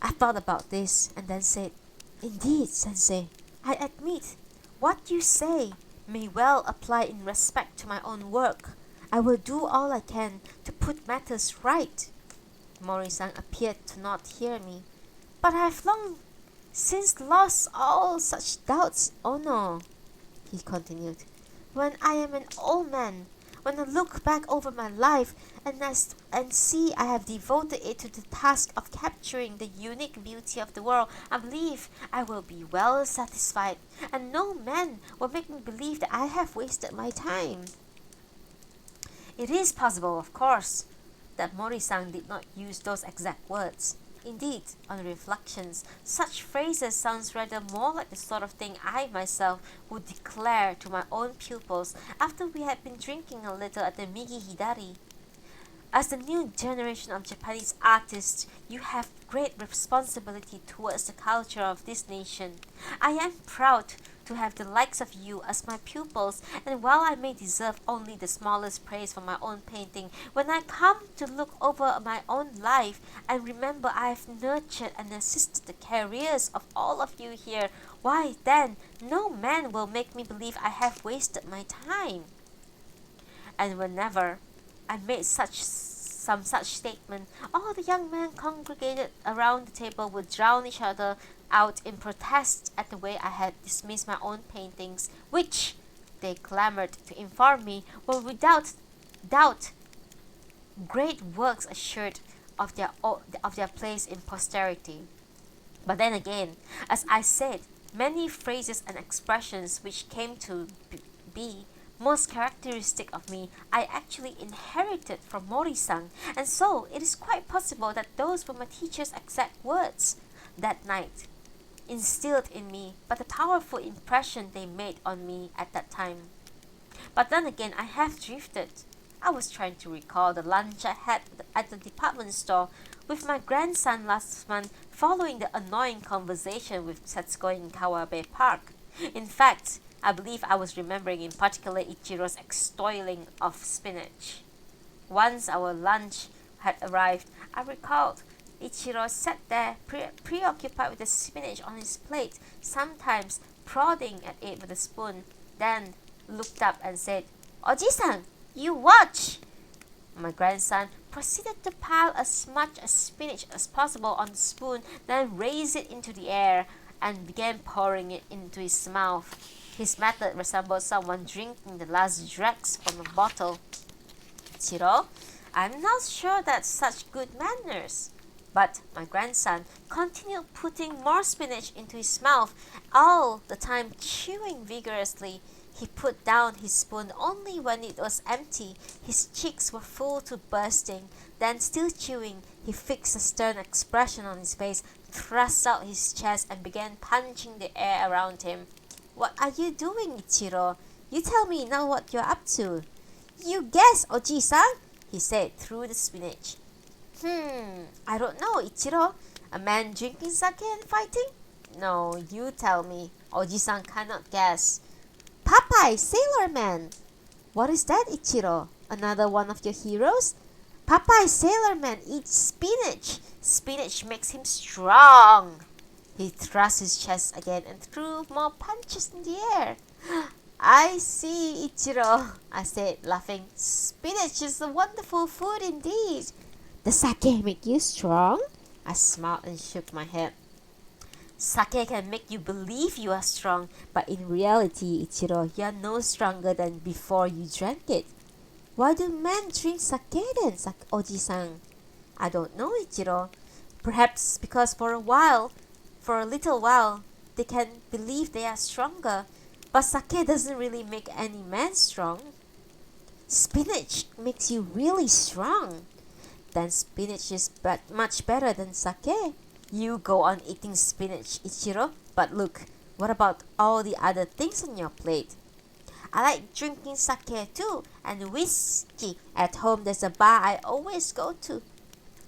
I thought about this and then said, "Indeed, sensei, I admit, what you say may well apply in respect to my own work. I will do all I can to put matters right." Mori-san appeared to not hear me. "But I have long since lost all such doubts, Ono," he continued. "When I am an old man, when I look back over my life and see I have devoted it to the task of capturing the unique beauty of the world, I believe I will be well satisfied, and no man will make me believe that I have wasted my time." It is possible, of course, that Mori-san did not use those exact words. Indeed, on reflections, such phrases sounds rather more like the sort of thing I myself would declare to my own pupils after we had been drinking a little at the Migi Hidari. As the new generation of Japanese artists, you have great responsibility towards the culture of this nation. I am proud to have the likes of you as my pupils, and while I may deserve only the smallest praise for my own painting, when I come to look over my own life and remember I have nurtured and assisted the careers of all of you here, why then no man will make me believe I have wasted my time. And whenever I made some such statement, all the young men congregated around the table would drown each other out in protest at the way I had dismissed my own paintings, which, they clamored to inform me, were without doubt great works assured of their place in posterity. But then again, as I said, many phrases and expressions which came to be most characteristic of me, I actually inherited from Mori-san, and so it is quite possible that those were my teacher's exact words that night, instilled in me by the powerful impression they made on me at that time. But then again, I have drifted. I was trying to recall the lunch I had at the department store with my grandson last month following the annoying conversation with Setsuko in Kawabe Park. In fact, I believe I was remembering in particular Ichiro's extolling of spinach. Once our lunch had arrived, I recalled Ichiro sat there preoccupied with the spinach on his plate, sometimes prodding at it with a spoon, then looked up and said, "Oji-san, you watch!" My grandson proceeded to pile as much spinach as possible on the spoon, then raised it into the air and began pouring it into his mouth. His method resembled someone drinking the last dregs from a bottle. "Ichiro, I'm not sure that's such good manners." But my grandson continued putting more spinach into his mouth, all the time chewing vigorously. He put down his spoon only when it was empty. His cheeks were full to bursting. Then, still chewing, he fixed a stern expression on his face, thrust out his chest, and began punching the air around him. "What are you doing, Ichiro? You tell me now what you're up to." "You guess, Oji-san," he said through the spinach. I don't know, Ichiro. A man drinking sake and fighting?" "No, you tell me." Oji-san cannot guess. "Popeye, Sailor Man." "What is that, Ichiro? Another one of your heroes?" "Popeye, Sailor Man eats spinach. Spinach makes him strong." He thrust his chest again and threw more punches in the air. "I see, Ichiro," I said, laughing. "Spinach is a wonderful food indeed." "Does sake make you strong?" I smiled and shook my head. "Sake can make you believe you are strong, but in reality, Ichiro, you are no stronger than before you drank it." "Why do men drink sake then, Oji-san?" "I don't know, Ichiro. Perhaps because for a little while, they can believe they are stronger. But sake doesn't really make any man strong." "Spinach makes you really strong." "Then spinach is much better than sake." "You go on eating spinach, Ichiro. But look, what about all the other things on your plate?" "I like drinking sake too, and whiskey. At home there's a bar I always go to."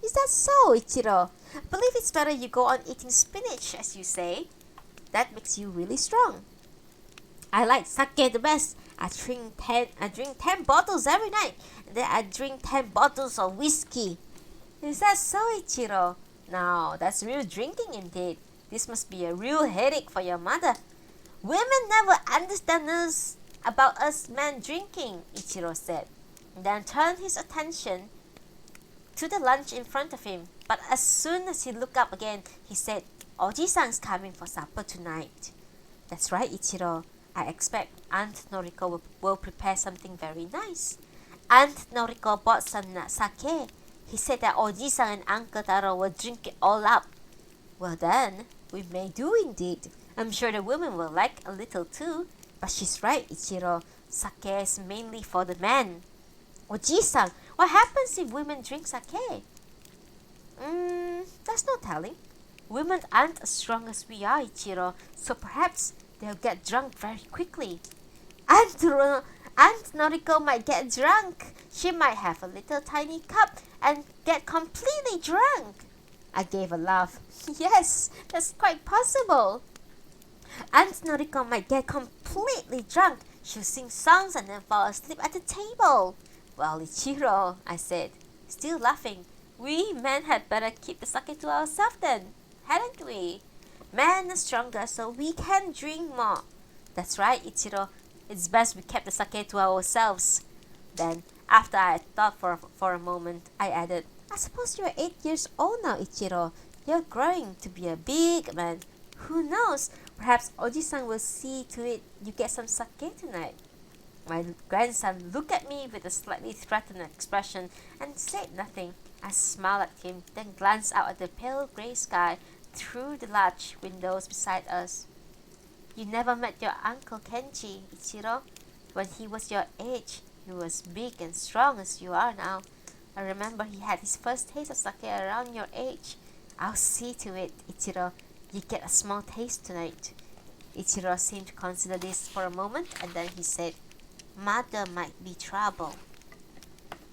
"Is that so, Ichiro? Believe it's better you go on eating spinach, as you say. That makes you really strong." "I like sake the best. I drink 10 bottles every night, and then I drink 10 bottles of whiskey." "Is that so, Ichiro? Now, that's real drinking indeed. This must be a real headache for your mother." "Women never understand about us men drinking," Ichiro said, and then turned his attention to the lunch in front of him. But as soon as he looked up again, he said, "Oji-san's coming for supper tonight." "That's right, Ichiro. I expect Aunt Noriko will prepare something very nice." Aunt Noriko bought some sake. He said that Oji-san and Uncle Taro will drink it all up. "Well then, we may do indeed. I'm sure the women will like a little too." "But she's right, Ichiro. Sake is mainly for the men." "Oji-san, what happens if women drink sake?" There's no telling. Women aren't as strong as we are, Ichiro, so perhaps they'll get drunk very quickly." Aunt Noriko might get drunk. She might have a little tiny cup and get completely drunk." I gave a laugh. "Yes, that's quite possible. Aunt Noriko might get completely drunk. She'll sing songs and then fall asleep at the table." "Well, Ichiro," I said, still laughing, "we men had better keep the sake to ourselves then, hadn't we? Men are stronger, so we can drink more." "That's right, Ichiro. It's best we kept the sake to ourselves." Then, after I had thought for a moment, I added, "I suppose you're 8 years old now, Ichiro. You're growing to be a big man. Who knows? Perhaps Oji-san will see to it you get some sake tonight." My grandson looked at me with a slightly threatened expression and said nothing. I smiled at him, then glanced out at the pale grey sky through the large windows beside us. "You never met your Uncle Kenji, Ichiro. When he was your age, he was big and strong as you are now. I remember he had his first taste of sake around your age. I'll see to it, Ichiro. You get a small taste tonight." Ichiro seemed to consider this for a moment, and then he said, "Mother might be trouble."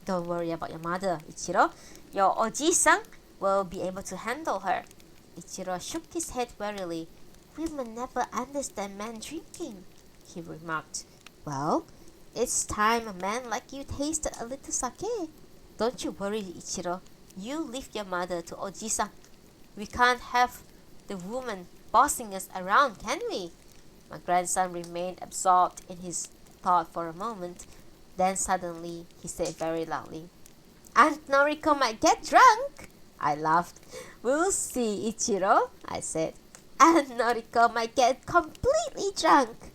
"Don't worry about your mother, Ichiro. Your Oji-san will be able to handle her." Ichiro shook his head wearily. "Women never understand men drinking," he remarked. "Well, it's time a man like you tasted a little sake. Don't you worry, Ichiro. You leave your mother to Oji-san. We can't have the woman bossing us around, can we?" My grandson remained absorbed in his thought for a moment. Then suddenly he said very loudly, "Aunt Noriko might get drunk." I laughed. "We'll see, Ichiro," I said. "Aunt Noriko might get completely drunk."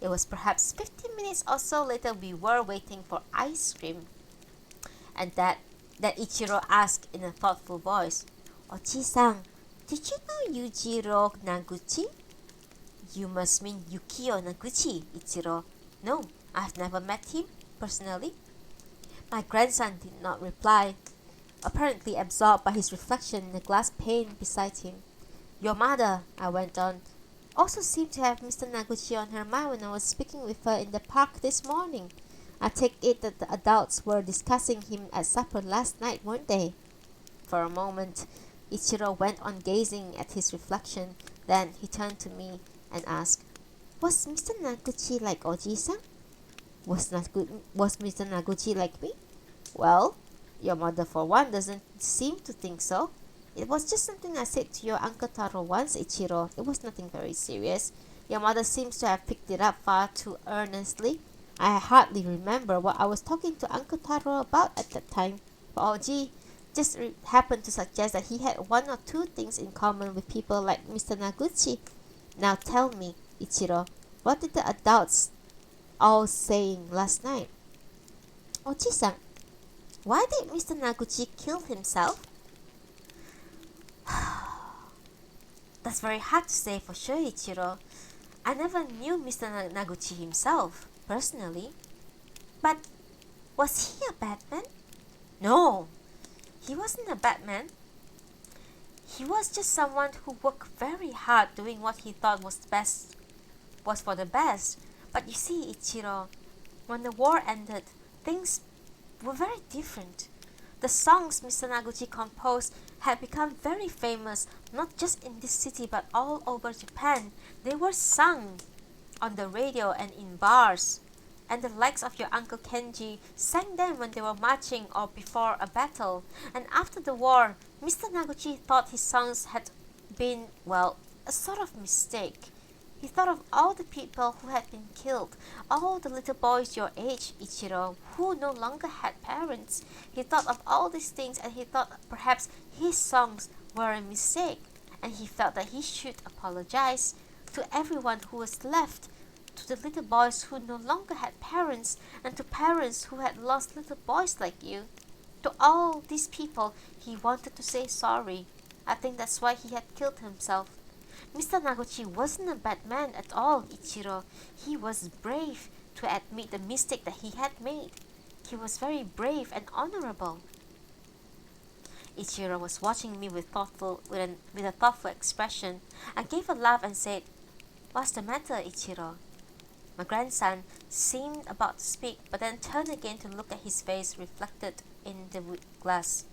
It was perhaps 15 minutes or so later we were waiting for ice cream. And that Ichiro asked in a thoughtful voice, Oji-san, did you know Yujiro Naguchi? You must mean Yukio Naguchi, Ichiro. No, I've never met him, personally. My grandson did not reply, apparently absorbed by his reflection in the glass pane beside him. Your mother, I went on, also seemed to have Mr. Naguchi on her mind when I was speaking with her in the park this morning. I take it that the adults were discussing him at supper last night, weren't they? For a moment, Ichiro went on gazing at his reflection. Then he turned to me and asked, Was Mr. Naguchi like Oji-san? Was Mr. Naguchi like me? Well, your mother for one doesn't seem to think so. It was just something I said to your Uncle Taro once, Ichiro. It was nothing very serious. Your mother seems to have picked it up far too earnestly. I hardly remember what I was talking to Uncle Taro about at that time. But Oji just happened to suggest that he had one or two things in common with people like Mr. Naguchi. Now tell me, Ichiro, what did the adults all saying last night? Oji-san, why did Mr. Naguchi kill himself? That's very hard to say for sure, Ichiro. I never knew Mr. Naguchi himself, personally. But was he a bad man? No, he wasn't a bad man. He was just someone who worked very hard doing what he thought was for the best. But you see, Ichiro, when the war ended, things were very different. The songs Mr. Naguchi composed had become very famous, not just in this city but all over Japan. They were sung on the radio and in bars. And the likes of your Uncle Kenji sang them when they were marching or before a battle. And after the war, Mr. Naguchi thought his songs had been, well, a sort of mistake. He thought of all the people who had been killed, all the little boys your age, Ichiro, who no longer had parents. He thought of all these things and he thought perhaps his songs were a mistake. And he felt that he should apologize to everyone who was left, to the little boys who no longer had parents, and to parents who had lost little boys like you. To all these people, he wanted to say sorry. I think that's why he had killed himself. Mr. Naguchi wasn't a bad man at all, Ichiro. He was brave to admit the mistake that he had made. He was very brave and honorable. Ichiro was watching me with a thoughtful expression. I gave a laugh and said, What's the matter, Ichiro? My grandson seemed about to speak, but then turned again to look at his face reflected in the glass.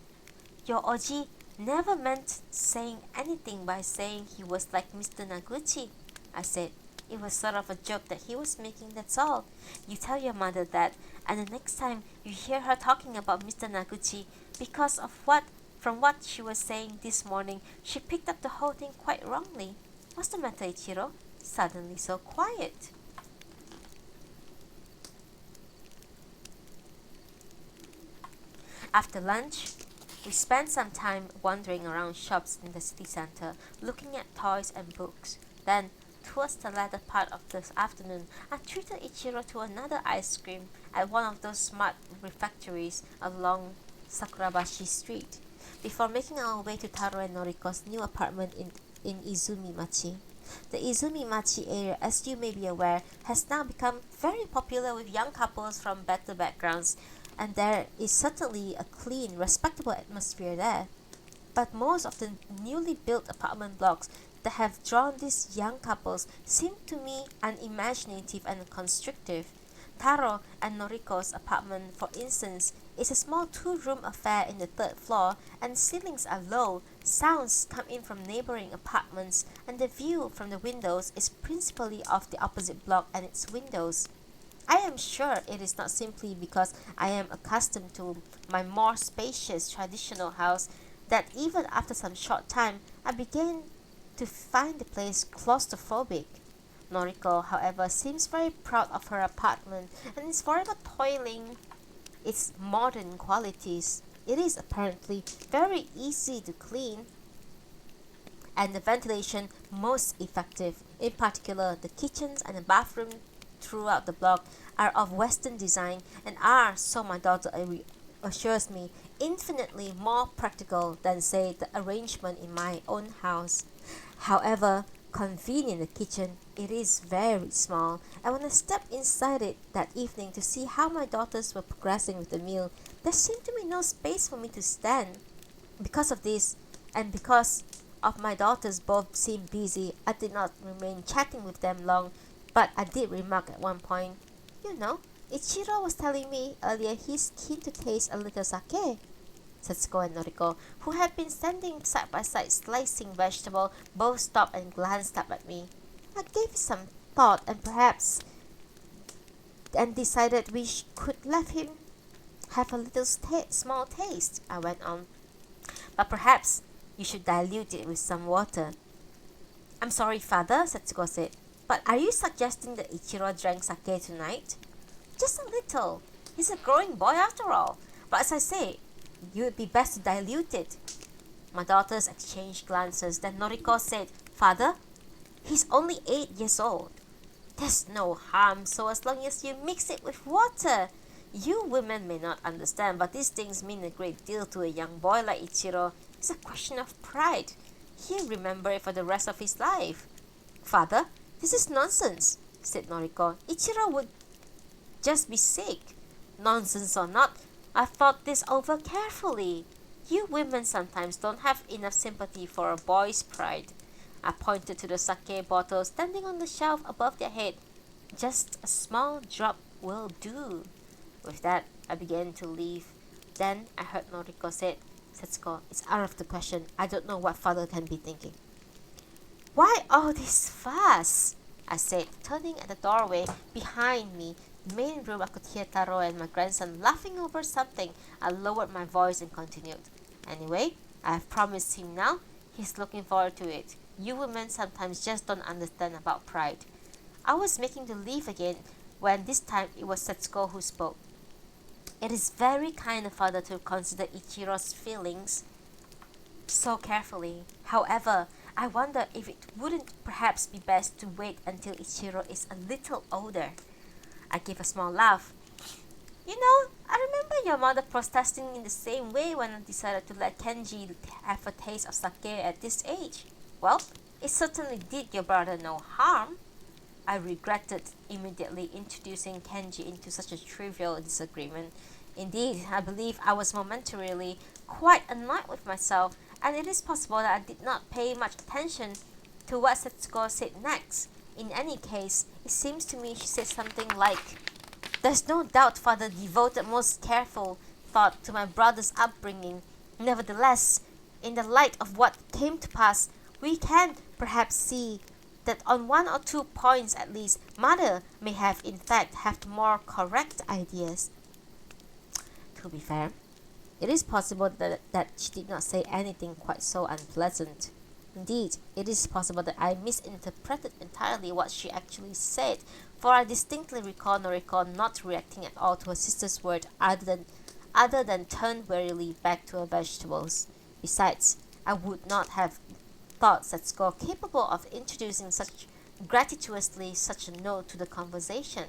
Your Oji never meant saying anything by saying he was like Mr. Naguchi, I said. It was sort of a joke that he was making, that's all. You tell your mother that, and the next time you hear her talking about Mr. Naguchi, because of from what she was saying this morning, she picked up the whole thing quite wrongly. What's the matter, Ichiro? Suddenly so quiet. After lunch, we spent some time wandering around shops in the city center, looking at toys and books. Then, towards the latter part of the afternoon, I treated Ichiro to another ice cream at one of those smart refectories along Sakurabashi Street, before making our way to Taro and Noriko's new apartment in Izumi-machi. The Izumi-machi area, as you may be aware, has now become very popular with young couples from better backgrounds, and there is certainly a clean, respectable atmosphere there. But most of the newly built apartment blocks that have drawn these young couples seem to me unimaginative and constrictive. Taro and Noriko's apartment, for instance, is a small two-room affair in the third floor, and ceilings are low. Sounds come in from neighboring apartments, and the view from the windows is principally of the opposite block and its windows. I am sure it is not simply because I am accustomed to my more spacious traditional house that even after some short time I began to find the place claustrophobic. Noriko, however, seems very proud of her apartment and is forever toiling its modern qualities. It is apparently very easy to clean and the ventilation most effective. In particular, the kitchens and the bathroom throughout the block are of Western design and are, so my daughter assures me infinitely more practical than, say, the arrangement in my own house. However convenient the kitchen, it is very small, and when I stepped inside it that evening to see how my daughters were progressing with the meal, there seemed to be no space for me to stand. Because of this, and because of my daughters both seemed busy, I did not remain chatting with them long, but I did remark at one point, "You know, Ichiro was telling me earlier he's keen to taste a little sake." Setsuko and Noriko, who had been standing side by side slicing vegetable, both stopped and glanced up at me. I gave it some thought and decided could let him have a little small taste, I went on. "But perhaps you should dilute it with some water." "I'm sorry, father," Setsuko said, "but are you suggesting that Ichiro drank sake tonight?" "Just a little. He's a growing boy after all. But as I say, you would be best to dilute it." My daughters exchanged glances. Then Noriko said, "Father, he's only 8 years old." "There's no harm so as long as you mix it with water. You women may not understand, but these things mean a great deal to a young boy like Ichiro. It's a question of pride. He'll remember it for the rest of his life." "Father, this is nonsense," said Noriko. "Ichiro would just be sick." "Nonsense or not, I've thought this over carefully. You women sometimes don't have enough sympathy for a boy's pride." I pointed to the sake bottle standing on the shelf above their head. "Just a small drop will do." With that, I began to leave. Then I heard Noriko say, "Setsuko, it's out of the question. I don't know what father can be thinking." "Why all this fuss?" I said, turning at the doorway behind me. The main room, I could hear Taro and my grandson laughing over something. I lowered my voice and continued. "Anyway, I have promised him now. He's looking forward to it. You women sometimes just don't understand about pride." I was making to leave again when this time it was Setsuko who spoke. "It is very kind of father to consider Ichiro's feelings so carefully. However, I wonder if it wouldn't perhaps be best to wait until Ichiro is a little older." I gave a small laugh. "You know, I remember your mother protesting in the same way when I decided to let Kenji have a taste of sake at this age. Well, it certainly did your brother no harm." I regretted immediately introducing Kenji into such a trivial disagreement. Indeed, I believe I was momentarily quite annoyed with myself, and it is possible that I did not pay much attention to what Setsuko said next. In any case, it seems to me she said something like, "There's no doubt father devoted most careful thought to my brother's upbringing. Nevertheless, in the light of what came to pass, we can perhaps see that on one or two points at least, mother may have in fact have more correct ideas." To be fair, it is possible that she did not say anything quite so unpleasant. Indeed, it is possible that I misinterpreted entirely what she actually said, for I distinctly recall Noriko not reacting at all to her sister's word other than turn wearily back to her vegetables. Besides, I would not have thought Setsuko capable of introducing such gratuitously such a note to the conversation.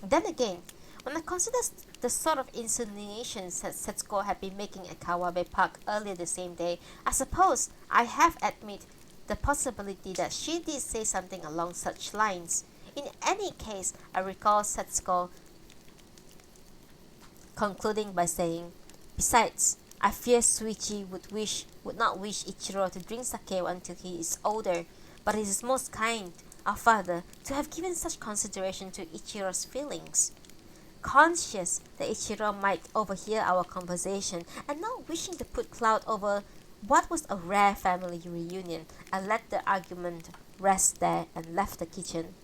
Then again, when I consider the sort of insinuations that Setsuko had been making at Kawabe Park earlier the same day, I suppose I have admit the possibility that she did say something along such lines. In any case, I recall Setsuko concluding by saying, "Besides, I fear Suichi would not wish Ichiro to drink sake until he is older, but it is most kind of father to have given such consideration to Ichiro's feelings." Conscious that Ichiro might overhear our conversation, and not wishing to put cloud over what was a rare family reunion, I let the argument rest there and left the kitchen.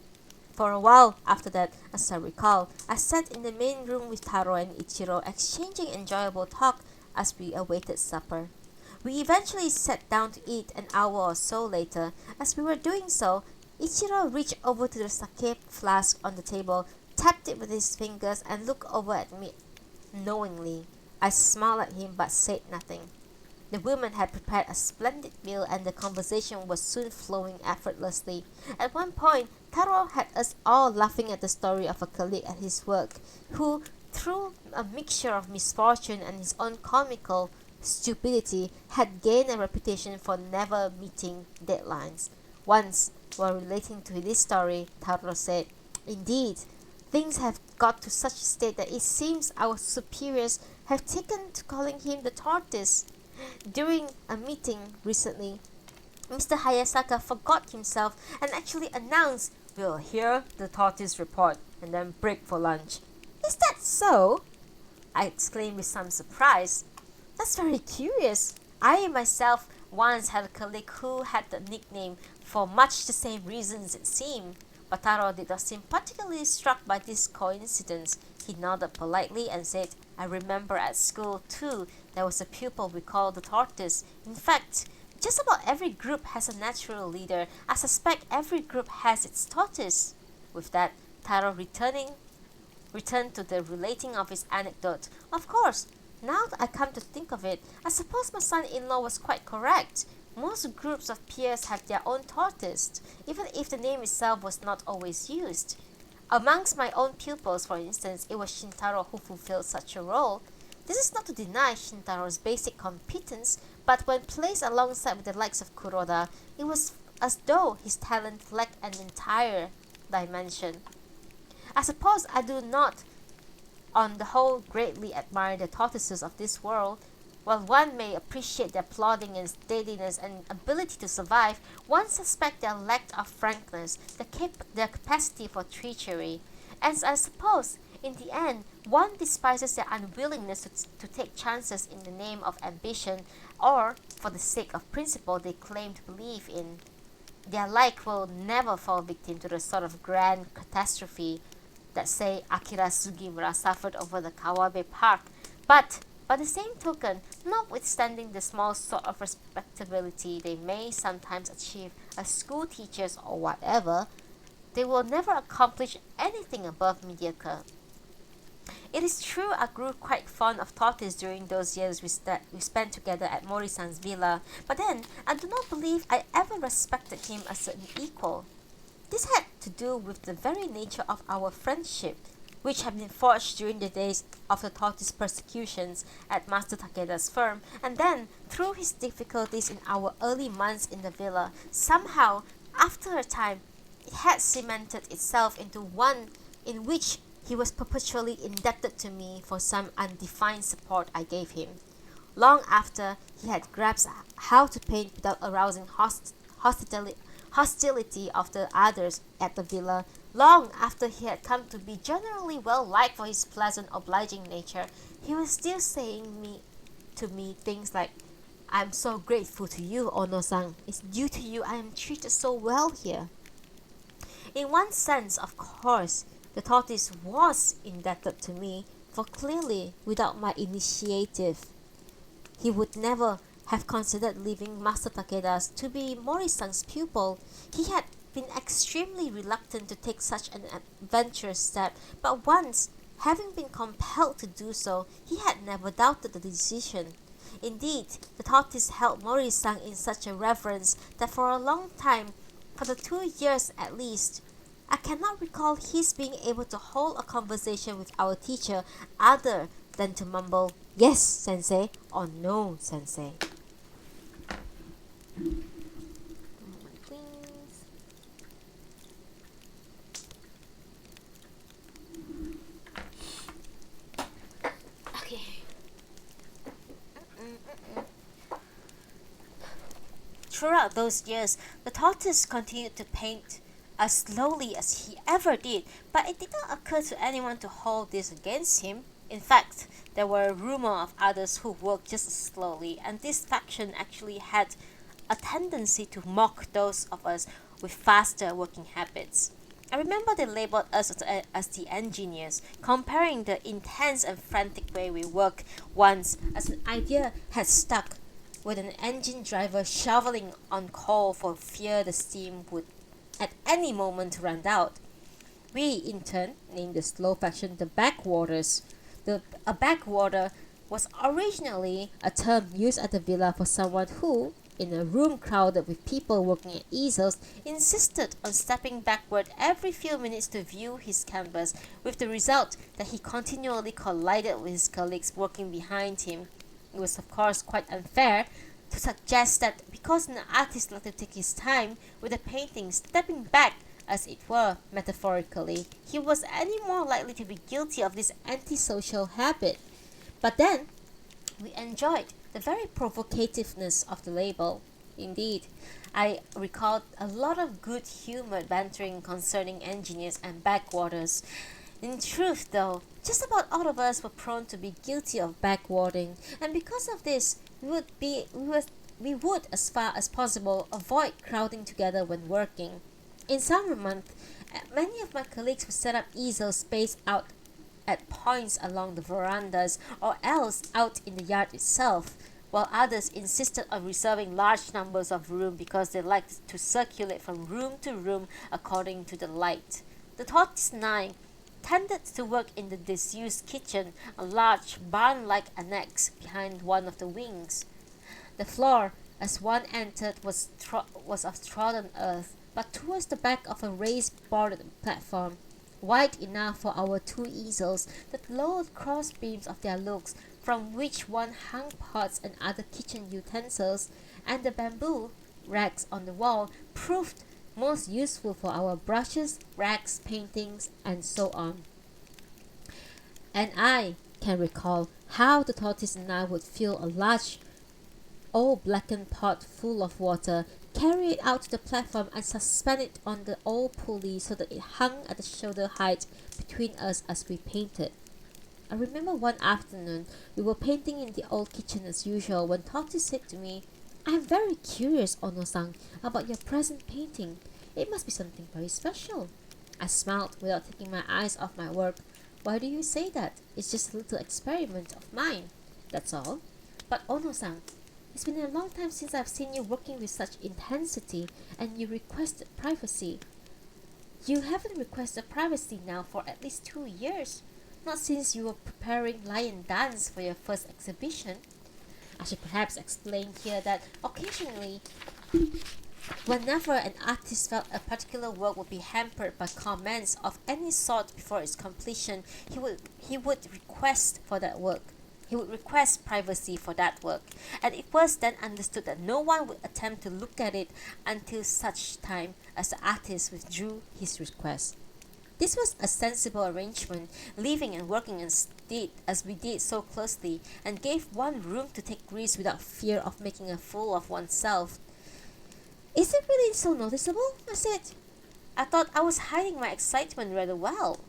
For a while after that, as I recall, I sat in the main room with Taro and Ichiro exchanging enjoyable talk as we awaited supper. We eventually sat down to eat an hour or so later. As we were doing so, Ichiro reached over to the sake flask on the table, tapped it with his fingers, and looked over at me knowingly. I smiled at him but said nothing. The women had prepared a splendid meal, and the conversation was soon flowing effortlessly. At one point, Taro had us all laughing at the story of a colleague at his work, who, through a mixture of misfortune and his own comical stupidity, had gained a reputation for never meeting deadlines. Once, while relating to this story, Taro said, "Indeed, things have got to such a state that it seems our superiors have taken to calling him the tortoise. During a meeting recently, Mr. Hayasaka forgot himself and actually announced, 'We'll hear the tortoise report and then break for lunch.'" "Is that so?" I exclaimed with some surprise. "That's very curious. I myself once had a colleague who had the nickname for much the same reasons it seemed." But Taro did not seem particularly struck by this coincidence. He nodded politely and said, "I remember at school too there was a pupil we called the tortoise. In fact, just about every group has a natural leader. I suspect every group has its tortoise." With that, Taro returned to the relating of his anecdote. "Of course, now that I come to think of it, I suppose my son-in-law was quite correct. Most groups of peers have their own tortoise, even if the name itself was not always used. Amongst my own pupils, for instance, it was Shintaro who fulfilled such a role. This is not to deny Shintaro's basic competence, but when placed alongside with the likes of Kuroda, it was as though his talent lacked an entire dimension. I suppose I do not, on the whole, greatly admire the tortoises of this world. While one may appreciate their plodding and steadiness and ability to survive, one suspects their lack of frankness, their capacity for treachery. And I suppose, in the end, one despises their unwillingness to take chances in the name of ambition or for the sake of principle they claim to believe in. Their like will never fall victim to the sort of grand catastrophe that, say, Akira Sugimura suffered over the Kawabe Park. But by the same token, notwithstanding the small sort of respectability they may sometimes achieve as school teachers or whatever, they will never accomplish anything above mediocre. It is true I grew quite fond of tortoise during those years we spent together at Mori-san's villa, but then I do not believe I ever respected him as an equal. This had to do with the very nature of our friendship, which had been forged during the days of the tortoise persecutions at Master Takeda's firm, and then through his difficulties in our early months in the villa. Somehow, after a time, it had cemented itself into one in which he was perpetually indebted to me for some undefined support I gave him. Long after he had grasped how to paint without arousing hostility of the others at the villa, long after he had come to be generally well liked for his pleasant, obliging nature, he was still saying to me things like, "I'm so grateful to you, Ono-san. It's due to you I am treated so well here." In one sense, of course, the tortoise was indebted to me, for clearly, without my initiative, he would never have considered leaving Master Takeda's to be Mori-san's pupil. He had been extremely reluctant to take such an adventurous step, but once, having been compelled to do so, he had never doubted the decision. Indeed, the tortoise held Mori-san in such a reverence that for a long time, for the 2 years at least, I cannot recall his being able to hold a conversation with our teacher other than to mumble, "Yes, sensei," or "No, sensei." Throughout those years, the tortoise continued to paint as slowly as he ever did, but it did not occur to anyone to hold this against him. In fact, there were a rumor of others who worked just as slowly, and this faction actually had a tendency to mock those of us with faster working habits. I remember they labeled us as the engineers, comparing the intense and frantic way we work once as an idea had stuck, with an engine driver shoveling on coal for fear the steam would at any moment run out. We, in turn, named the slow faction the backwaters. A backwater was originally a term used at the villa for someone who, in a room crowded with people working at easels, insisted on stepping backward every few minutes to view his canvas, with the result that he continually collided with his colleagues working behind him. It was of course quite unfair to suggest that because an artist liked to take his time with a painting, stepping back, as it were, metaphorically, he was any more likely to be guilty of this antisocial habit. But then, we enjoyed the very provocativeness of the label. Indeed, I recalled a lot of good-humored bantering concerning engineers and backwaters. In truth, though, just about all of us were prone to be guilty of backwarding, and because of this, we would, as far as possible, avoid crowding together when working. In summer month, many of my colleagues would set up easels spaced out at points along the verandas or else out in the yard itself, while others insisted on reserving large numbers of room because they liked to circulate from room to room according to the light. The tortoise and I tended to work in the disused kitchen, a large barn-like annex behind one of the wings. The floor, as one entered, was of trodden earth, but towards the back of a raised boarded platform, wide enough for our two easels that lowered cross beams of their looks, from which one hung pots and other kitchen utensils, and the bamboo racks on the wall proved most useful for our brushes, rags, paintings, and so on. And I can recall how the tortoise and I would fill a large old blackened pot full of water, carry it out to the platform and suspend it on the old pulley so that it hung at the shoulder height between us as we painted. I remember one afternoon we were painting in the old kitchen as usual when Tortoise said to me, "I am very curious, Ono-san, about your present painting. It must be something very special." I smiled without taking my eyes off my work. "Why do you say that? It's just a little experiment of mine. That's all." "But Ono-san, it's been a long time since I've seen you working with such intensity, and you requested privacy." "You haven't requested privacy now for at least 2 years. Not since you were preparing Lion Dance for your first exhibition." I should perhaps explain here that occasionally, whenever an artist felt a particular work would be hampered by comments of any sort before its completion, he would request for that work. He would request privacy for that work, and it was then understood that no one would attempt to look at it until such time as the artist withdrew his request. This was a sensible arrangement, living and working as we did so closely, and gave one room to take risks without fear of making a fool of oneself. "Is it really so noticeable?" I said. "I thought I was hiding my excitement rather well."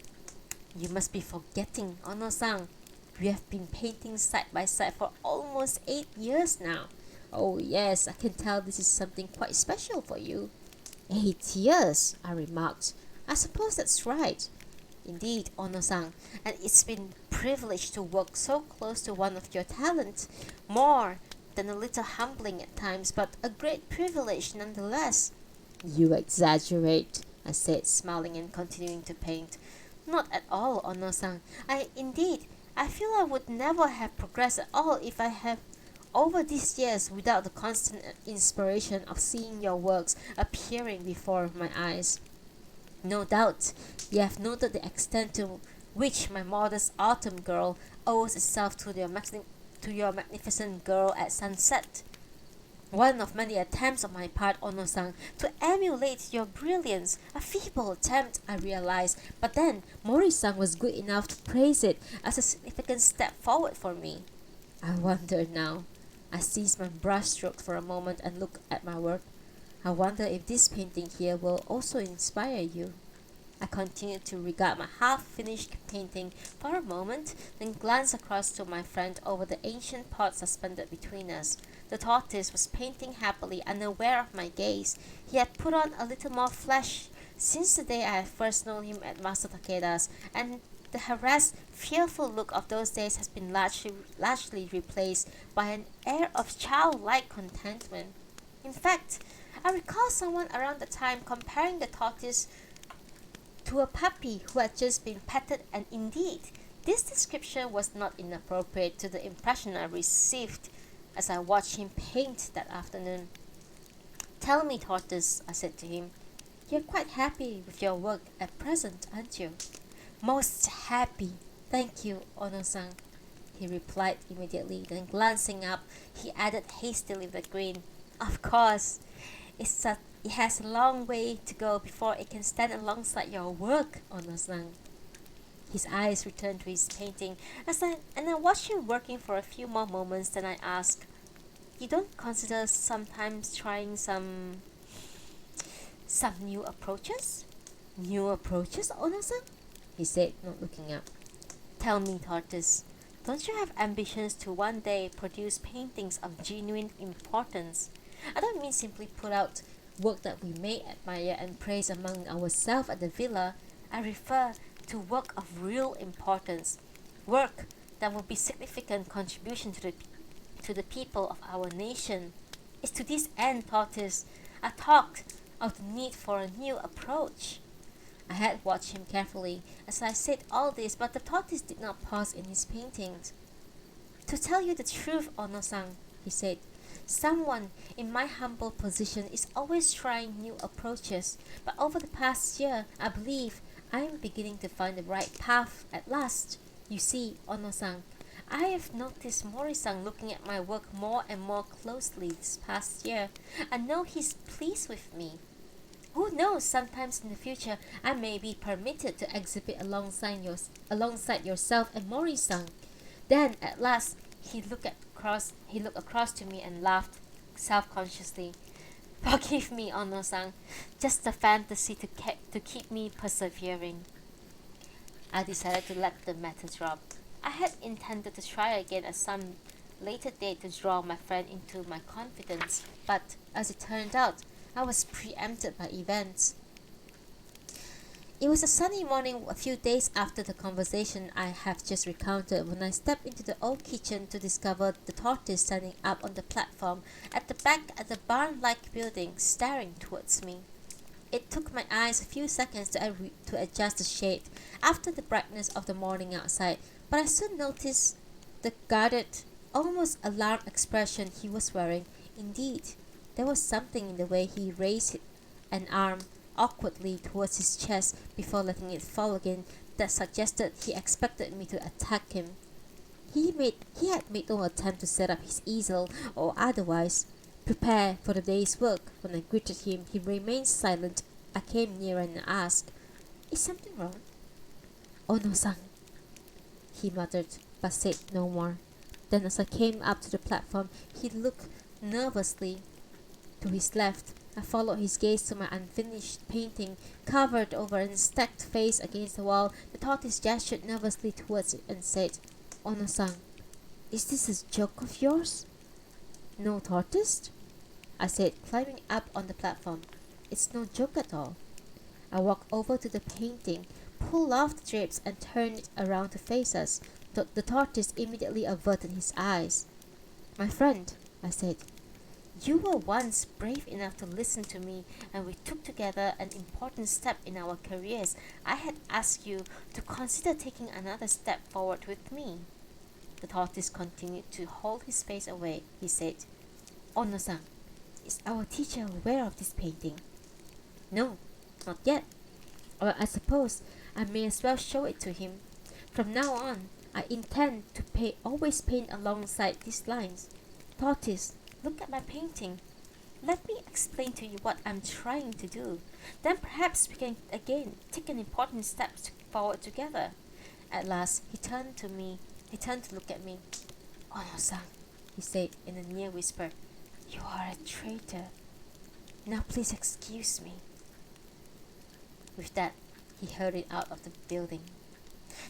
"You must be forgetting, Ono-san. We have been painting side by side for almost 8 years now." "Oh yes, I can tell this is something quite special for you." "8 years," I remarked. "I suppose that's right." "Indeed, Ono-san, and it's been a privilege to work so close to one of your talent. More than a little humbling at times, but a great privilege nonetheless." "You exaggerate," I said, smiling and continuing to paint. "Not at all, Ono-san. I feel I would never have progressed at all if I have over these years without the constant inspiration of seeing your works appearing before my eyes. No doubt you have noted the extent to which my modest autumn girl owes itself to your magnificent girl at sunset. One of many attempts on my part, Ono-san, to emulate your brilliance. A feeble attempt, I realized, but then Mori-san was good enough to praise it as a significant step forward for me." I wonder now. I seized my brushstroke for a moment and looked at my work. "I wonder if this painting here will also inspire you." I continued to regard my half-finished painting for a moment, then glanced across to my friend over the ancient pot suspended between us. The tortoise was painting happily, unaware of my gaze. He had put on a little more flesh since the day I had first known him at Master Takeda's, and the harassed, fearful look of those days has been largely replaced by an air of childlike contentment. In fact, I recall someone around the time comparing the tortoise to a puppy who had just been petted, and indeed, this description was not inappropriate to the impression I received as I watched him paint that afternoon. Tell me, Tortoise, I said to him, you're quite happy with your work at present, aren't you? Most happy, thank you, Ono-san, he replied immediately. Then glancing up, he added hastily with a grin, of course, it has a long way to go before it can stand alongside your work, Ono-san. His eyes returned to his painting and I watched him working for a few more moments. Then I asked, you don't consider sometimes trying some new approaches? New approaches, Ono-san? He said, not looking up. Tell me, Tortoise, don't you have ambitions to one day produce paintings of genuine importance? I don't mean simply put out work that we may admire and praise among ourselves at the villa. I refer to work of real importance, work that will be significant contribution to the people of our nation. It's to this end, Tortoise, I talked of the need for a new approach. I had watched him carefully as I said all this, but the tortoise did not pause in his paintings. To tell you the truth, Ono-san, he said, someone in my humble position is always trying new approaches, but over the past year, I believe I'm beginning to find the right path at last. You see, Ono-san, I have noticed Mori-san looking at my work more and more closely this past year. I know he's pleased with me. Who knows, sometimes in the future I may be permitted to exhibit alongside yourself and Mori-san. Then at last he looked across to me and laughed self-consciously. Forgive me, Ono-san, just a fantasy to keep me persevering. I decided to let the matter drop. I had intended to try again at some later date to draw my friend into my confidence, but as it turned out, I was preempted by events. It was a sunny morning a few days after the conversation I have just recounted when I stepped into the old kitchen to discover the tortoise standing up on the platform at the back of the barn-like building, staring towards me. It took my eyes a few seconds to adjust the shade after the brightness of the morning outside, but I soon noticed the guarded, almost alarmed expression he was wearing. Indeed, there was something in the way he raised an arm awkwardly towards his chest before letting it fall again that suggested he expected me to attack him. He had made no attempt to set up his easel or otherwise prepare for the day's work. When I greeted him, he remained silent. I came nearer and asked, is something wrong? Ono-san, he muttered, but said no more. Then as I came up to the platform, he looked nervously to his left. I followed his gaze to my unfinished painting, covered over and stacked face against the wall. The tortoise gestured nervously towards it and said, Ono-san, is this a joke of yours? No, tortoise, I said, climbing up on the platform. It's no joke at all. I walked over to the painting, pulled off the drapes and turned it around to face us. The tortoise immediately averted his eyes. My friend, I said, you were once brave enough to listen to me, and we took together an important step in our careers. I had asked you to consider taking another step forward with me. The tortoise continued to hold his face away. He said, Ono-san, is our teacher aware of this painting? No, not yet. Well, I suppose I may as well show it to him. From now on, I intend to always paint alongside these lines. Tortoise, look at my painting. Let me explain to you what I'm trying to do. Then perhaps we can again take an important step forward together. At last, he turned to look at me. Ono-san, he said in a near whisper, you are a traitor. Now please excuse me. With that, he hurried out of the building.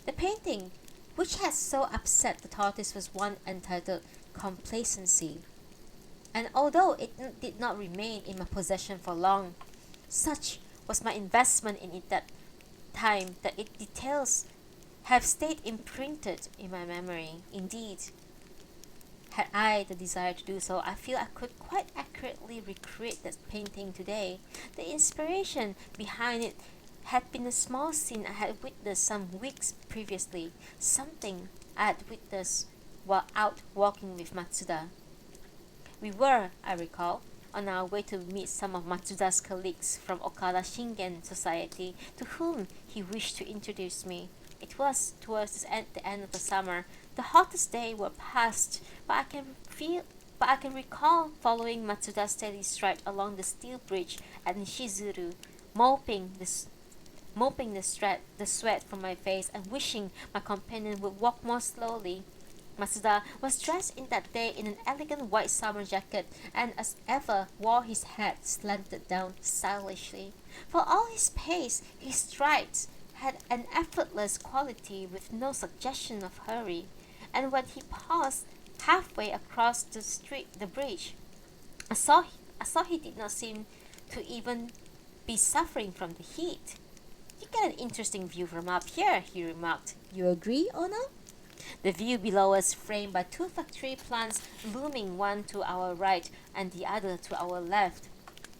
The painting, which had so upset the tortoise, was one entitled Complacency. And although it did not remain in my possession for long, such was my investment in it that time that its details have stayed imprinted in my memory. Indeed, had I the desire to do so, I feel I could quite accurately recreate that painting today. The inspiration behind it had been a small scene I had witnessed some weeks previously, something I had witnessed while out walking with Matsuda. We were, I recall, on our way to meet some of Matsuda's colleagues from Okada Shingen Society, to whom he wished to introduce me. It was towards the end of the summer. The hottest day were past, but I can recall following Matsuda's steady stride along the steel bridge at Nishizuru, moping the sweat from my face and wishing my companion would walk more slowly. Matsuda was dressed in that day in an elegant white summer jacket and as ever wore his hat slanted down stylishly. For all his pace, his strides had an effortless quality with no suggestion of hurry, and when he paused halfway across the bridge, I saw he did not seem to even be suffering from the heat. You get an interesting view from up here, he remarked. You agree, Ono? The view below us, framed by two factory plants looming one to our right and the other to our left.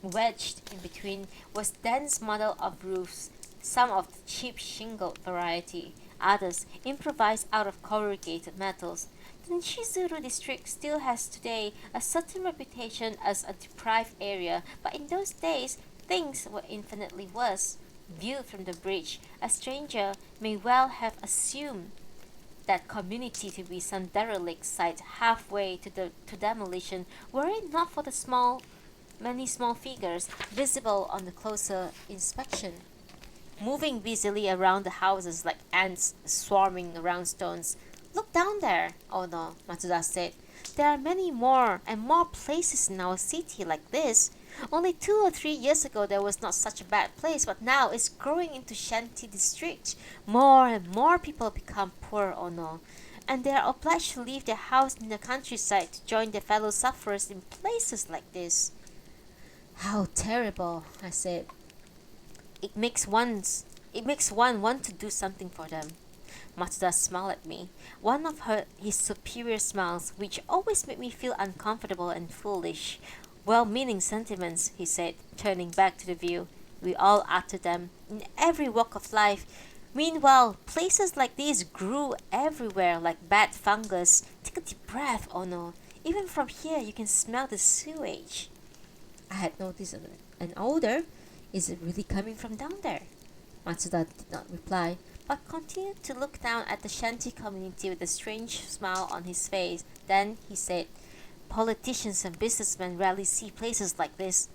Wedged in between was dense model of roofs, some of the cheap shingled variety, others improvised out of corrugated metals. The Nishizuru district still has today a certain reputation as a deprived area, but in those days things were infinitely worse. Viewed from the bridge, a stranger may well have assumed that community to be some derelict site halfway to demolition, were it not for the many small figures visible on the closer inspection, moving busily around the houses like ants swarming around stones. Look down there, Ono, Matsuda said. There are many more and more places in our city like this. Only 2 or 3 years ago there was not such a bad place, but now it's growing into shanty district. More and more people become poor, Ono, and they are obliged to leave their house in the countryside to join their fellow sufferers in places like this. How terrible, I said. It makes one want to do something for them. Matsuda smiled at me, one of his superior smiles, which always made me feel uncomfortable and foolish. Well-meaning sentiments, he said, turning back to the view. We all utter them, in every walk of life. Meanwhile, places like these grew everywhere like bad fungus. Take a deep breath, Ono. Even from here you can smell the sewage. I had noticed an odor. Is it really coming from down there? Matsuda did not reply, but continued to look down at the shanty community with a strange smile on his face. Then he said, Politicians and businessmen rarely see places like this.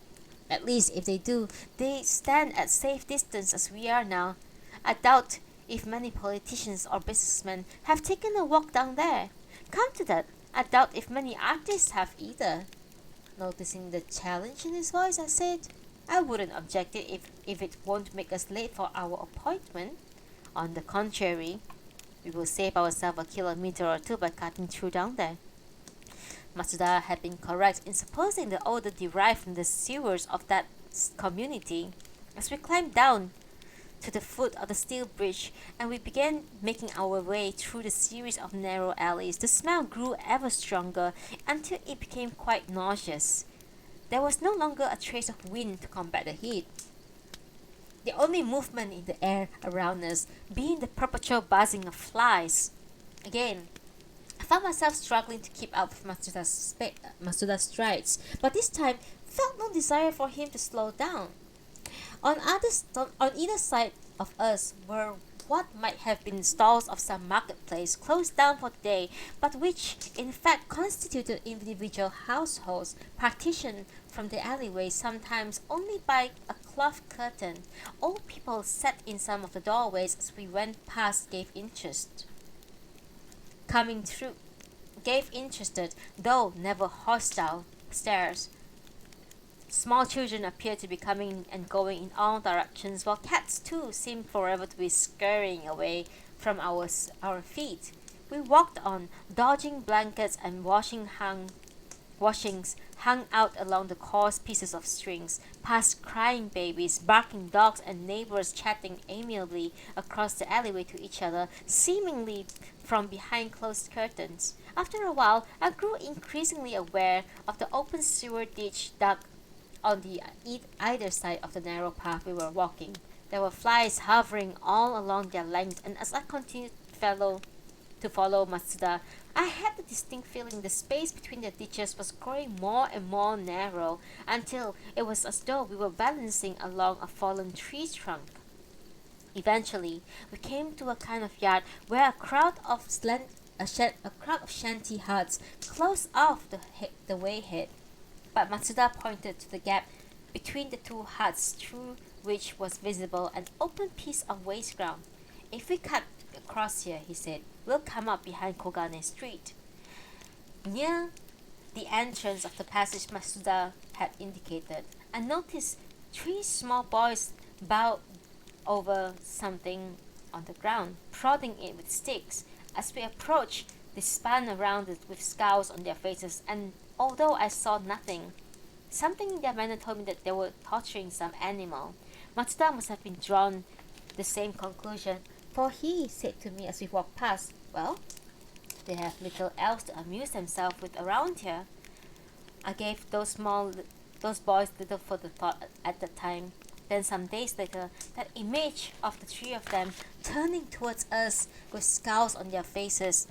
At least if they do, they stand at safe distance as we are now. I doubt if many politicians or businessmen have taken a walk down there. Come to that, I doubt if many artists have either. Noticing the challenge in his voice, I said, I wouldn't object it if it won't make us late for our appointment. On the contrary, we will save ourselves a kilometer or two by cutting through down there. Matsuda had been correct in supposing the odor derived from the sewers of that community. As we climbed down to the foot of the steel bridge and we began making our way through the series of narrow alleys, the smell grew ever stronger until it became quite nauseous. There was no longer a trace of wind to combat the heat. The only movement in the air around us being the perpetual buzzing of flies. Again, I found myself struggling to keep up with Matsuda's strides, but this time felt no desire for him to slow down. On either side of us were what might have been stalls of some marketplace closed down for the day, but which in fact constituted individual households partitioned from the alleyway sometimes only by a cloth curtain. Old people sat in some of the doorways as we went past gave interested, though never hostile, stares. Small children appeared to be coming and going in all directions, while cats too seemed forever to be scurrying away from our feet. We walked on, dodging blankets and washings hung out along the coarse pieces of strings, past crying babies, barking dogs, and neighbors chatting amiably across the alleyway to each other, seemingly from behind closed curtains. After a while, I grew increasingly aware of the open sewer ditch dug on the either side of the narrow path we were walking. There were flies hovering all along their length, and as I continued to follow Matsuda, I had the distinct feeling the space between the ditches was growing more and more narrow until it was as though we were balancing along a fallen tree trunk. Eventually, we came to a kind of yard where a crowd of shanty huts closed off the way ahead. But Matsuda pointed to the gap between the two huts through which was visible an open piece of waste ground. If we cut across here, he said, we'll come up behind Kogane Street. Near the entrance of the passage Matsuda had indicated, I noticed three small boys bowed over something on the ground, prodding it with sticks. As we approached, they spun around it with scowls on their faces, and although I saw nothing, something in their manner told me that they were torturing some animal. Matsuda must have been drawn the same conclusion, for he said to me as we walked past, well, they have little else to amuse themselves with around here. I gave those boys little further thought at the time. Then some days later, that image of the three of them turning towards us with scowls on their faces,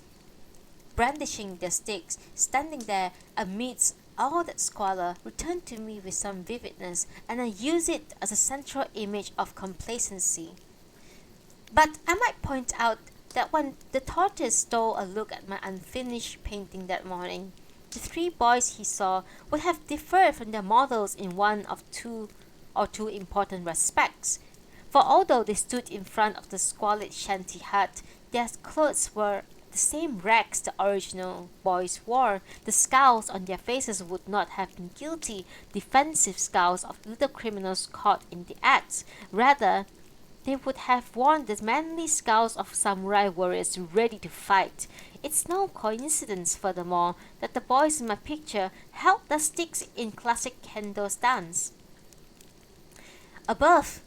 brandishing their sticks, standing there amidst all that squalor, returned to me with some vividness, and I use it as a central image of complacency. But I might point out that when the tortoise stole a look at my unfinished painting that morning, the three boys he saw would have differed from their models in one of two important respects. For although they stood in front of the squalid shanty hut, their clothes were the same rags the original boys wore. The scowls on their faces would not have been guilty, defensive scowls of little criminals caught in the act. Rather, they would have worn the manly scowls of samurai warriors ready to fight. It's no coincidence, furthermore, that the boys in my picture held the sticks in classic kendo stance. Above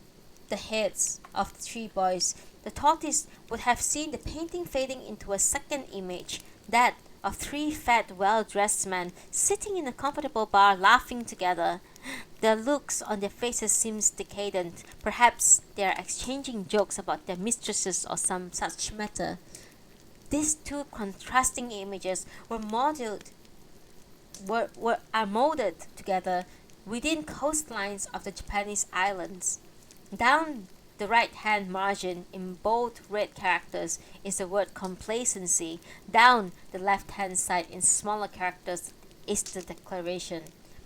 the heads of the three boys, the tortoise would have seen the painting fading into a second image, that of three fat, well-dressed men sitting in a comfortable bar laughing together. Their looks on their faces seems decadent. Perhaps they are exchanging jokes about their mistresses or some such matter. These two contrasting images are molded together within coastlines of the Japanese islands. Down the right-hand margin in bold red characters is the word complacency. Down the left-hand side in smaller characters is the declaration.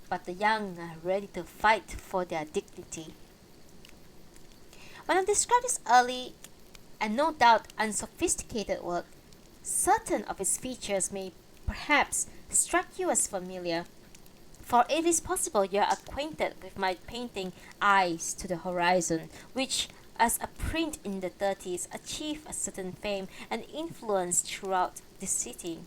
But the young are ready to fight for their dignity. When I describe this early and no doubt unsophisticated work, certain of its features may perhaps strike you as familiar, for it is possible you are acquainted with my painting Eyes to the Horizon, which, as a print in the 30s, achieved a certain fame and influence throughout the city.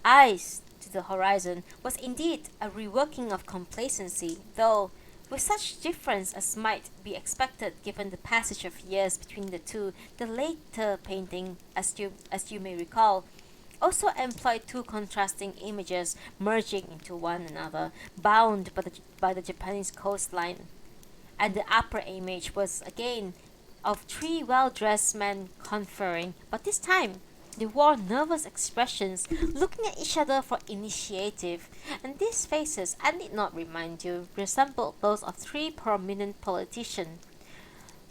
Eyes to the Horizon was indeed a reworking of complacency, though with such difference as might be expected given the passage of years between the two. The later painting, as you may recall, also employed two contrasting images merging into one another, bound by the Japanese coastline. And the upper image was again of three well-dressed men conferring, but this time they wore nervous expressions, looking at each other for initiative, and these faces, I need not remind you, resembled those of three prominent politicians.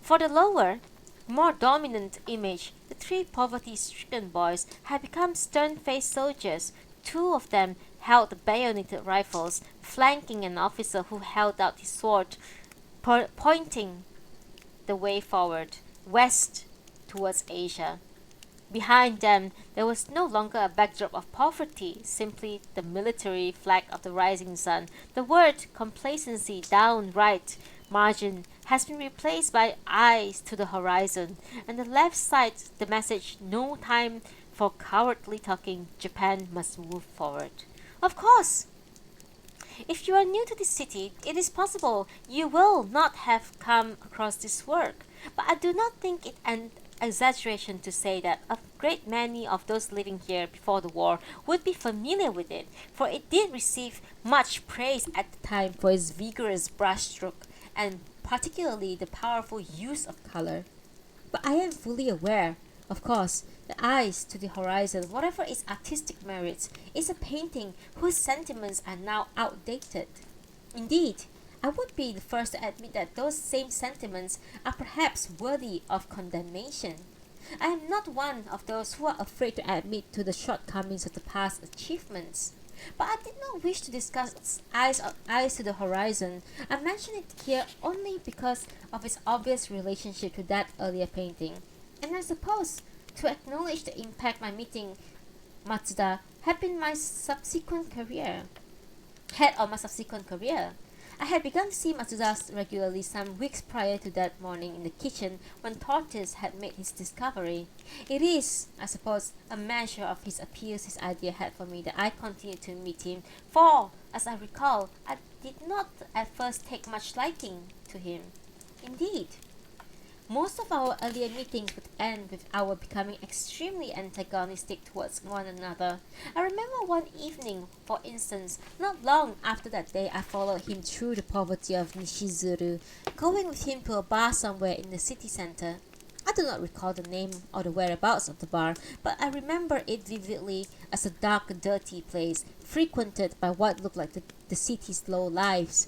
For the lower, more dominant image, the three poverty-stricken boys had become stern-faced soldiers. Two of them held bayoneted rifles, flanking an officer who held out his sword, pointing the way forward, west towards Asia. Behind them, there was no longer a backdrop of poverty, simply the military flag of the rising sun. The word complacency down right margin has been replaced by Eyes to the Horizon, and the left side the message no time for cowardly talking, Japan must move forward. Of course, if you are new to this city, it is possible you will not have come across this work, but I do not think it an exaggeration to say that a great many of those living here before the war would be familiar with it, for it did receive much praise at the time for its vigorous brushstroke and particularly the powerful use of color. But I am fully aware Of course, The Eyes to the Horizon, whatever its artistic merits, is a painting whose sentiments are now outdated. Indeed, I would be the first to admit that those same sentiments are perhaps worthy of condemnation. I am not one of those who are afraid to admit to the shortcomings of the past achievements. But I did not wish to discuss Eyes to the Horizon. I mention it here only because of its obvious relationship to that earlier painting, and I suppose to acknowledge the impact my meeting Matsuda had on my subsequent career. I had begun to see Matsuda regularly some weeks prior to that morning in the kitchen when Tortoise had made his discovery. It is, I suppose, a measure of his appeals his idea had for me that I continued to meet him, for, as I recall, I did not at first take much liking to him. Indeed, most of our earlier meetings would end with our becoming extremely antagonistic towards one another. I remember one evening, for instance, not long after that day I followed him through the poverty of Nishizuru, going with him to a bar somewhere in the city center. I do not recall the name or the whereabouts of the bar, but I remember it vividly as a dark, dirty place, frequented by what looked like the city's low lives.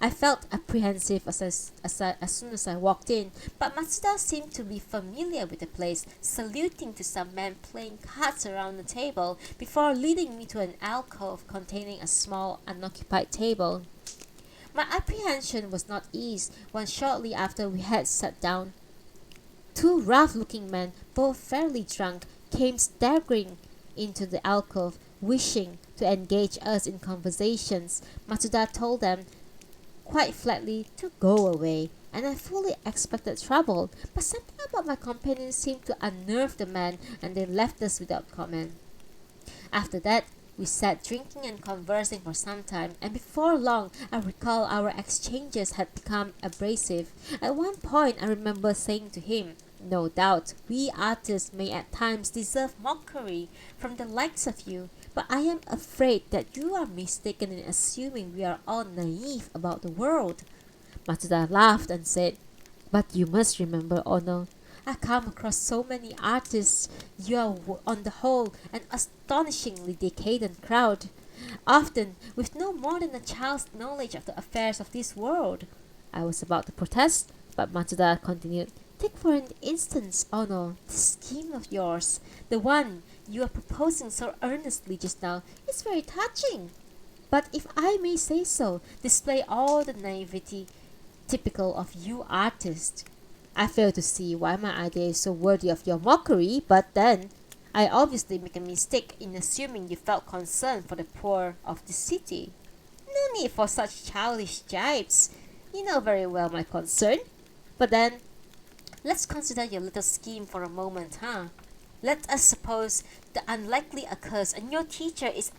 I felt apprehensive as soon as I walked in, but Matsuda seemed to be familiar with the place, saluting to some men playing cards around the table before leading me to an alcove containing a small unoccupied table. My apprehension was not eased when shortly after we had sat down, two rough-looking men, both fairly drunk, came staggering into the alcove, wishing to engage us in conversations. Matsuda told them quite flatly to go away, and I fully expected trouble, but something about my companions seemed to unnerve the men, and they left us without comment. After that, we sat drinking and conversing for some time, and before long I recall our exchanges had become abrasive. At one point I remember saying to him, "No doubt, we artists may at times deserve mockery from the likes of you, but I am afraid that you are mistaken in assuming we are all naive about the world." Matsuda laughed and said, "But you must remember, Ono, I come across so many artists. You are on the whole an astonishingly decadent crowd, often with no more than a child's knowledge of the affairs of this world." I was about to protest, but Matsuda continued, "Take for an instance, Ono, this scheme of yours, the one you are proposing so earnestly just now, is very touching. But if I may say so, display all the naivety typical of you artists. I fail to see why my idea is so worthy of your mockery, but then I obviously make a mistake in assuming you felt concern for the poor of the city. No need for such childish jibes. You know very well my concern. But then, let's consider your little scheme for a moment, huh? Let us suppose the unlikely occurs and your teacher is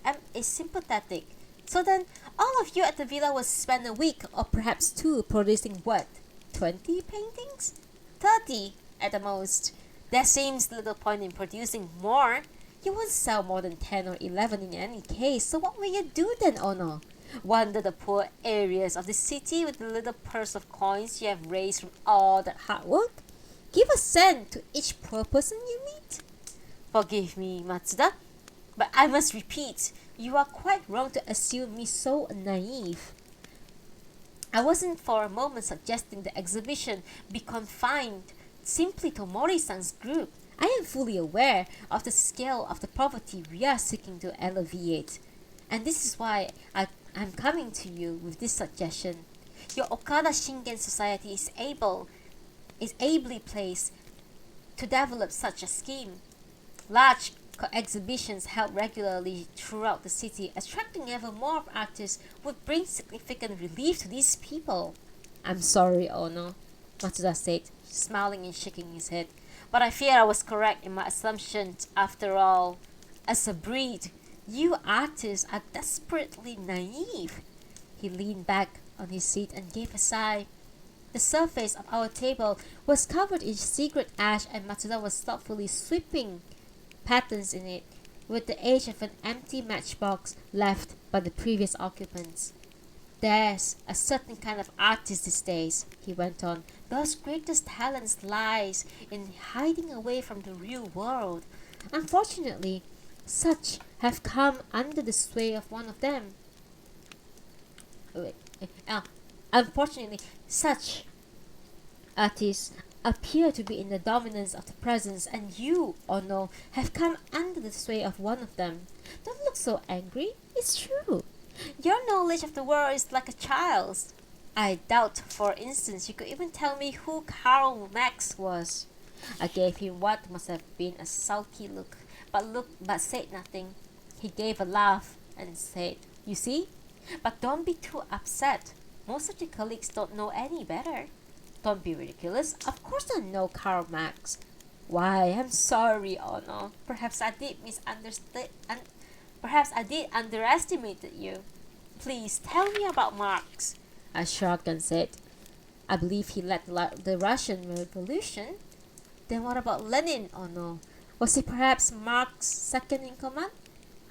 sympathetic. So then, all of you at the villa will spend a week or perhaps two producing what? 20 paintings? 30 at the most. There seems little point in producing more. You won't sell more than 10 or 11 in any case, so what will you do then, Ono? Wander the poor areas of the city with the little purse of coins you have raised from all that hard work? Give a cent to each poor person you meet? Forgive me, Matsuda, but I must repeat, you are quite wrong to assume me so naive. I wasn't for a moment suggesting the exhibition be confined simply to Mori-san's group. I am fully aware of the scale of the poverty we are seeking to alleviate. And this is why I'm coming to you with this suggestion. Your Okada Shingen Society is ably placed to develop such a scheme. Large exhibitions held regularly throughout the city, attracting ever more artists, would bring significant relief to these people. I'm sorry, Ono, Matsuda said, smiling and shaking his head, but I fear I was correct in my assumptions after all. As a breed, you artists are desperately naive. He leaned back on his seat and gave a sigh. The surface of our table was covered in cigarette ash and Matsuda was thoughtfully sweeping patterns in it with the edge of an empty matchbox left by the previous occupants. There's a certain kind of artist these days, he went on, whose greatest talents lies in hiding away from the real world. Unfortunately, such have come under the sway of one of them. Wait, unfortunately, such artists appear to be in the dominance of the presence, and you, Ono, have come under the sway of one of them. Don't look so angry. It's true. Your knowledge of the world is like a child's. I doubt, for instance, you could even tell me who Karl Marx was. I gave him what must have been a sulky look, but said nothing. He gave a laugh and said, "You see? But don't be too upset. Most of your colleagues don't know any better." "Don't be ridiculous. Of course I know Karl Marx." "Why, I'm sorry, Ono. Perhaps I did underestimate you. Please tell me about Marx." I shrugged and said, "I believe he led the Russian Revolution." "Then what about Lenin, Ono? Was he perhaps Marx's second in command?"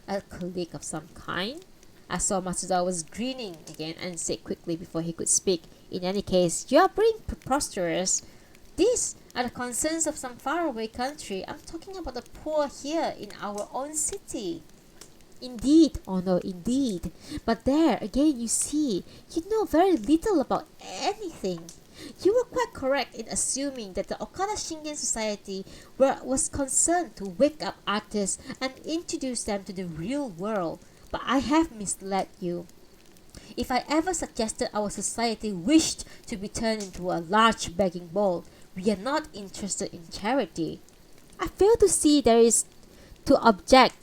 "A colleague of some kind." I saw Matsuda was grinning again and said quickly before he could speak, "In any case, you are being preposterous. These are the concerns of some faraway country. I'm talking about the poor here in our own city." "Indeed, Ono, indeed. But there, again, you see, you know very little about anything. You were quite correct in assuming that the Okada Shingen Society was concerned to wake up artists and introduce them to the real world. But I have misled you. If I ever suggested our society wished to be turned into a large begging bowl, we are not interested in charity. I fail to see there is to object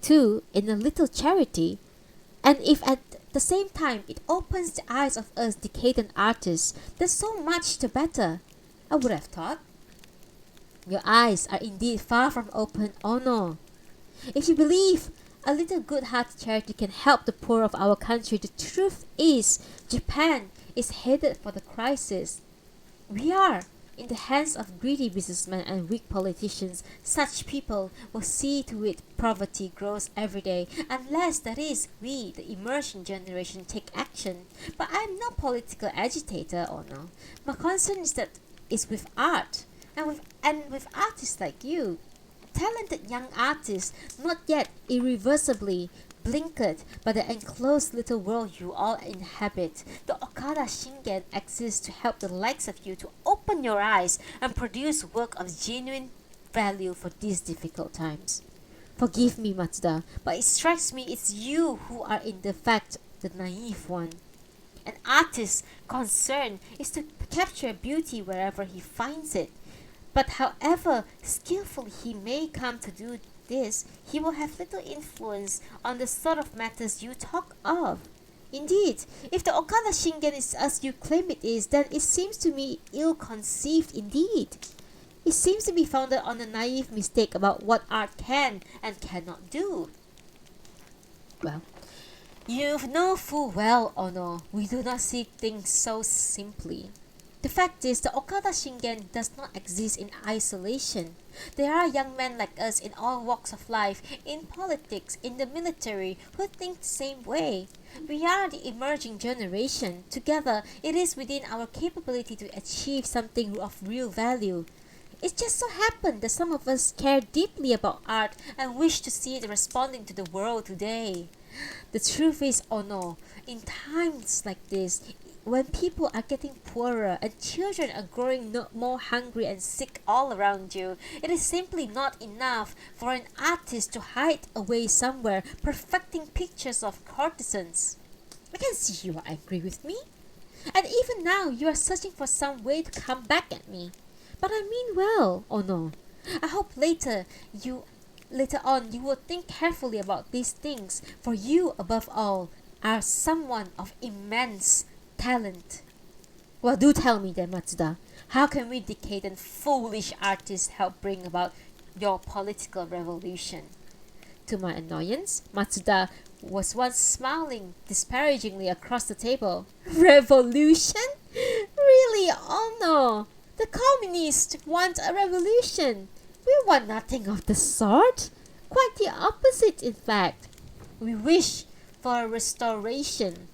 to in a little charity, and if at the same time it opens the eyes of us decadent artists, then so much the better, I would have thought." "Your eyes are indeed far from open, Ono. If you believe a little good-hearted charity can help the poor of our country, the truth is Japan is headed for the crisis. We are in the hands of greedy businessmen and weak politicians. Such people will see to it poverty grows every day, unless, that is, we, the emerging generation, take action. But I am no political agitator, Ono. My concern is with art, and with artists like you. Talented young artists, not yet irreversibly blinkered by the enclosed little world you all inhabit. The Okada Shingen exists to help the likes of you to open your eyes and produce work of genuine value for these difficult times. Forgive me, Matsuda, but it strikes me it's you who are in the fact the naive one. An artist's concern is to capture beauty wherever he finds it. But however skillfully he may come to do this, he will have little influence on the sort of matters you talk of. Indeed, if the Okada Shingen is as you claim it is, then it seems to me ill-conceived indeed. It seems to be founded on a naive mistake about what art can and cannot do." "Well, you know full well, Ono, we do not see things so simply. The fact is, the Okada Shingen does not exist in isolation. There are young men like us in all walks of life, in politics, in the military, who think the same way. We are the emerging generation. Together, it is within our capability to achieve something of real value. It just so happened that some of us care deeply about art and wish to see it responding to the world today. The truth is, Ono, in times like this, when people are getting poorer and children are growing more hungry and sick all around you, it is simply not enough for an artist to hide away somewhere perfecting pictures of courtesans. I can see you are angry with me. And even now you are searching for some way to come back at me. But I mean well, Ono. I hope later on you will think carefully about these things, for you, above all, are someone of immense talent." "Well, do tell me then, Matsuda, how can we decadent, foolish artists help bring about your political revolution?" To my annoyance, Matsuda was once smiling disparagingly across the table. "Revolution? Really, Ono? The communists want a revolution. We want nothing of the sort. Quite the opposite, in fact. We wish for a restoration.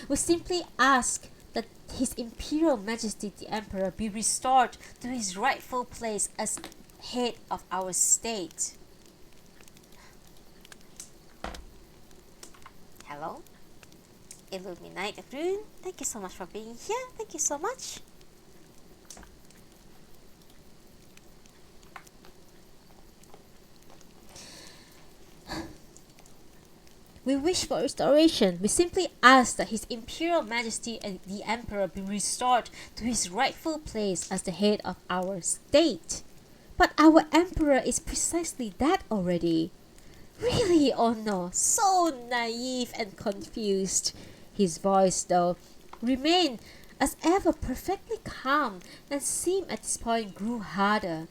We simply ask that His Imperial Majesty the Emperor be restored to his rightful place as head of our state. Hello? Illuminate Rune, thank you so much for being here. Thank you so much. We wish for restoration. We simply ask that His Imperial Majesty and the Emperor be restored to his rightful place as the head of our state. But our Emperor is precisely that already. Really, oh no, so naive and confused. His voice, though, remained as ever perfectly calm and seemed at this point grew harder.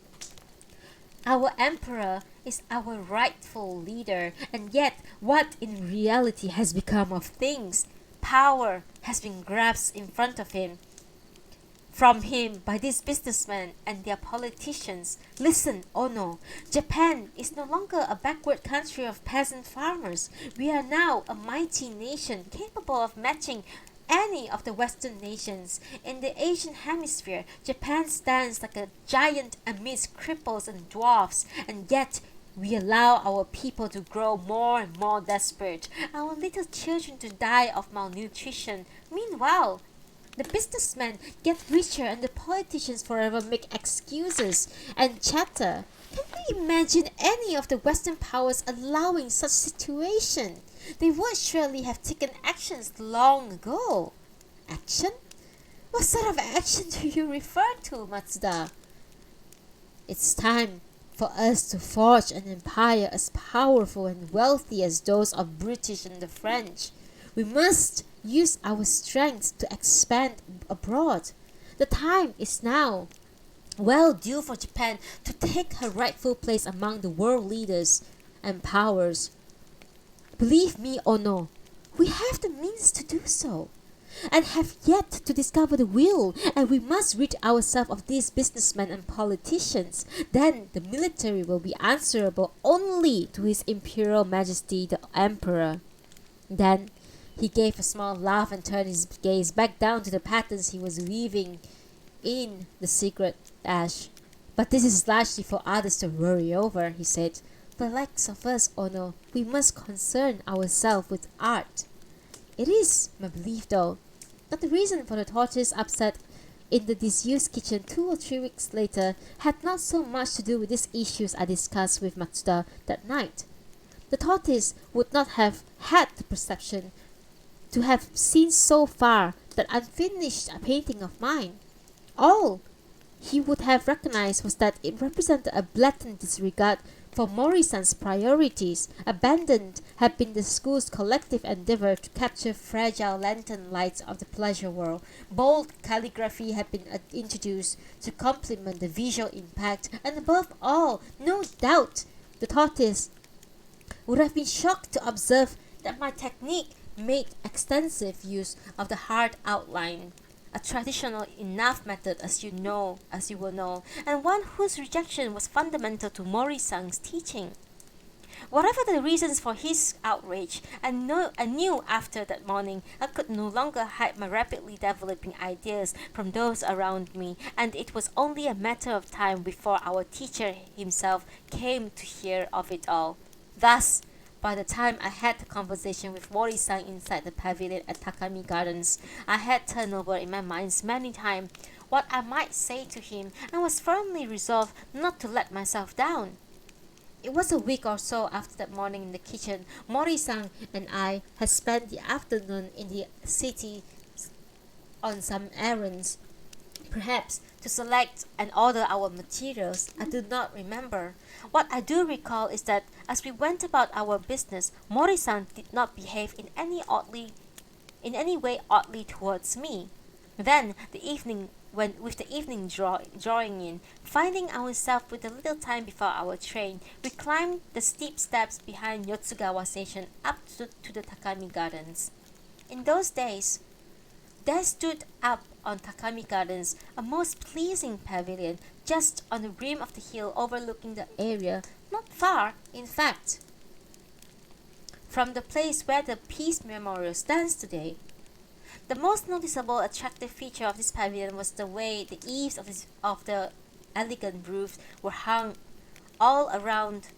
Our Emperor is our rightful leader, and yet what in reality has become of things? Power has been grasped in front of him, from him by these businessmen and their politicians. Listen, Ono, Japan is no longer a backward country of peasant farmers. We are now a mighty nation capable of matching any of the Western nations. In the Asian hemisphere, Japan stands like a giant amidst cripples and dwarfs, and yet we allow our people to grow more and more desperate, our little children to die of malnutrition. Meanwhile, the businessmen get richer and the politicians forever make excuses and chatter. Can we imagine any of the Western powers allowing such situation? They would surely have taken actions long ago. Action? What sort of action do you refer to, Matsuda? It's time for us to forge an empire as powerful and wealthy as those of British and the French. We must use our strength to expand abroad. The time is now well due for Japan to take her rightful place among the world leaders and powers. Believe me or no, we have the means to do so, and have yet to discover the will, and we must rid ourselves of these businessmen and politicians. Then the military will be answerable only to His Imperial Majesty the Emperor. Then he gave a small laugh and turned his gaze back down to the patterns he was weaving in the secret ash. But this is largely for others to worry over, he said. The likes of us, Ono, we must concern ourselves with art. It is my belief, though, that the reason for the tortoise upset in the disused kitchen 2 or 3 weeks later had not so much to do with these issues I discussed with Matsuda that night. The tortoise would not have had the perception to have seen so far that unfinished painting of mine. All he would have recognized was that it represented a blatant disregard for Mori-san's priorities. Abandoned had been the school's collective endeavor to capture fragile lantern lights of the pleasure world. Bold calligraphy had been introduced to complement the visual impact, and above all, no doubt, the tortoise would have been shocked to observe that my technique made extensive use of the hard outline, a traditional enough method as you will know, and one whose rejection was fundamental to Mori-san's teaching. Whatever the reasons for his outrage, I knew after that morning I could no longer hide my rapidly developing ideas from those around me, and it was only a matter of time before our teacher himself came to hear of it all. Thus, by the time I had the conversation with Mori-san inside the pavilion at Takami Gardens, I had turned over in my mind many times what I might say to him, and was firmly resolved not to let myself down. It was a week or so after that morning in the kitchen. Mori-san and I had spent the afternoon in the city on some errands, perhaps to select and order our materials. I do not remember. What I do recall is that as we went about our business, Mori-san did not behave in any way oddly towards me. Then with the evening drawing in, finding ourselves with a little time before our train, we climbed the steep steps behind Yotsugawa Station up to the Takami Gardens. In those days, there stood up on Takami Gardens a most pleasing pavilion just on the rim of the hill overlooking the area, not far, in fact, from the place where the Peace Memorial stands today. The most noticeable attractive feature of this pavilion was the way the eaves of the elegant roof were hung all around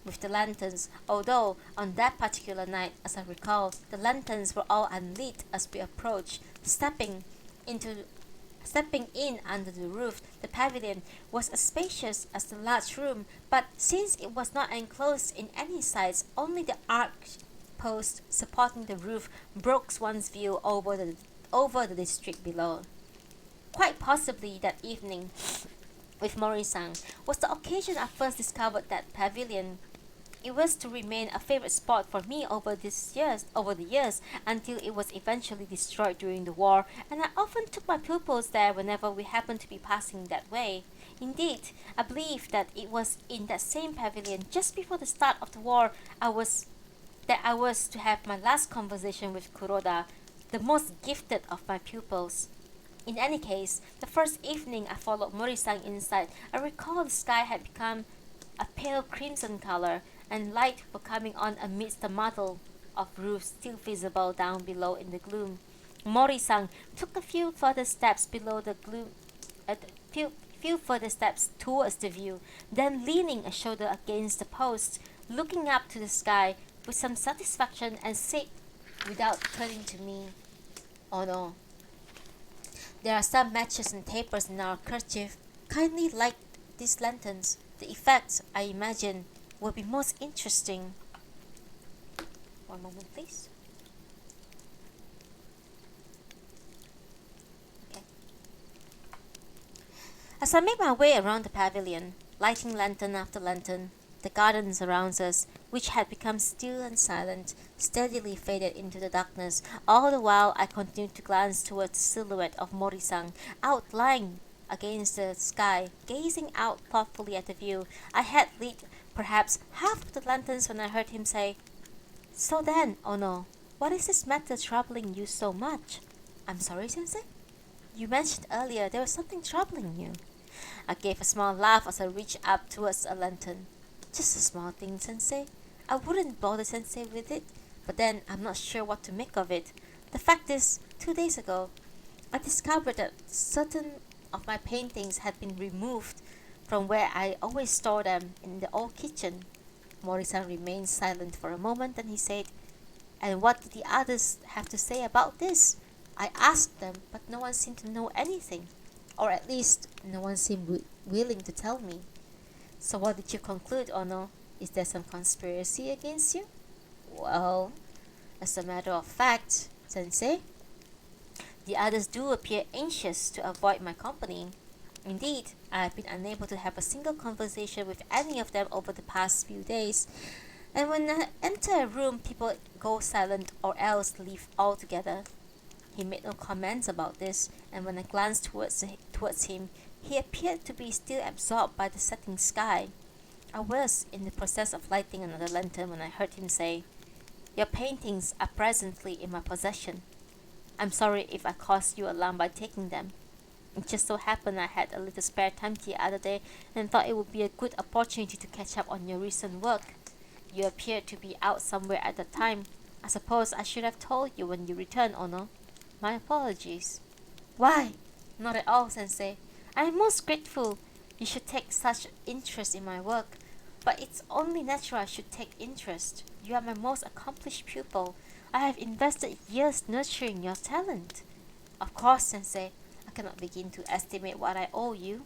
with the lanterns, although on that particular night, as I recall, the lanterns were all unlit as we approached. Stepping in under the roof, the pavilion was as spacious as the large room, but since it was not enclosed in any sides, only the arched post supporting the roof broke one's view over the district below. Quite possibly that evening, with Mori-san, was the occasion I first discovered that pavilion. It was to remain a favorite spot for me over the years until it was eventually destroyed during the war, and I often took my pupils there whenever we happened to be passing that way. Indeed, I believe that it was in that same pavilion just before the start of the war I was to have my last conversation with Kuroda, the most gifted of my pupils. In any case, the first evening I followed Mori-san inside, I recall the sky had become a pale crimson color, and light were coming on amidst the muddle of roofs still visible down below in the gloom. Mori-san took a few further steps towards the view, then leaning a shoulder against the post, looking up to the sky with some satisfaction, and said without turning to me, "Oh no, there are some matches and tapers in our kerchief. Kindly light these lanterns. The effects, I imagine, will be most interesting." One moment, please. Okay. As I made my way around the pavilion, lighting lantern after lantern, the gardens around us, which had become still and silent, steadily faded into the darkness. All the while I continued to glance towards the silhouette of Mori-san, outlined against the sky, gazing out thoughtfully at the view. I had lit perhaps half of the lanterns when I heard him say, "So then, Ono, what is this matter troubling you so much?" "I'm sorry, Sensei? You mentioned earlier there was something troubling you." I gave a small laugh as I reached up towards a lantern. "Just a small thing, Sensei. I wouldn't bother Sensei with it, but then I'm not sure what to make of it. The fact is, 2 days ago, I discovered that certain of my paintings had been removed from where I always store them in the old kitchen." Mori-san remained silent for a moment, then he said, "And what did the others have to say about this? I asked them, but no one seemed to know anything. Or at least, no one seemed willing to tell me." "So what did you conclude, Ono? Is there some conspiracy against you?" "Well, as a matter of fact, Sensei, the others do appear anxious to avoid my company. Indeed, I have been unable to have a single conversation with any of them over the past few days. And when I enter a room, people go silent or else leave altogether." He made no comments about this, and when I glanced towards him, he appeared to be still absorbed by the setting sky. I was in the process of lighting another lantern when I heard him say, "Your paintings are presently in my possession. I'm sorry if I caused you alarm by taking them. It just so happened I had a little spare time the other day and thought it would be a good opportunity to catch up on your recent work. You appeared to be out somewhere at the time. I suppose I should have told you when you returned, Ono. My apologies." "Why? Not at all, Sensei. I am most grateful you should take such interest in my work. But it's only natural I should take interest. You are my most accomplished pupil. I have invested years nurturing your talent." "Of course, Sensei. I cannot begin to estimate what I owe you."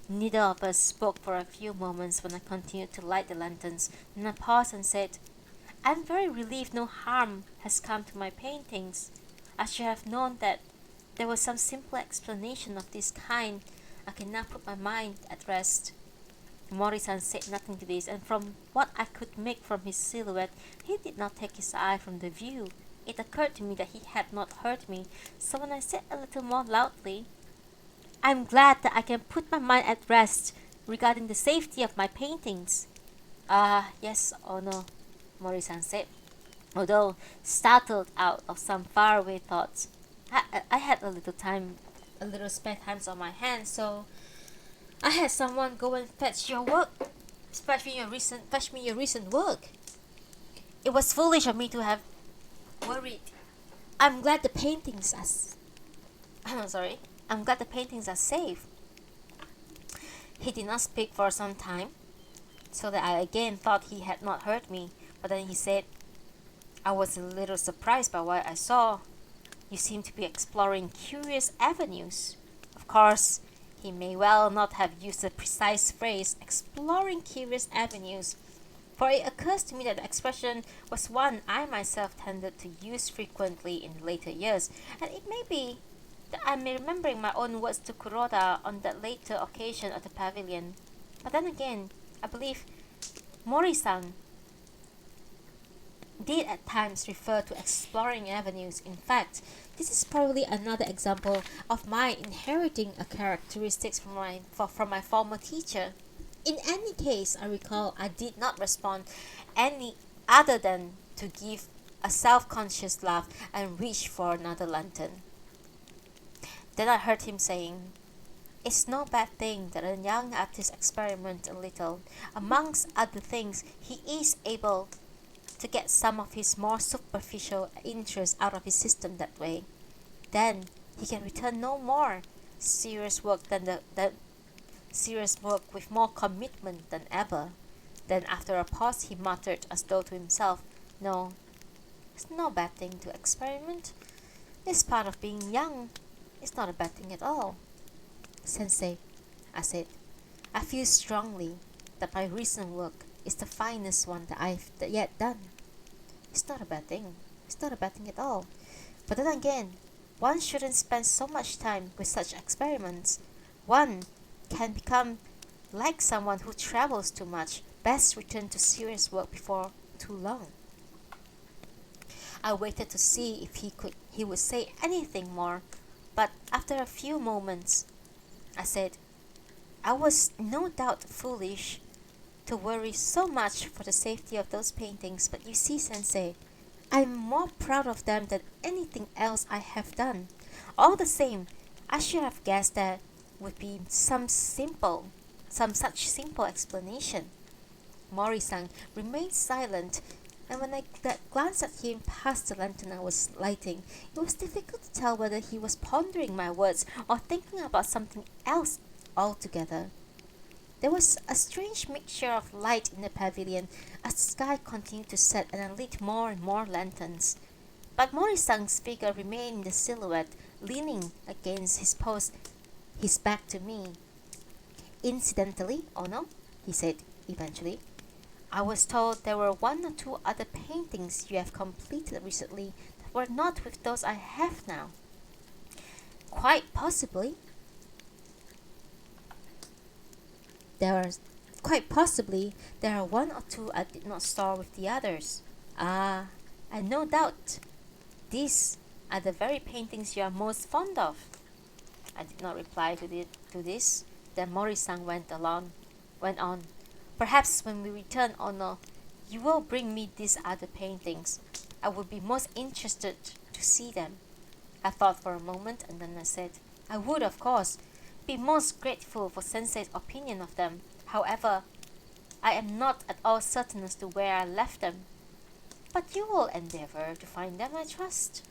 Neither of us spoke for a few moments when I continued to light the lanterns. Then I paused and said, "I'm very relieved no harm has come to my paintings. I should have known that there was some simple explanation of this kind. I can now put my mind at rest." Mori-san said nothing to this, and from what I could make from his silhouette, he did not take his eye from the view. It occurred to me that he had not heard me, so when I said a little more loudly, "I'm glad that I can put my mind at rest regarding the safety of my paintings." "Ah, yes, Ono," Mori-san said, although startled out of some faraway thoughts. I had a little spare time on my hands, so I had someone go and fetch me your recent work. It was foolish of me to have worried I'm glad the paintings are sorry. I'm glad the paintings are safe. He did not speak for some time, so that I again thought he had not heard me. But then he said, I was a little surprised by what I saw. You seem to be exploring curious avenues. Of course, he may well not have used the precise phrase exploring curious avenues, for it occurs to me that the expression was one I myself tended to use frequently in later years, and it may be that I am remembering my own words to Kuroda on that later occasion at the pavilion. But then again, I believe Mori-san did at times refer to exploring avenues. In fact, this is probably another example of my inheriting a characteristics from my former teacher. In any case, I recall I did not respond any other than to give a self-conscious laugh and reach for another lantern. Then I heard him saying, it's no bad thing that a young artist experiments a little. Amongst other things, he is able to get some of his more superficial interests out of his system that way. Then he can return no more serious work serious work with more commitment than ever. Then after a pause he muttered as though to himself, no, it's no bad thing to experiment. It's part of being young. It's not a bad thing at all. Sensei, I said, I feel strongly that my recent work is the finest one that I've yet done. It's not a bad thing. It's not a bad thing at all. But then again, one shouldn't spend so much time with such experiments. One can become like someone who travels too much. Best return to serious work before too long. I waited to see if he would say anything more, but after a few moments, I said, I was no doubt foolish to worry so much for the safety of those paintings, but you see, Sensei, I'm more proud of them than anything else I have done. All the same, I should have guessed there would be some such simple explanation. Mori-san remained silent, and when I glanced at him past the lantern I was lighting, it was difficult to tell whether he was pondering my words or thinking about something else altogether. There was a strange mixture of light in the pavilion as the sky continued to set and I lit more and more lanterns. But Mori-san's figure remained in the silhouette, leaning against his post, his back to me. Incidentally, Ono, he said eventually, I was told there were one or two other paintings you have completed recently that were not with those I have now. Quite possibly. There are one or two I did not store with the others. Ah, and no doubt, these are the very paintings you are most fond of. I did not reply to this. Then Mori-san went on. Perhaps when we return, Ono, you will bring me these other paintings. I would be most interested to see them. I thought for a moment and then I said, I would, of course, be most grateful for Sensei's opinion of them. However, I am not at all certain as to where I left them. But you will endeavor to find them, I trust.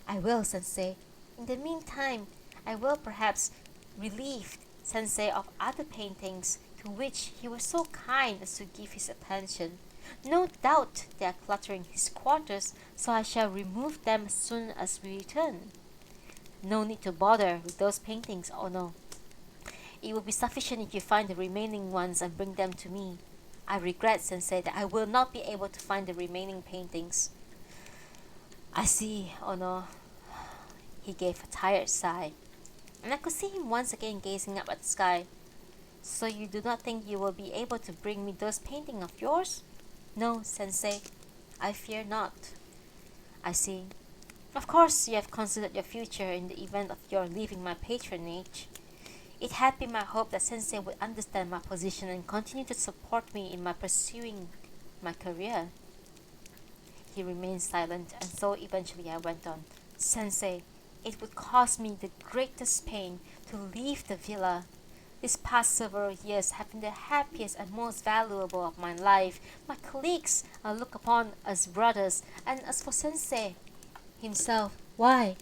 I will, Sensei. In the meantime, I will perhaps relieve Sensei of other paintings to which he was so kind as to give his attention. No doubt they are cluttering his quarters, so I shall remove them as soon as we return. No need to bother with those paintings, Ono. It will be sufficient if you find the remaining ones and bring them to me. I regret, Sensei, that I will not be able to find the remaining paintings. I see, Ono. He gave a tired sigh, and I could see him once again gazing up at the sky. So you do not think you will be able to bring me those paintings of yours? No, Sensei, I fear not. I see. Of course, you have considered your future in the event of your leaving my patronage. It had been my hope that Sensei would understand my position and continue to support me in my pursuing my career. He remained silent, and so eventually I went on. Sensei, it would cause me the greatest pain to leave the villa. These past several years have been the happiest and most valuable of my life. My colleagues I look upon as brothers, and as for Sensei himself, Why?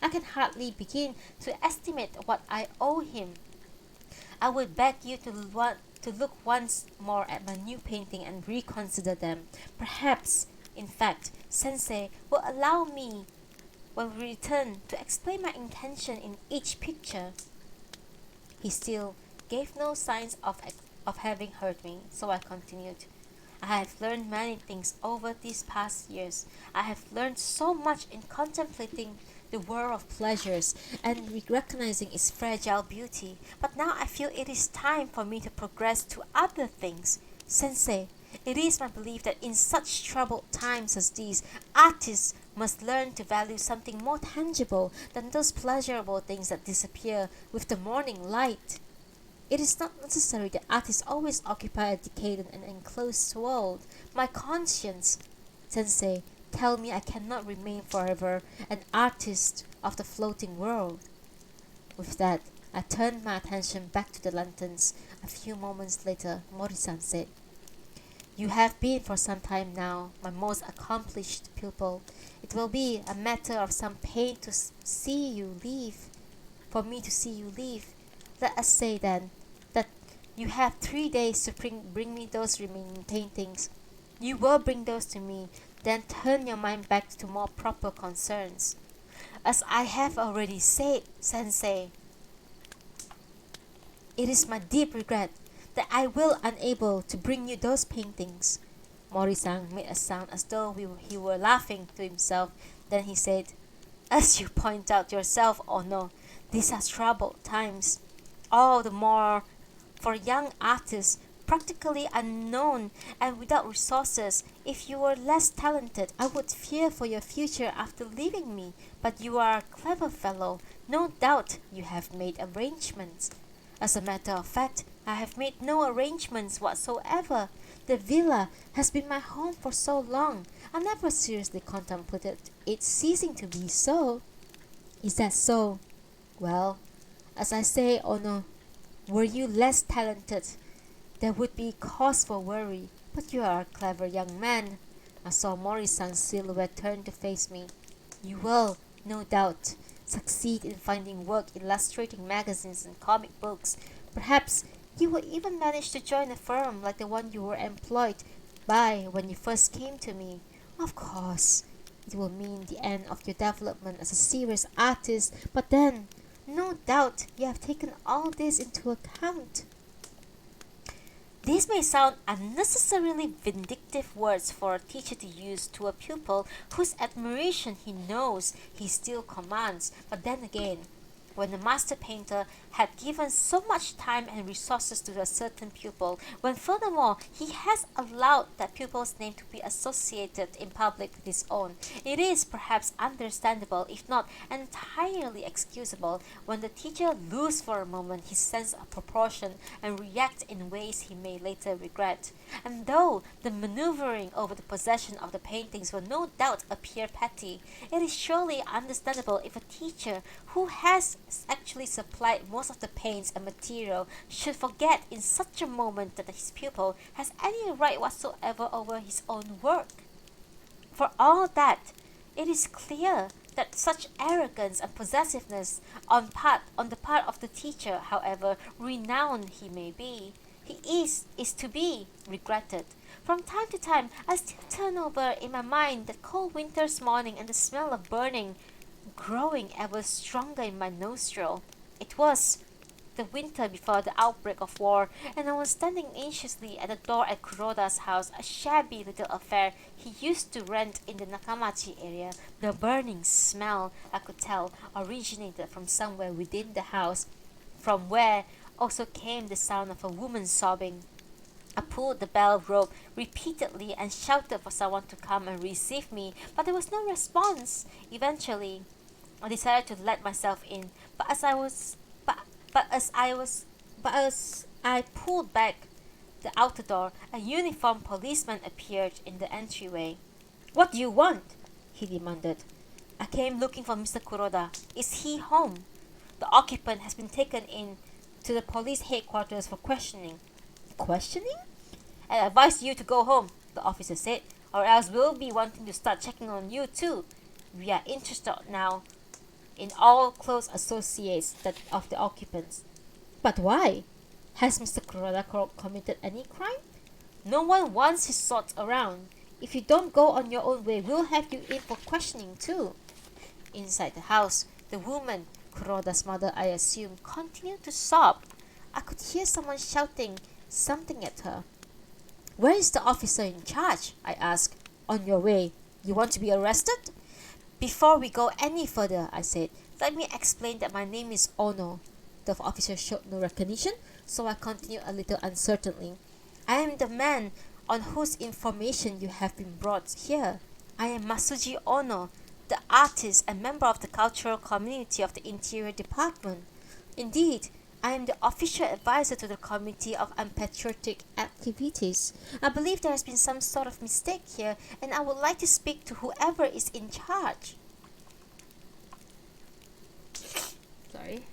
I can hardly begin to estimate what I owe him. I would beg you to look once more at my new painting and reconsider them. Perhaps, in fact, Sensei will allow me, when we return, to explain my intention in each picture. He still gave no signs of having heard me, so I continued. I have learned many things over these past years. I have learned so much in contemplating the world of pleasures and recognizing its fragile beauty. But now I feel it is time for me to progress to other things. Sensei, it is my belief that in such troubled times as these, artists must learn to value something more tangible than those pleasurable things that disappear with the morning light. It is not necessary that artists always occupy a decadent and enclosed world. My conscience, Sensei, tell me I cannot remain forever an artist of the floating world. With that, I turned my attention back to the lanterns. A few moments later, Mori-san said, "You have been for some time now my most accomplished pupil. It will be a matter of some pain to see you leave. For me to see you leave. Let us say then that you have 3 days to bring me those remaining paintings. You will bring those to me, then turn your mind back to more proper concerns. As I have already said, Sensei, it is my deep regret that I will unable to bring you those paintings." Mori-san made a sound as though he were laughing to himself. Then he said, "As you point out yourself, Ono, these are troubled times. All the more for young artists, practically unknown and without resources. If you were less talented, I would fear for your future after leaving me. But you are a clever fellow. No doubt you have made arrangements." As a matter of fact, I have made no arrangements whatsoever. The villa has been my home for so long. I never seriously contemplated it ceasing to be so. Is that so? Well, as I say, Ono, were you less talented, there would be cause for worry. But you are a clever young man. I saw Mori-san's silhouette turn to face me. You will, no doubt, succeed in finding work illustrating magazines and comic books. Perhaps you will even manage to join a firm like the one you were employed by when you first came to me. Of course, it will mean the end of your development as a serious artist, but then, no doubt you have taken all this into account. These may sound unnecessarily vindictive words for a teacher to use to a pupil whose admiration he knows he still commands, but then again, when the master painter had given so much time and resources to a certain pupil, when furthermore he has allowed that pupil's name to be associated in public with his own, it is perhaps understandable, if not entirely excusable, when the teacher loses for a moment his sense of proportion and reacts in ways he may later regret. And though the maneuvering over the possession of the paintings will no doubt appear petty, it is surely understandable if a teacher who has actually supplied most of the paints and material should forget in such a moment that his pupil has any right whatsoever over his own work. For all that, it is clear that such arrogance and possessiveness on the part of the teacher, however renowned he may be, is to be regretted. From time to time, I still turn over in my mind that cold winter's morning and the smell of burning growing ever stronger in my nostril. It was the winter before the outbreak of war, and I was standing anxiously at the door at Kuroda's house, a shabby little affair he used to rent in the Nakamachi area. The burning smell, I could tell, originated from somewhere within the house, from where also came the sound of a woman sobbing. I pulled the bell rope repeatedly and shouted for someone to come and receive me, but there was no response. Eventually, I decided to let myself in, but as I pulled back the outer door, a uniformed policeman appeared in the entryway. "What do you want?" he demanded. "I came looking for Mr. Kuroda. Is he home? The occupant has been taken in to the police headquarters for questioning." "Questioning?" "I advise you to go home," the officer said, "or else we'll be wanting to start checking on you too. We are interested now in all close associates of the occupants. But why? Has Mr. Kuroda committed any crime? No one wants his sort around. If you don't go on your own way, we'll have you in for questioning too. Inside the house, the woman, Kuroda's mother I assume, continued to sob. I could hear someone shouting something at her. Where is the officer in charge? I asked. On your way. You want to be arrested? Before we go any further, I said, let me explain that my name is Ono. The officer showed no recognition, so I continued a little uncertainly. I am the man on whose information you have been brought here. I am Masuji Ono, the artist and member of the cultural community of the Interior Department. Indeed, I am the official advisor to the Committee of Unpatriotic Activities. I believe there has been some sort of mistake here, and I would like to speak to whoever is in charge. Sorry.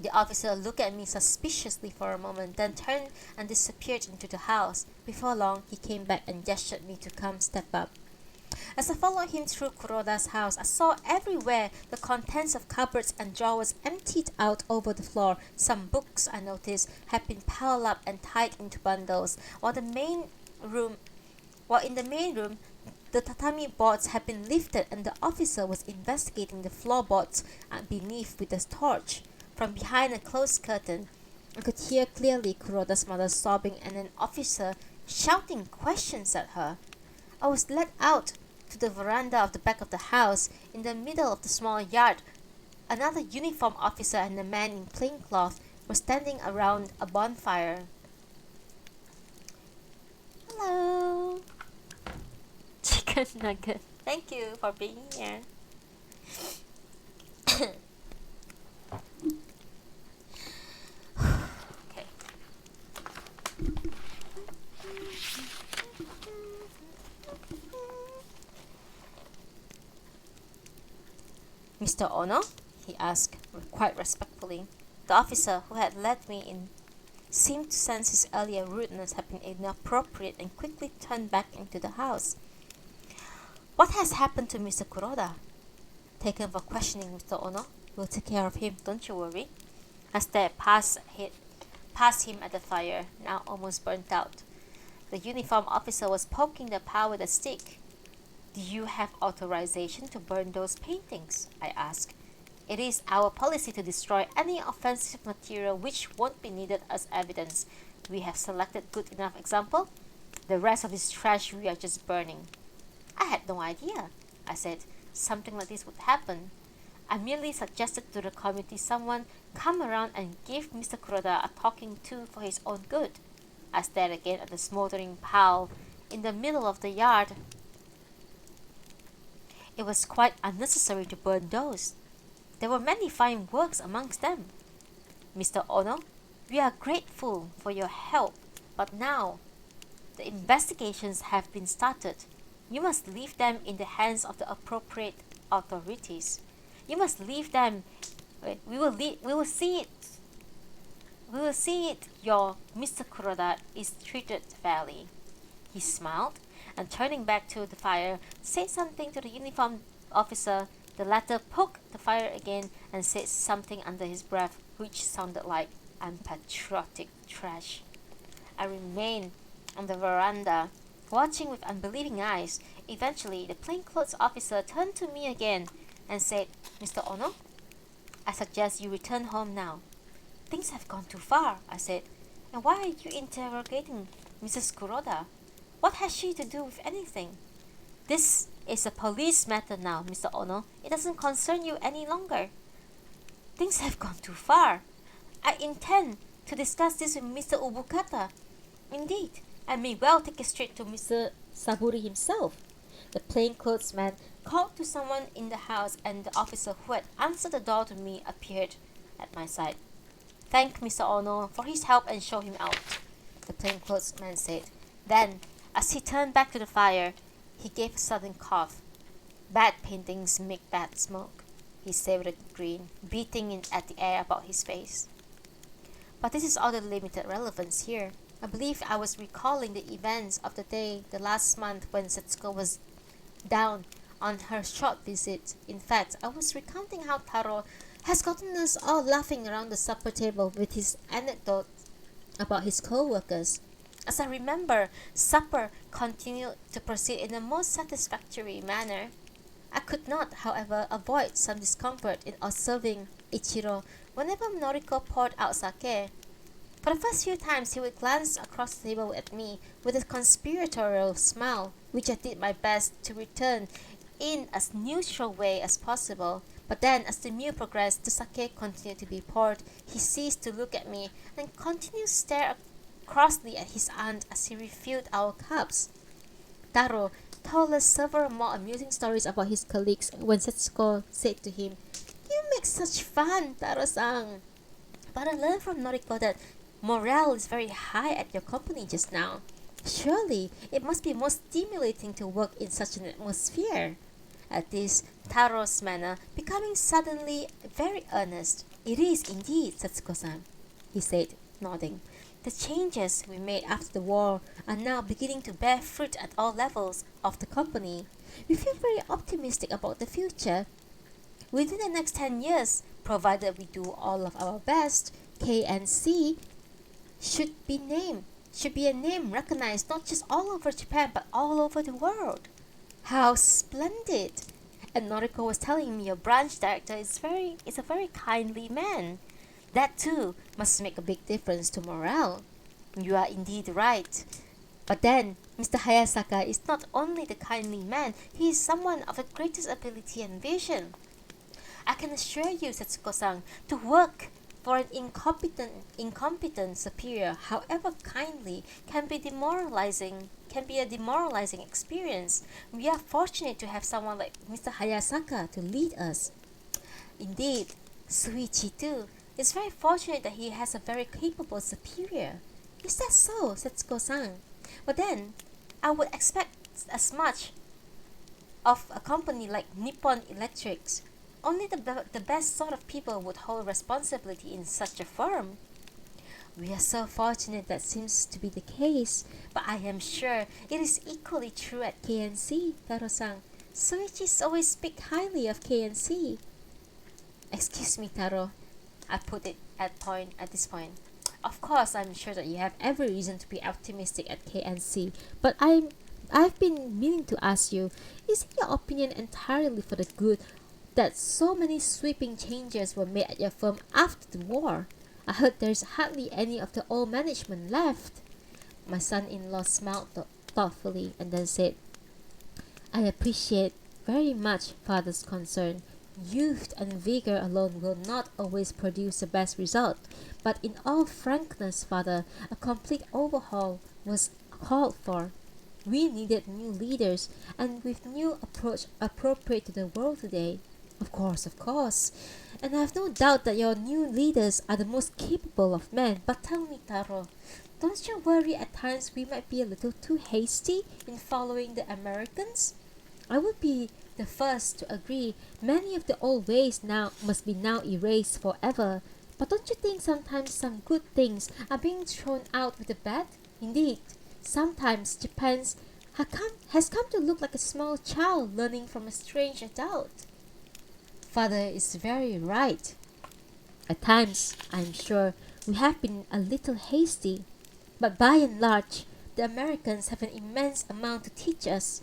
The officer looked at me suspiciously for a moment, then turned and disappeared into the house. Before long, he came back and gestured me to come step up. As I followed him through Kuroda's house, I saw everywhere the contents of cupboards and drawers emptied out over the floor. Some books, I noticed, had been piled up and tied into bundles, while in the main room, the tatami boards had been lifted and the officer was investigating the floorboards beneath with a torch. From behind a closed curtain, I could hear clearly Kuroda's mother sobbing and an officer shouting questions at her. I was led out to the veranda of the back of the house. In the middle of the small yard, another uniformed officer and a man in plaincloth were standing around a bonfire. Hello. Chicken nugget. Thank you for being here. Okay. Mr. Ono? He asked, quite respectfully. The officer who had led me in seemed to sense his earlier rudeness had been inappropriate and quickly turned back into the house. What has happened to Mr. Kuroda? Taken for questioning, Mr. Ono. We'll take care of him, don't you worry. I stared past him at the fire, now almost burnt out. The uniformed officer was poking the pile with a stick. Do you have authorization to burn those paintings? I asked. It is our policy to destroy any offensive material which won't be needed as evidence. We have selected good enough example. The rest of this trash we are just burning. I had no idea, I said, something like this would happen. I merely suggested to the committee someone come around and give Mr. Kuroda a talking to for his own good. I stared again at the smoldering pile in the middle of the yard. It was quite unnecessary to burn those. There were many fine works amongst them. Mr. Ono, we are grateful for your help, but now the investigations have been started. You must leave them in the hands of the appropriate authorities. You must leave them. We will see it. We will see it. Your Mr. Kuroda is treated fairly. He smiled and, turning back to the fire, said something to the uniformed officer. The latter poked the fire again and said something under his breath, which sounded like unpatriotic trash. I remained on the veranda, watching with unbelieving eyes. Eventually, the plainclothes officer turned to me again and said, Mr. Ono, I suggest you return home now. Things have gone too far, I said. And why are you interrogating Mrs. Kuroda? What has she to do with anything? This is a police matter now, Mr. Ono. It doesn't concern you any longer. Things have gone too far. I intend to discuss this with Mr. Ubukata. Indeed, I may well take it straight to Mr. Saburi himself. The plainclothes man called to someone in the house, and the officer who had answered the door to me appeared at my side. Thank Mr. Ono for his help and show him out, the plainclothes man said. Then, as he turned back to the fire, he gave a sudden cough. Bad paintings make bad smoke, he said with a grin, beating in at the air about his face. But this is all the limited relevance here. I believe I was recalling the events of the last month when Setsuko was down on her short visit. In fact, I was recounting how Taro has gotten us all laughing around the supper table with his anecdote about his co-workers. As I remember, supper continued to proceed in the most satisfactory manner. I could not, however, avoid some discomfort in observing Ichiro whenever Noriko poured out sake. For the first few times, he would glance across the table at me with a conspiratorial smile, which I did my best to return in as neutral way as possible. But then, as the meal progressed, the sake continued to be poured. He ceased to look at me and continued to stare crossly at his aunt as he refilled our cups. Taro told us several more amusing stories about his colleagues when Setsuko said to him, "You make such fun, Taro-san." But I learned from Noriko that morale is very high at your company just now. Surely it must be most stimulating to work in such an atmosphere. At this, Taro's manner becoming suddenly very earnest. "It is indeed, Setsuko-san," he said, nodding. "The changes we made after the war are now beginning to bear fruit at all levels of the company. We feel very optimistic about the future. Within the next 10 years, provided we do all of our best, KNC should be a name recognized not just all over Japan but all over the world." How splendid! And Noriko was telling me your branch director is a very kindly man. That too must make a big difference to morale. You are indeed right. But then, Mr. Hayasaka is not only the kindly man, he is someone of the greatest ability and vision. I can assure you, Setsuko-san, to work for an incompetent superior, however kindly, can be a demoralizing experience. We are fortunate to have someone like Mr. Hayasaka to lead us. Indeed, Suichi too is very fortunate that he has a very capable superior. Is that so, Setsuko-san? But then, I would expect as much of a company like Nippon Electrics. Only the best sort of people would hold responsibility in such a firm. We are so fortunate that seems to be the case, but I am sure it is equally true at KNC, Taro-san. Soichis always speak highly of KNC. Excuse me, Taro. I put it at this point. Of course, I'm sure that you have every reason to be optimistic at KNC, but I've been meaning to ask you, is it your opinion entirely for the good that so many sweeping changes were made at your firm after the war? I heard there's hardly any of the old management left. My son-in-law smiled thoughtfully and then said, "I appreciate very much father's concern. Youth and vigor alone will not always produce the best result, but in all frankness, father, a complete overhaul was called for. We needed new leaders, and with new approach appropriate to the world today." Of course. And I have no doubt that your new leaders are the most capable of men. But tell me, Taro, don't you worry at times we might be a little too hasty in following the Americans? I would be the first to agree many of the old ways must be erased forever. But don't you think sometimes some good things are being thrown out with the bad? Indeed, sometimes Japan has come to look like a small child learning from a strange adult. Father is very right. At times, I'm sure, we have been a little hasty, but by and large, the Americans have an immense amount to teach us.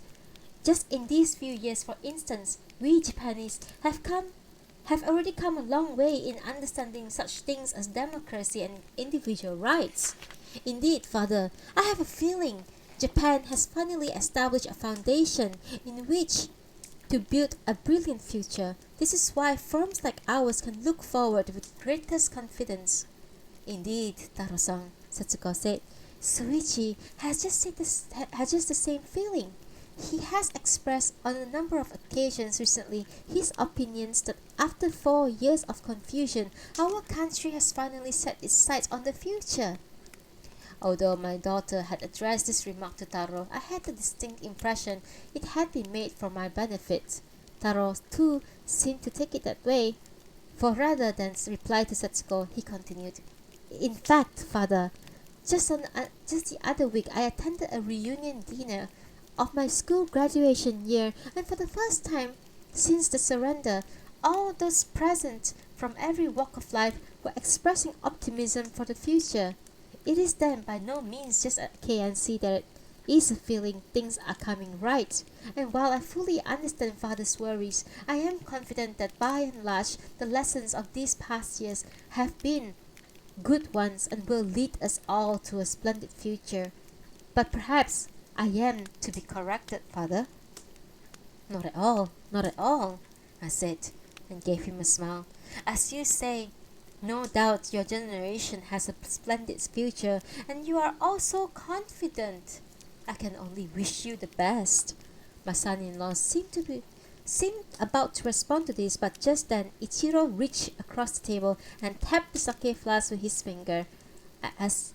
Just in these few years, for instance, we Japanese have already come a long way in understanding such things as democracy and individual rights. Indeed, Father, I have a feeling Japan has finally established a foundation in which to build a brilliant future. This is why firms like ours can look forward with greatest confidence. Indeed, Taro-san, Setsuko said. Suichi has just the same feeling. He has expressed on a number of occasions recently his opinions that after 4 years of confusion, our country has finally set its sights on the future. Although my daughter had addressed this remark to Taro, I had the distinct impression it had been made for my benefit. Taro, too, seemed to take it that way, for rather than reply to Setsuko, he continued, "In fact, Father, just the other week I attended a reunion dinner of my school graduation year, and for the first time since the surrender, all those present from every walk of life were expressing optimism for the future. It is then by no means just at KNC that it is a feeling things are coming right, and while I fully understand father's worries, I am confident that by and large the lessons of these past years have been good ones and will lead us all to a splendid future. But perhaps I am to be corrected, father. Not at all, not at all, I said, and gave him a smile. As you say, no doubt your generation has a splendid future, and you are all so confident. I can only wish you the best. My son-in-law seemed about to respond to this, but just then Ichiro reached across the table and tapped the sake flask with his finger, as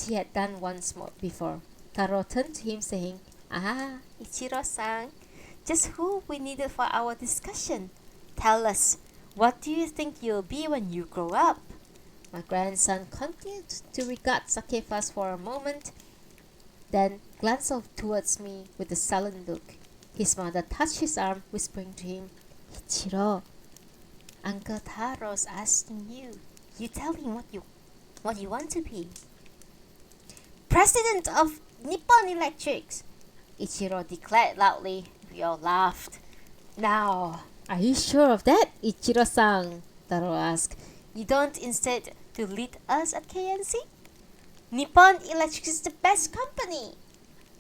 he had done once more before. Taro turned to him, saying, "Ah, Ichiro-san, just who we needed for our discussion. Tell us, what do you think you'll be when you grow up?" My grandson continued to regard sake flask for a moment, then glanced off towards me with a sullen look. His mother touched his arm, whispering to him, "Ichiro, Uncle Taro's asking you. You tell him what you want to be." "President of Nippon Electrics," Ichiro declared loudly. We all laughed. "Now, are you sure of that, Ichiro-san?" Taro asked. "You don't instead to lead us at KNC? Nippon Electric is the best company."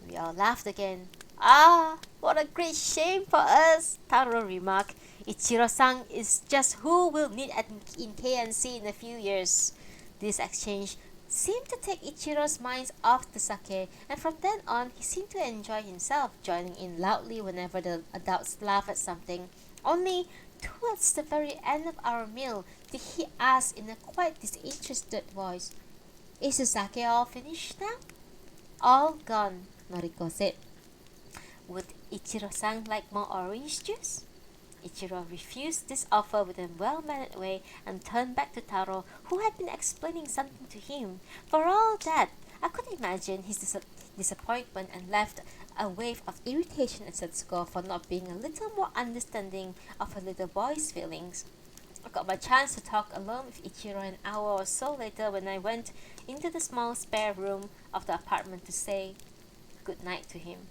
We all laughed again. "Ah, what a great shame for us," Taro remarked. "Ichiro-san is just who we'll need in KNC in a few years." This exchange seemed to take Ichiro's mind off the sake, and from then on he seemed to enjoy himself, joining in loudly whenever the adults laughed at something. Only towards the very end of our meal did he ask in a quite disinterested voice, "Is the sake all finished now?" "All gone," Noriko said. "Would Ichiro-san like more orange juice?" Ichiro refused this offer with a well-mannered way and turned back to Taro, who had been explaining something to him. For all that, I could imagine his disappointment and left a wave of irritation at Setsuko for not being a little more understanding of her little boy's feelings. I got my chance to talk alone with Ichiro an hour or so later when I went into the small spare room of the apartment to say good night to him.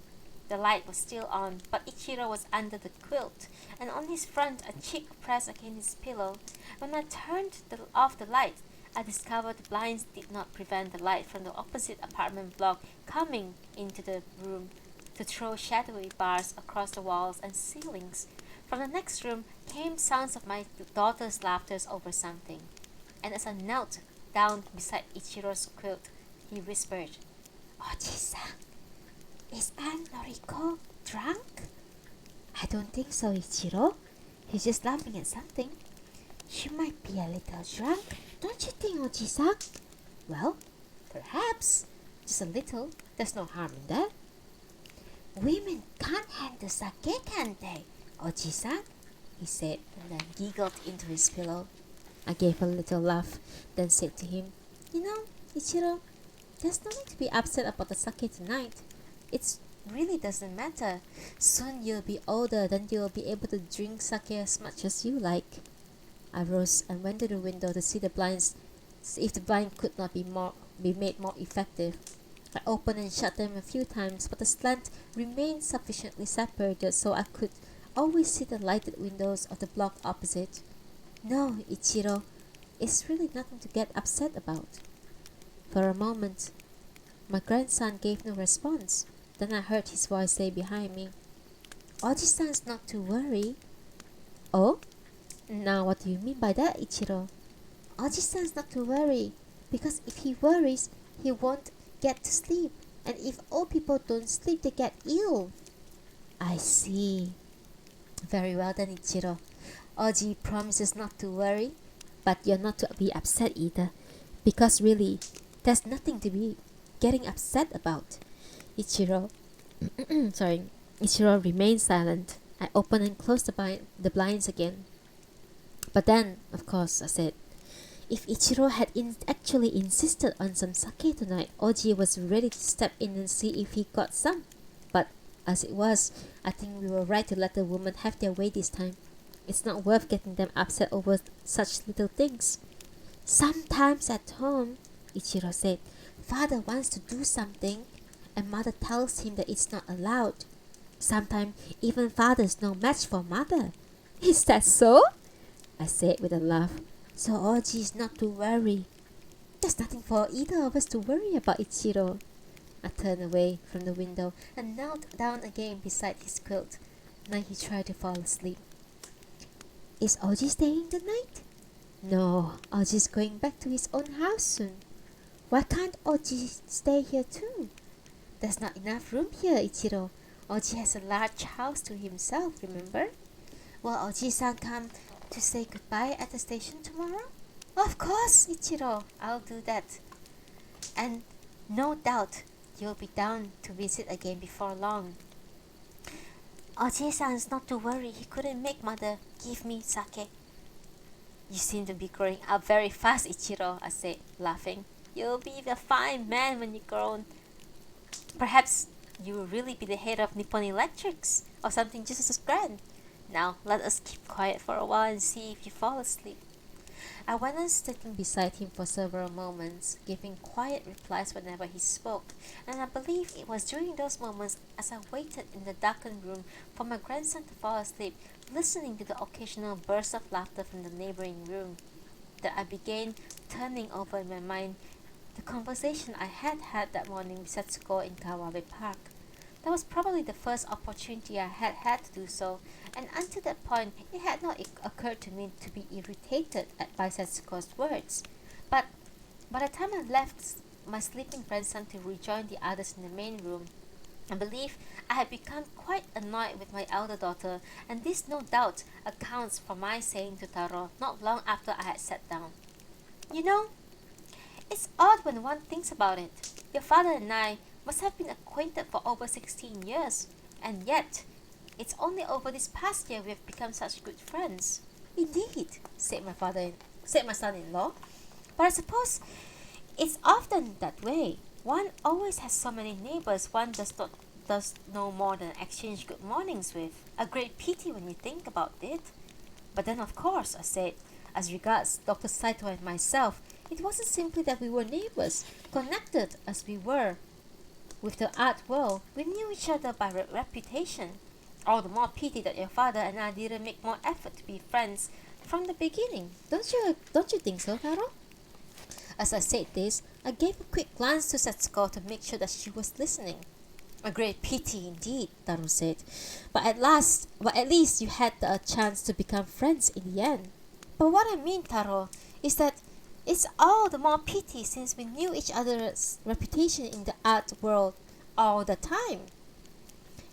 The light was still on, but Ichiro was under the quilt, and on his front a cheek pressed against his pillow. When I turned off the light, I discovered the blinds did not prevent the light from the opposite apartment block coming into the room to throw shadowy bars across the walls and ceilings. From the next room came sounds of my daughter's laughter over something, and as I knelt down beside Ichiro's quilt, he whispered, "Oji-san, is Aunt Noriko drunk?" "I don't think so, Ichiro. He's just laughing at something." "She might be a little drunk, don't you think, Oji-san?" "Well, perhaps. Just a little. There's no harm in that." "Women can't handle sake, can't they, Oji-san?" he said, and then giggled into his pillow. I gave a little laugh, then said to him, "You know, Ichiro, there's no need to be upset about the sake tonight. It really doesn't matter. Soon you'll be older, then you'll be able to drink sake as much as you like." I rose and went to the window to see the blinds, see if the blind could not be made more effective. I opened and shut them a few times, but the slant remained sufficiently separated so I could always see the lighted windows of the block opposite. "No, Ichiro, it's really nothing to get upset about." For a moment, my grandson gave no response. Then I heard his voice say behind me, "Oji-san's not to worry." "Oh? Now what do you mean by that, Ichiro?" "Oji-san's not to worry, because if he worries, he won't get to sleep, and if old people don't sleep, they get ill." "I see." "Very well then, Ichiro. Oji promises not to worry, but you're not to be upset either, because really, there's nothing to be getting upset about." Ichiro remained silent. I opened and closed the blinds again. "But then, of course," I said, "if Ichiro had actually insisted on some sake tonight, Oji was ready to step in and see if he got some. But As it was, I think we were right to let the women have their way this time. It's not worth getting them upset over such little things. Sometimes at home, Ichiro said, father wants to do something and mother tells him that it's not allowed. Sometimes even father's no match for mother. Is that so? I said with a laugh. So Oji is not to worry. There's nothing for either of us to worry about, Ichiro. I turned away from the window and knelt down again beside his quilt. Now he tried to fall asleep. Is Oji staying the night? No, Oji's going back to his own house soon. Why can't Oji stay here too? There's not enough room here, Ichiro. Oji has a large house to himself, remember? Will Oji-san come to say goodbye at the station tomorrow? Of course, Ichiro. I'll do that. And no doubt you'll be down to visit again before long. Oji-san's not to worry. He couldn't make mother give me sake. You seem to be growing up very fast, Ichiro, I said, laughing. You'll be a fine man when you're grown. Perhaps you will really be the head of Nippon Electrics or something just as grand. Now, let us keep quiet for a while and see if you fall asleep. I went on sitting beside him for several moments, giving quiet replies whenever he spoke, and I believe it was during those moments as I waited in the darkened room for my grandson to fall asleep, listening to the occasional burst of laughter from the neighboring room, that I began turning over in my mind the conversation I had had that morning with Setsuko in Kawabe Park. That was probably the first opportunity I had had to do so, and until that point it had not occurred to me to be irritated by Setsuko's words. But by the time I left my sleeping grandson to rejoin the others in the main room, I believe I had become quite annoyed with my elder daughter, and this no doubt accounts for my saying to Taro not long after I had sat down, "You know, it's odd when one thinks about it. Your father and I must have been acquainted for over 16 years, and yet it's only over this past year we have become such good friends." "Indeed," said my son-in-law. "But I suppose it's often that way. One always has so many neighbors one does no more than exchange good mornings with. A great pity when you think about it." "But then of course," I said, "as regards Dr. Saito and myself, it wasn't simply that we were neighbors, connected as we were with the art world. We knew each other by reputation. All the more pity that your father and I didn't make more effort to be friends from the beginning. Don't you think so, Taro?" As I said this, I gave a quick glance to Setsuko to make sure that she was listening. "A great pity indeed," Taro said. But at least you had a chance to become friends in the end." "But what I mean, Taro, is that it's all the more pity since we knew each other's reputation in the art world all the time."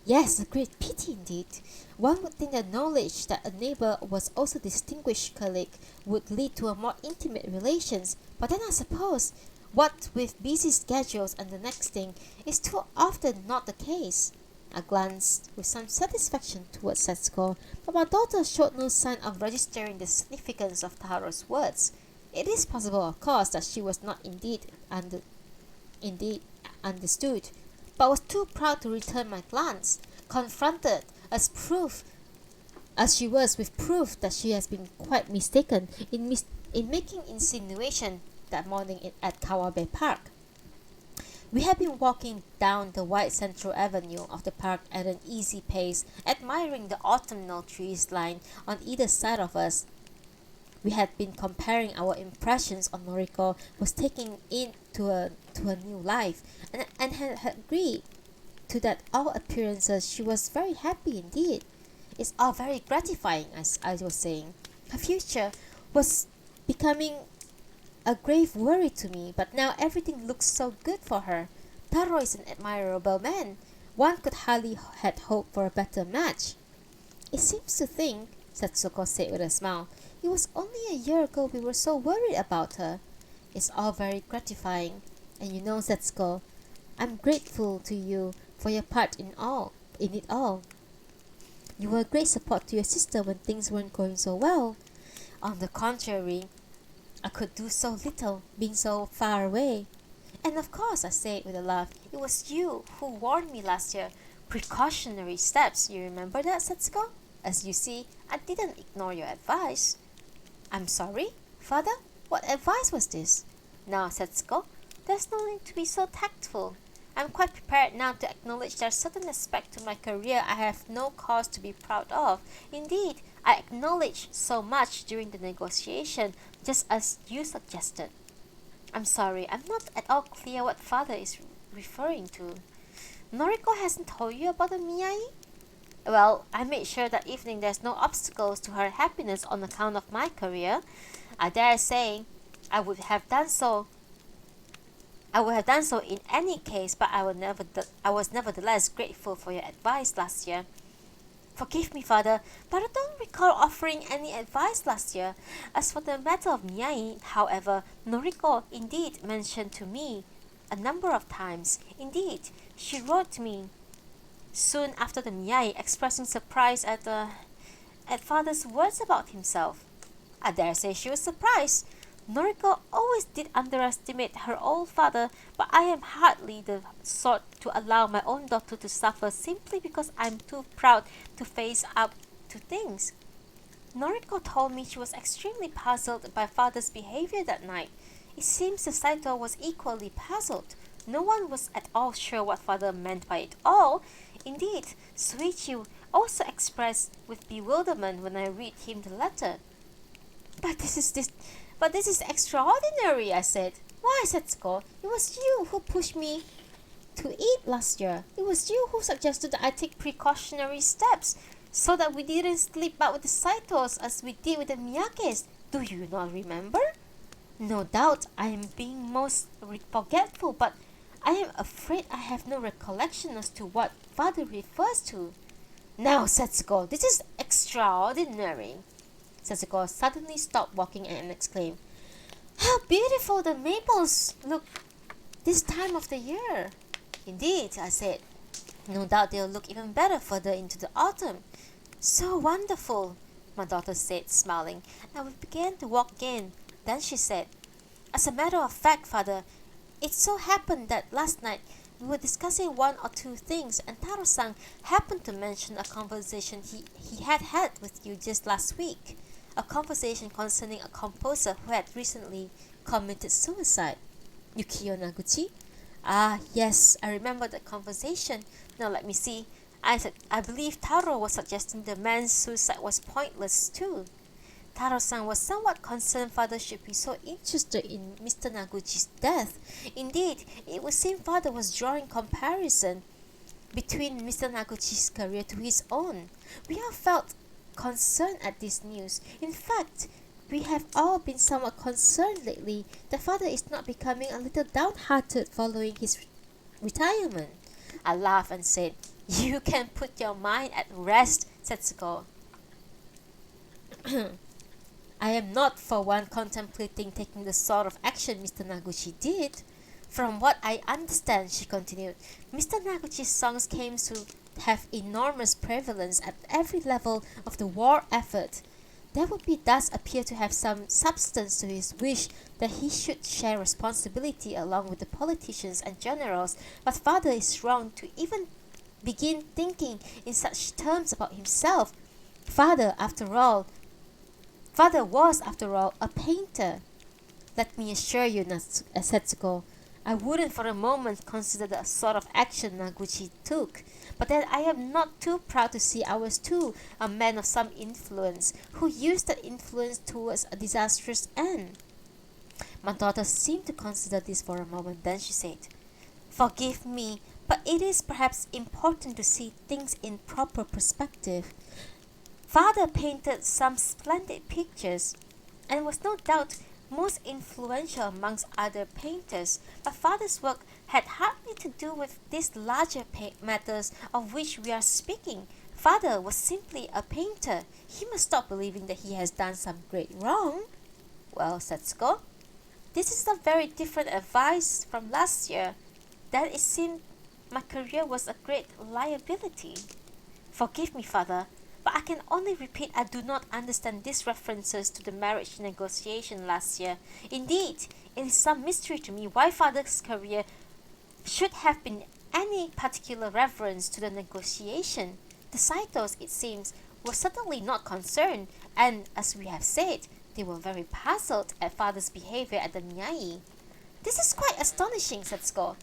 "Yes, a great pity indeed. One would think that knowledge that a neighbor was also a distinguished colleague would lead to a more intimate relations, but then I suppose, what with busy schedules and the next thing, is too often not the case." I glanced with some satisfaction towards Setsuko, but my daughter showed no sign of registering the significance of Taro's words. It is possible, of course, that she was not indeed understood, but was too proud to return my glance, confronted as she was with proof that she has been quite mistaken in making insinuation that morning at Kawabe Park. We had been walking down the wide central avenue of the park at an easy pace, admiring the autumnal trees lying on either side of us. We had been comparing our impressions on Noriko was taking in to a new life, and had agreed to that all appearances she was very happy indeed. "It's all very gratifying," as I was saying. "Her future was becoming a grave worry to me, but now everything looks so good for her. Taro is an admirable man. One could hardly have hoped for a better match." "It seems to think," Setsuko said with a smile, "it was only a year ago we were so worried about her." "It's all very gratifying. And you know, Setsuko, I'm grateful to you for your part in it all. You were a great support to your sister when things weren't going so well." "On the contrary, I could do so little, being so far away." "And of course," I said with a laugh, "it was you who warned me last year Precautionary steps, you remember that, Setsuko? As you see, I didn't ignore your advice. I'm sorry, father? What advice was this? Now, Setsuko, there's no need to be so tactful. I'm quite prepared now to acknowledge there's certain aspect to my career I have no cause to be proud of. Indeed, I acknowledged so much during the negotiation, just as you suggested. I'm sorry, I'm not at all clear what father is referring to. Noriko hasn't told you about the Miyai? Well, I made sure that evening there's no obstacles to her happiness on account of my career. I dare say I would have done so. I would have done so in any case, but I was nevertheless grateful for your advice last year. Forgive me, father, but I don't recall offering any advice last year. As for the matter of Miyai, however, Noriko indeed mentioned to me a number of times. Indeed, she wrote to me soon after the Miyai, expressing surprise at father's words about himself. I dare say she was surprised. Noriko always did underestimate her old father, but I am hardly the sort to allow my own daughter to suffer simply because I'm too proud to face up to things. Noriko told me she was extremely puzzled by father's behavior that night. It seems the Saito was equally puzzled. No one was at all sure what father meant by it all. Indeed, Suichi also expressed with bewilderment when I read him the letter. But this is extraordinary, I said. Why, Setsuko? It was you who pushed me to eat last year. It was you who suggested that I take precautionary steps so that we didn't slip out with the Saitos as we did with the Miyakes. Do you not remember? No doubt I am being most forgetful, but I am afraid I have no recollection as to what father refers to. Now, Setsuko, this is extraordinary. Setsuko suddenly stopped walking and exclaimed, How beautiful the maples look this time of the year. Indeed, I said. No doubt they'll look even better further into the autumn. So wonderful, my daughter said, smiling, and we began to walk again. Then she said, As a matter of fact, father, it so happened that last night we were discussing one or two things, and Taro-san happened to mention a conversation he had with you just last week. A conversation concerning a composer who had recently committed suicide. Yukio Naguchi? Ah, yes, I remember that conversation. Now let me see. I believe Taro was suggesting the man's suicide was pointless too. Taro-san was somewhat concerned father should be so interested in Mr. Naguchi's death. Indeed, it would seem father was drawing comparison between Mr. Naguchi's career to his own. We all felt concerned at this news. In fact, we have all been somewhat concerned lately that father is not becoming a little downhearted following his retirement. I laughed and said, You can put your mind at rest, Setsuko. I am not for one contemplating taking the sort of action Mr. Naguchi did. From what I understand, she continued, Mr. Naguchi's songs came to have enormous prevalence at every level of the war effort. There would be thus appear to have some substance to his wish that he should share responsibility along with the politicians and generals, but father is wrong to even begin thinking in such terms about himself. Father was, after all, a painter. Let me assure you, Setsuko, I wouldn't for a moment consider the sort of action Naguchi took, but that I am not too proud to see I was too a man of some influence, who used that influence towards a disastrous end. My daughter seemed to consider this for a moment, then she said, Forgive me, but it is perhaps important to see things in proper perspective. Father painted some splendid pictures, and was no doubt most influential amongst other painters, but father's work had hardly to do with these larger matters of which we are speaking. Father was simply a painter. He must stop believing that he has done some great wrong. Well, Setsuko, this is a very different advice from last year. That it seemed my career was a great liability. Forgive me, father, but I can only repeat I do not understand these references to the marriage negotiation last year. Indeed, it is some mystery to me why father's career should have been any particular reference to the negotiation. The Saitos, it seems, were certainly not concerned, and as we have said, they were very puzzled at father's behavior at the Nyai. This is quite astonishing, Setsuko.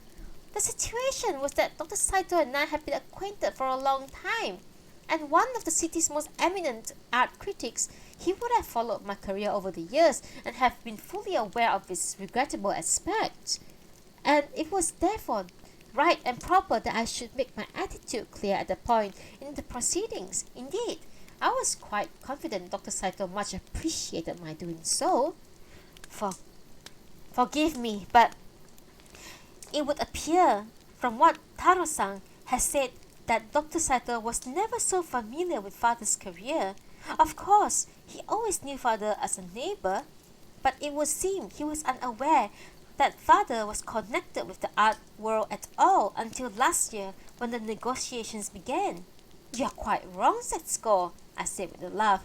The situation was that Dr. Saito and I had been acquainted for a long time, and one of the city's most eminent art critics, he would have followed my career over the years and have been fully aware of its regrettable aspects. And it was therefore right and proper that I should make my attitude clear at the point in the proceedings. Indeed, I was quite confident Dr. Saito much appreciated my doing so. Forgive me, but it would appear from what Taro-san has said that Dr. Saito was never so familiar with father's career. Of course, he always knew father as a neighbor, but it would seem he was unaware that father was connected with the art world at all until last year when the negotiations began. You're quite wrong, Setsuko, I said with a laugh.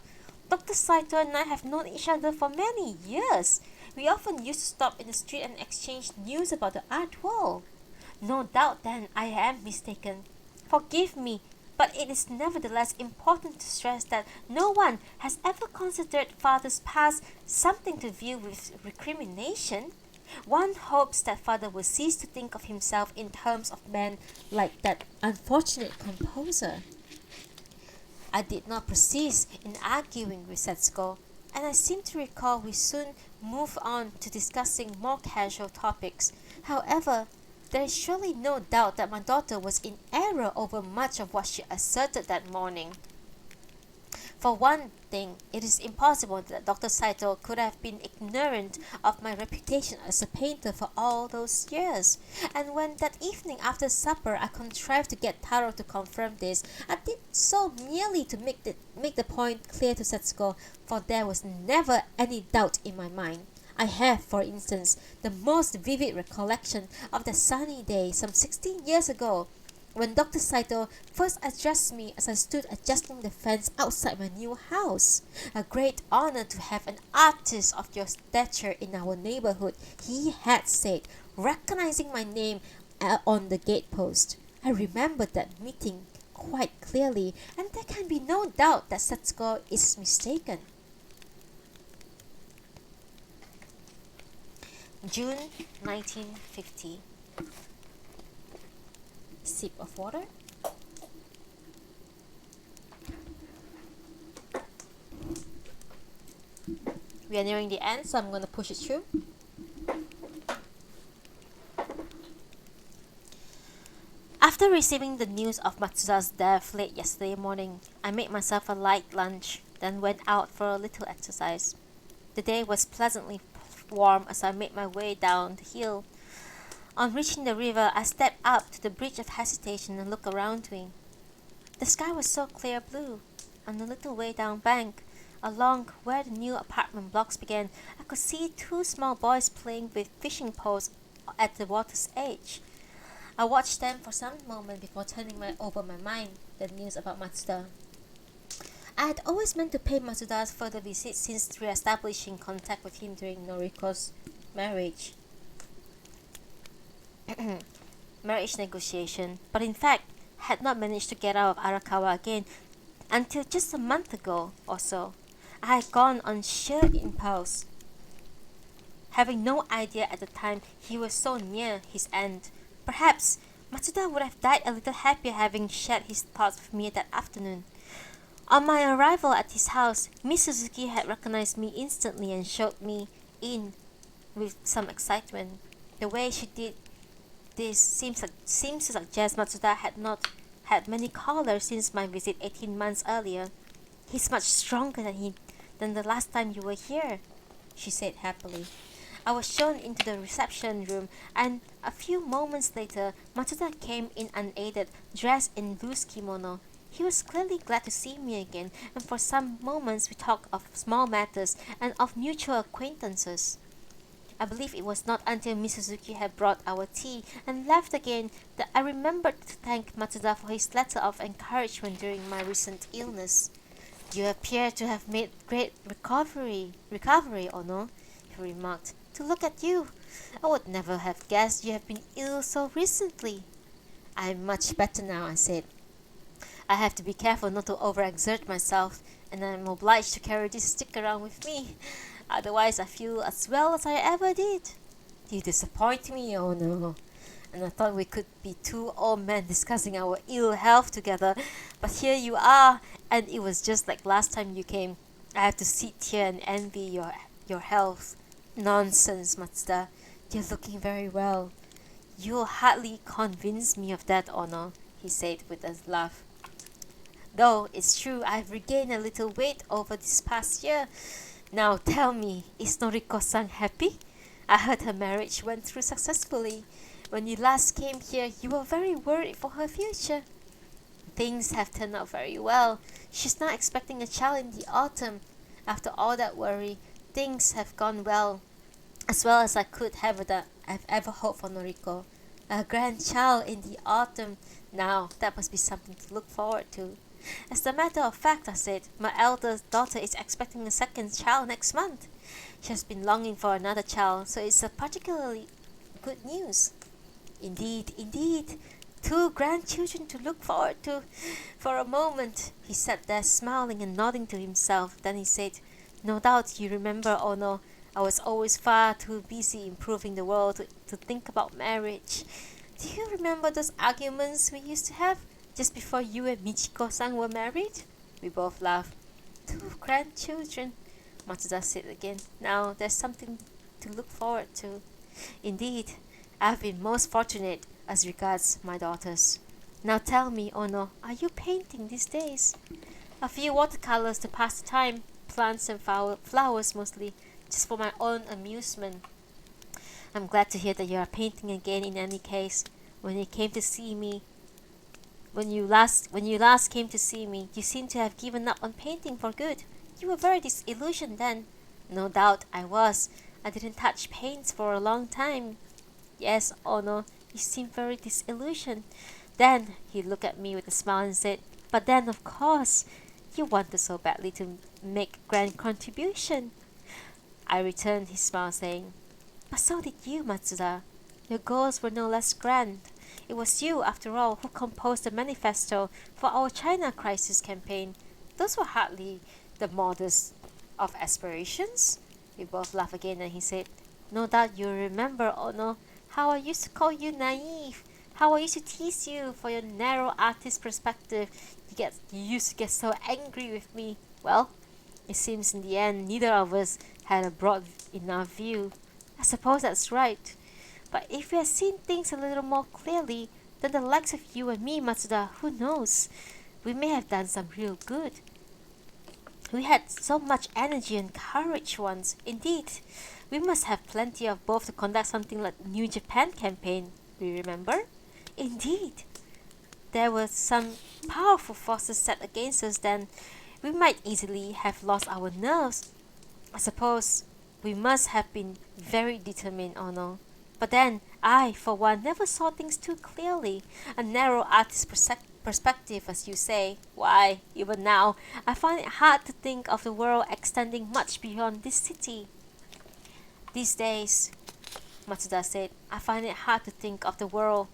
Dr. Saito and I have known each other for many years. We often used to stop in the street and exchange news about the art world. No doubt then I am mistaken. Forgive me, but it is nevertheless important to stress that no one has ever considered father's past something to view with recrimination. One hopes that father will cease to think of himself in terms of men like that unfortunate composer. I did not persist in arguing with Setsuko, and I seem to recall we soon moved on to discussing more casual topics. However, there is surely no doubt that my daughter was in error over much of what she asserted that morning. For one thing, it is impossible that Dr. Saito could have been ignorant of my reputation as a painter for all those years. And when that evening after supper I contrived to get Taro to confirm this, I did so merely to make the point clear to Setsuko, for there was never any doubt in my mind. I have, for instance, the most vivid recollection of the sunny day some 16 years ago, when Dr. Saito first addressed me as I stood adjusting the fence outside my new house. A great honor to have an artist of your stature in our neighborhood, he had said, recognizing my name on the gatepost. I remember that meeting quite clearly, and there can be no doubt that Setsuko is mistaken. June 1950. Sip of water. We are nearing the end, so I'm going to push it through. After receiving the news of Matsuda's death late yesterday morning, I made myself a light lunch, then went out for a little exercise. The day was pleasantly warm as I made my way down the hill. On reaching the river, I stepped up to the bridge of hesitation and looked around me. The sky was so clear blue. On the little way down bank, along where the new apartment blocks began, I could see two small boys playing with fishing poles at the water's edge. I watched them for some moment before turning over my mind the news about Matsuda. I had always meant to pay Matsuda further visits since re-establishing contact with him during Noriko's marriage negotiation, but in fact had not managed to get out of Arakawa again until just a month ago or so. I had gone on sheer impulse, having no idea at the time he was so near his end. Perhaps Matsuda would have died a little happier having shared his thoughts with me that afternoon. On my arrival at his house, Miss Suzuki had recognized me instantly and showed me in with some excitement. The way she did this seems to suggest Matsuda had not had many callers since my visit 18 months earlier. He's much stronger than the last time you were here, she said happily. I was shown into the reception room, and a few moments later, Matsuda came in unaided, dressed in loose kimono. He was clearly glad to see me again, and for some moments we talked of small matters and of mutual acquaintances. I believe it was not until Miss Suzuki had brought our tea and left again that I remembered to thank Matsuda for his letter of encouragement during my recent illness. You appear to have made great recovery, Ono, he remarked. To look at you, I would never have guessed you have been ill so recently. I'm much better now, I said. I have to be careful not to overexert myself, and I'm obliged to carry this stick around with me. Otherwise, I feel as well as I ever did. You disappoint me, oh no. And I thought we could be two old men discussing our ill health together, but here you are, and it was just like last time you came. I have to sit here and envy your health. Nonsense, Matsuda. You're looking very well. You'll hardly convince me of that, Ono, he said with a laugh. Though it's true I've regained a little weight over this past year. Now tell me, is Noriko-san happy? I heard her marriage went through successfully. When you last came here, you were very worried for her future. Things have turned out very well. She's now expecting a child in the autumn. After all that worry, things have gone as well as I could have that I've ever hoped for Noriko. A grandchild in the autumn. Now, that must be something to look forward to. As a matter of fact, I said, my eldest daughter is expecting a second child next month. She has been longing for another child, so it's a particularly good news. Indeed, indeed. 2 grandchildren to look forward to. For a moment, he sat there smiling and nodding to himself. Then he said, no doubt you remember, Ono, I was always far too busy improving the world to think about marriage. Do you remember those arguments we used to have just before you and Michiko-san were married? We both laughed. 2 grandchildren, Matsuda said again. Now there's something to look forward to. Indeed, I've been most fortunate as regards my daughters. Now tell me, Ono, are you painting these days? A few watercolors to pass the time, plants and flowers mostly, just for my own amusement. I'm glad to hear that you are painting again in any case. When you came to see me, when you last came to see me, you seemed to have given up on painting for good. You were very disillusioned then. No doubt I was. I didn't touch paints for a long time. Yes, Ono, you seem very disillusioned. Then he looked at me with a smile and said, but then of course, you wanted so badly to make grand contribution. I returned his smile saying, but so did you, Matsuda. Your goals were no less grand. It was you, after all, who composed the manifesto for our China Crisis campaign. Those were hardly the modest of aspirations. We both laughed again and he said, no doubt you remember, Ono, how I used to call you naive, how I used to tease you for your narrow artist perspective. You used to get so angry with me. Well, it seems in the end neither of us had a broad enough view. I suppose that's right. But if we had seen things a little more clearly, then the likes of you and me, Matsuda, who knows? We may have done some real good. We had so much energy and courage once. Indeed, we must have plenty of both to conduct something like New Japan campaign. Do you remember? Indeed. There were some powerful forces set against us then. We might easily have lost our nerves. I suppose we must have been very determined, Ono. But then, I, for one, never saw things too clearly. A narrow artist perspective, as you say. Why, even now, I find it hard to think of the world extending much beyond this city. These days, Matsuda said, I find it hard to think of the world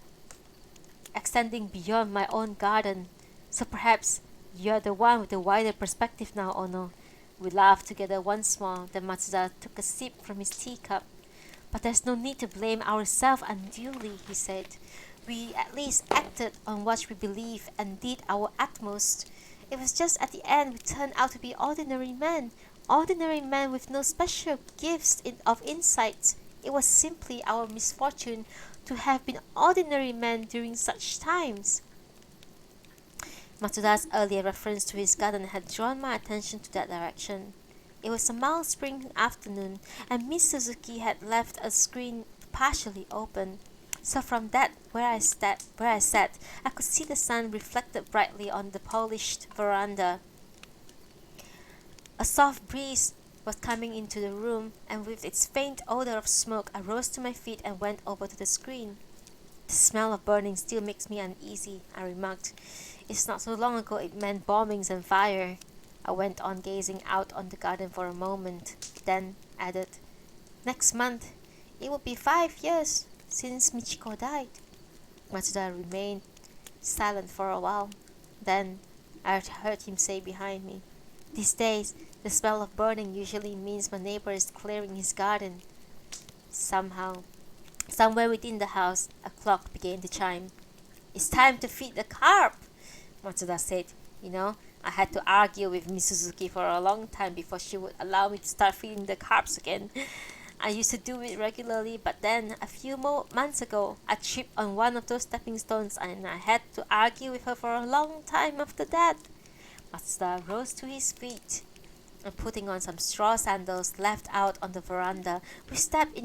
extending beyond my own garden. So perhaps you're the one with the wider perspective now, Ono. We laughed together once more. Then Matsuda took a sip from his teacup. But there's no need to blame ourselves unduly, he said. We at least acted on what we believed and did our utmost. It was just at the end we turned out to be ordinary men with no special gifts of insight. It was simply our misfortune to have been ordinary men during such times. Matsuda's earlier reference to his garden had drawn my attention to that direction. It was a mild spring afternoon, and Miss Suzuki had left a screen partially open. So from that where I sat, I could see the sun reflected brightly on the polished veranda. A soft breeze was coming into the room, and with its faint odor of smoke, I rose to my feet and went over to the screen. The smell of burning still makes me uneasy, I remarked. It's not so long ago it meant bombings and fire. I went on gazing out on the garden for a moment, then added, next month, it will be 5 years since Michiko died. Matsuda remained silent for a while. Then I heard him say behind me, "These days, the smell of burning usually means my neighbor is clearing his garden." Somehow, somewhere within the house, a clock began to chime. "It's time to feed the carp," Matsuda said. You know, I had to argue with Miss Suzuki for a long time before she would allow me to start feeding the carps again. I used to do it regularly, but then a few months ago, I tripped on one of those stepping stones and I had to argue with her for a long time after that. Matsuda rose to his feet and putting on some straw sandals left out on the veranda, we stepped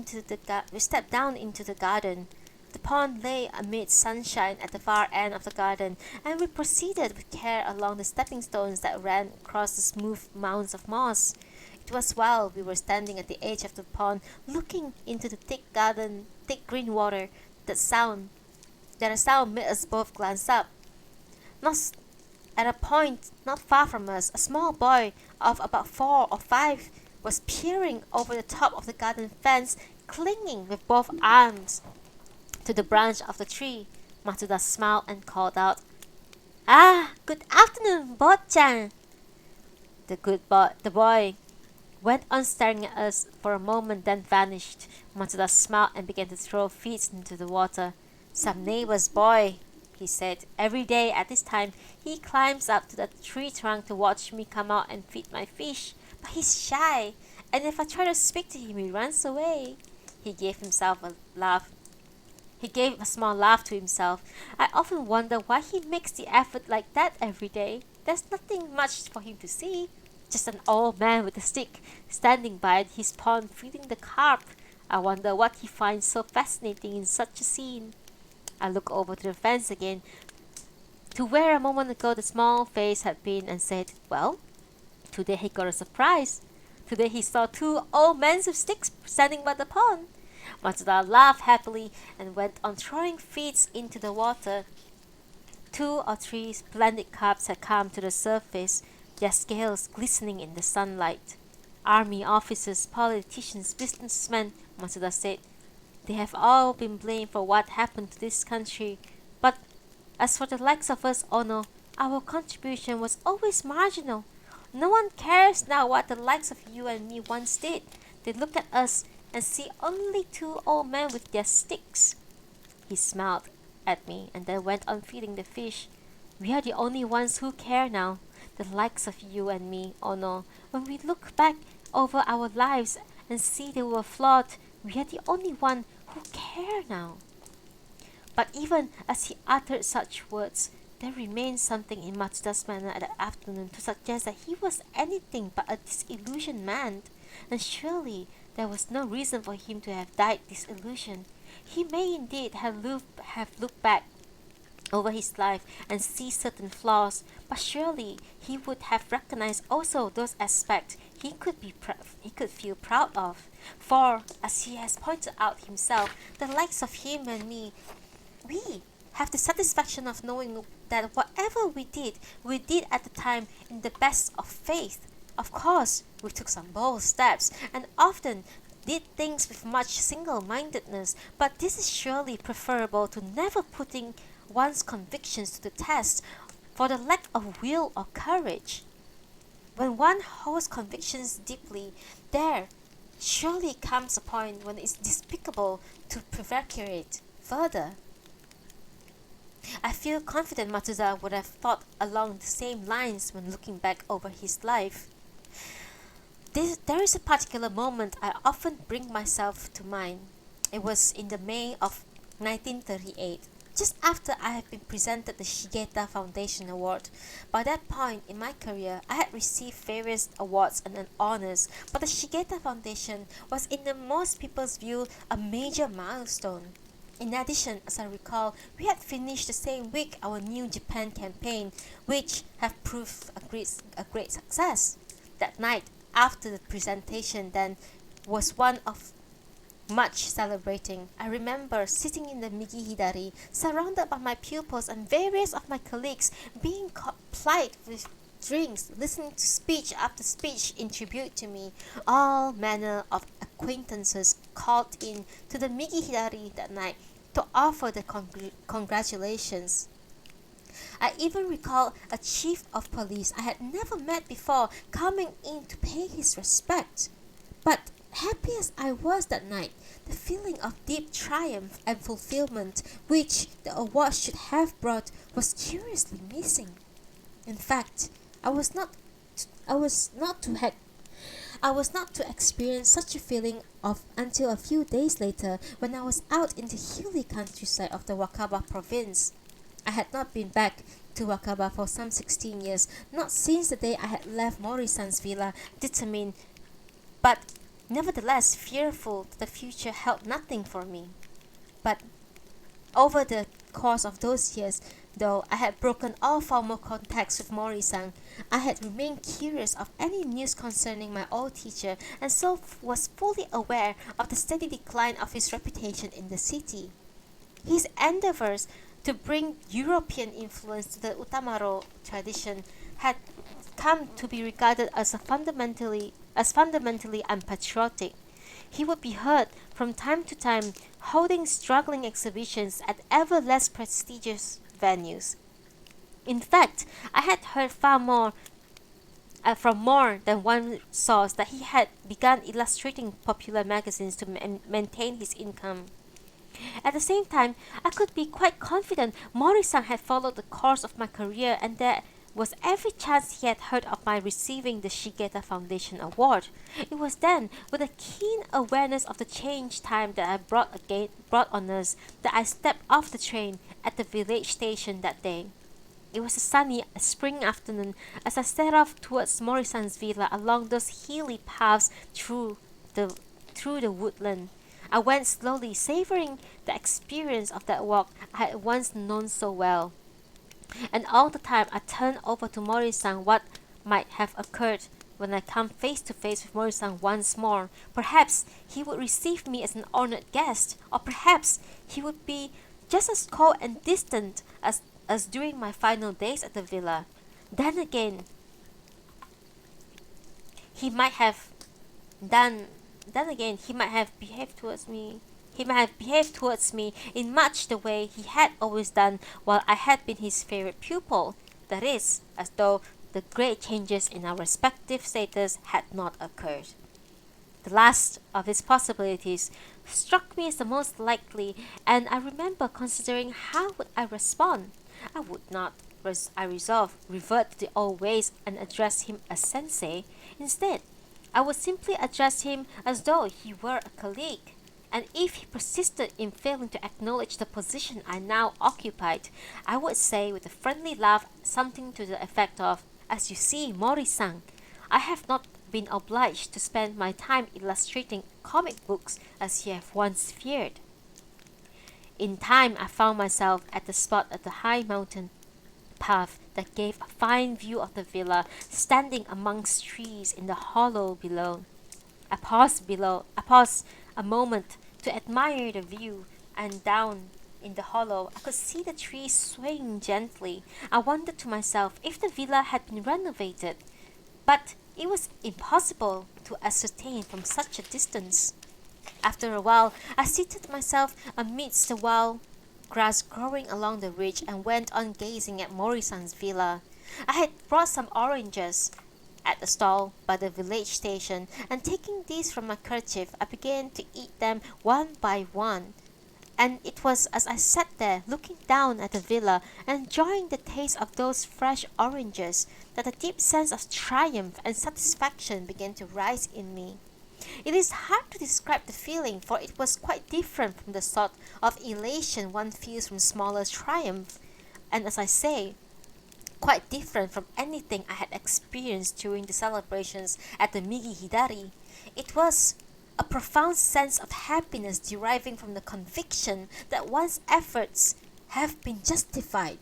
down into the garden. The pond lay amid sunshine at the far end of the garden, and we proceeded with care along the stepping stones that ran across the smooth mounds of moss. It was while we were standing at the edge of the pond, looking into the thick green water, that a sound made us both glance up. Not At a point not far from us, a small boy of about 4 or 5 was peering over the top of the garden fence, clinging with both arms to the branch of the tree. Matsuda smiled and called out, "Ah, good afternoon, Bo-chan." The boy went on staring at us for a moment, then vanished. Matsuda smiled and began to throw feeds into the water. "Some neighbor's boy," he said. "Every day at this time, he climbs up to the tree trunk to watch me come out and feed my fish. But he's shy, and if I try to speak to him, he runs away." He gave himself a laugh. He gave a small laugh to himself. "I often wonder why he makes the effort like that every day. There's nothing much for him to see. Just an old man with a stick, standing by his pond feeding the carp. I wonder what he finds so fascinating in such a scene." I looked over to the fence again, to where a moment ago the small face had been, and said, "Well, today he got a surprise. Today he saw 2 old men with sticks standing by the pond." Matsuda laughed happily and went on throwing feeds into the water. 2 or 3 splendid carps had come to the surface, their scales glistening in the sunlight. "Army officers, politicians, businessmen," Matsuda said. "They have all been blamed for what happened to this country. But as for the likes of us, Ono, our contribution was always marginal. No one cares now what the likes of you and me once did. They look at us and see only 2 old men with their sticks." He smiled at me and then went on feeding the fish. "We are the only ones who care now. The likes of you and me, Ono. When we look back over our lives and see they were flawed, we are the only one who care now." But even as he uttered such words, there remained something in Matsuda's manner at the afternoon to suggest that he was anything but a disillusioned man, and surely there was no reason for him to have died disillusioned. He may indeed have looked back over his life and see certain flaws, but surely he would have recognized also those aspects he could feel proud of. For, as he has pointed out himself, the likes of him and me, we have the satisfaction of knowing that whatever we did at the time in the best of faith. Of course, we took some bold steps and often did things with much single-mindedness, but this is surely preferable to never putting one's convictions to the test for the lack of will or courage. When one holds convictions deeply, there surely comes a point when it's despicable to prevaricate further. I feel confident Matsuda would have thought along the same lines when looking back over his life. There is a particular moment I often bring myself to mind. It was in the May of 1938, just after I had been presented the Shigeta Foundation Award. By that point in my career, I had received various awards and honors, but the Shigeta Foundation was in most people's view a major milestone. In addition, as I recall, we had finished the same week our New Japan campaign, which had proved a great success. That night, after the presentation then, was one of much celebrating. I remember sitting in the Migi Hidari, surrounded by my pupils and various of my colleagues, being plied with drinks, listening to speech after speech in tribute to me. All manner of acquaintances called in to the Migi Hidari that night to offer the congratulations. I even recall a chief of police I had never met before coming in to pay his respect. But happy as I was that night, the feeling of deep triumph and fulfillment which the award should have brought was curiously missing. In fact, I was not I was not to ha- I was not to experience such a feeling of until a few days later when I was out in the hilly countryside of the Wakaba province. I had not been back to Wakaba for some 16 years, not since the day I had left Mori-san's villa, determined, but nevertheless fearful that the future held nothing for me. But over the course of those years, though I had broken all formal contacts with Mori-san, I had remained curious of any news concerning my old teacher and so was fully aware of the steady decline of his reputation in the city. His endeavors to bring European influence to the Utamaro tradition had come to be regarded as fundamentally unpatriotic. He would be heard from time to time holding struggling exhibitions at ever less prestigious venues. In fact, I had heard far more from more than one source that he had begun illustrating popular magazines to maintain his income. At the same time, I could be quite confident Mori-san had followed the course of my career and there was every chance he had heard of my receiving the Shigeta Foundation Award. It was then, with a keen awareness of the change time that I brought on us, that I stepped off the train at the village station that day. It was a sunny spring afternoon as I set off towards Mori-san's villa along those hilly paths through the woodland. I went slowly, savoring the experience of that walk I had once known so well. And all the time I turned over to Mori-san what might have occurred when I come face to face with Mori-san once more. Perhaps he would receive me as an honored guest, or perhaps he would be just as cold and distant as during my final days at the villa. Then again, he might have done then again he might have behaved towards me in much the way he had always done while I had been his favorite pupil, that is, as though the great changes in our respective status had not occurred. The last of these possibilities struck me as the most likely, and I remember considering how would I respond. I would not, I resolved, revert to the old ways and address him as sensei. Instead, I would simply address him as though he were a colleague, and if he persisted in failing to acknowledge the position I now occupied, I would say with a friendly laugh something to the effect of, "As you see, Mori-san, I have not been obliged to spend my time illustrating comic books as you have once feared." In time I found myself at the spot at the high mountain path that gave a fine view of the villa, standing amongst trees in the hollow below. I paused a moment to admire the view, and down in the hollow I could see the trees swaying gently. I wondered to myself if the villa had been renovated, but it was impossible to ascertain from such a distance. After a while, I seated myself amidst the wild grass growing along the ridge and went on gazing at Mori-san's villa. I had brought some oranges at the stall by the village station, and taking these from my kerchief, I began to eat them one by one. And it was as I sat there looking down at the villa, enjoying the taste of those fresh oranges, that a deep sense of triumph and satisfaction began to rise in me. It is hard to describe the feeling, for it was quite different from the sort of elation one feels from smaller triumph, and as I say, quite different from anything I had experienced during the celebrations at the Migi Hidari. It was a profound sense of happiness deriving from the conviction that one's efforts have been justified,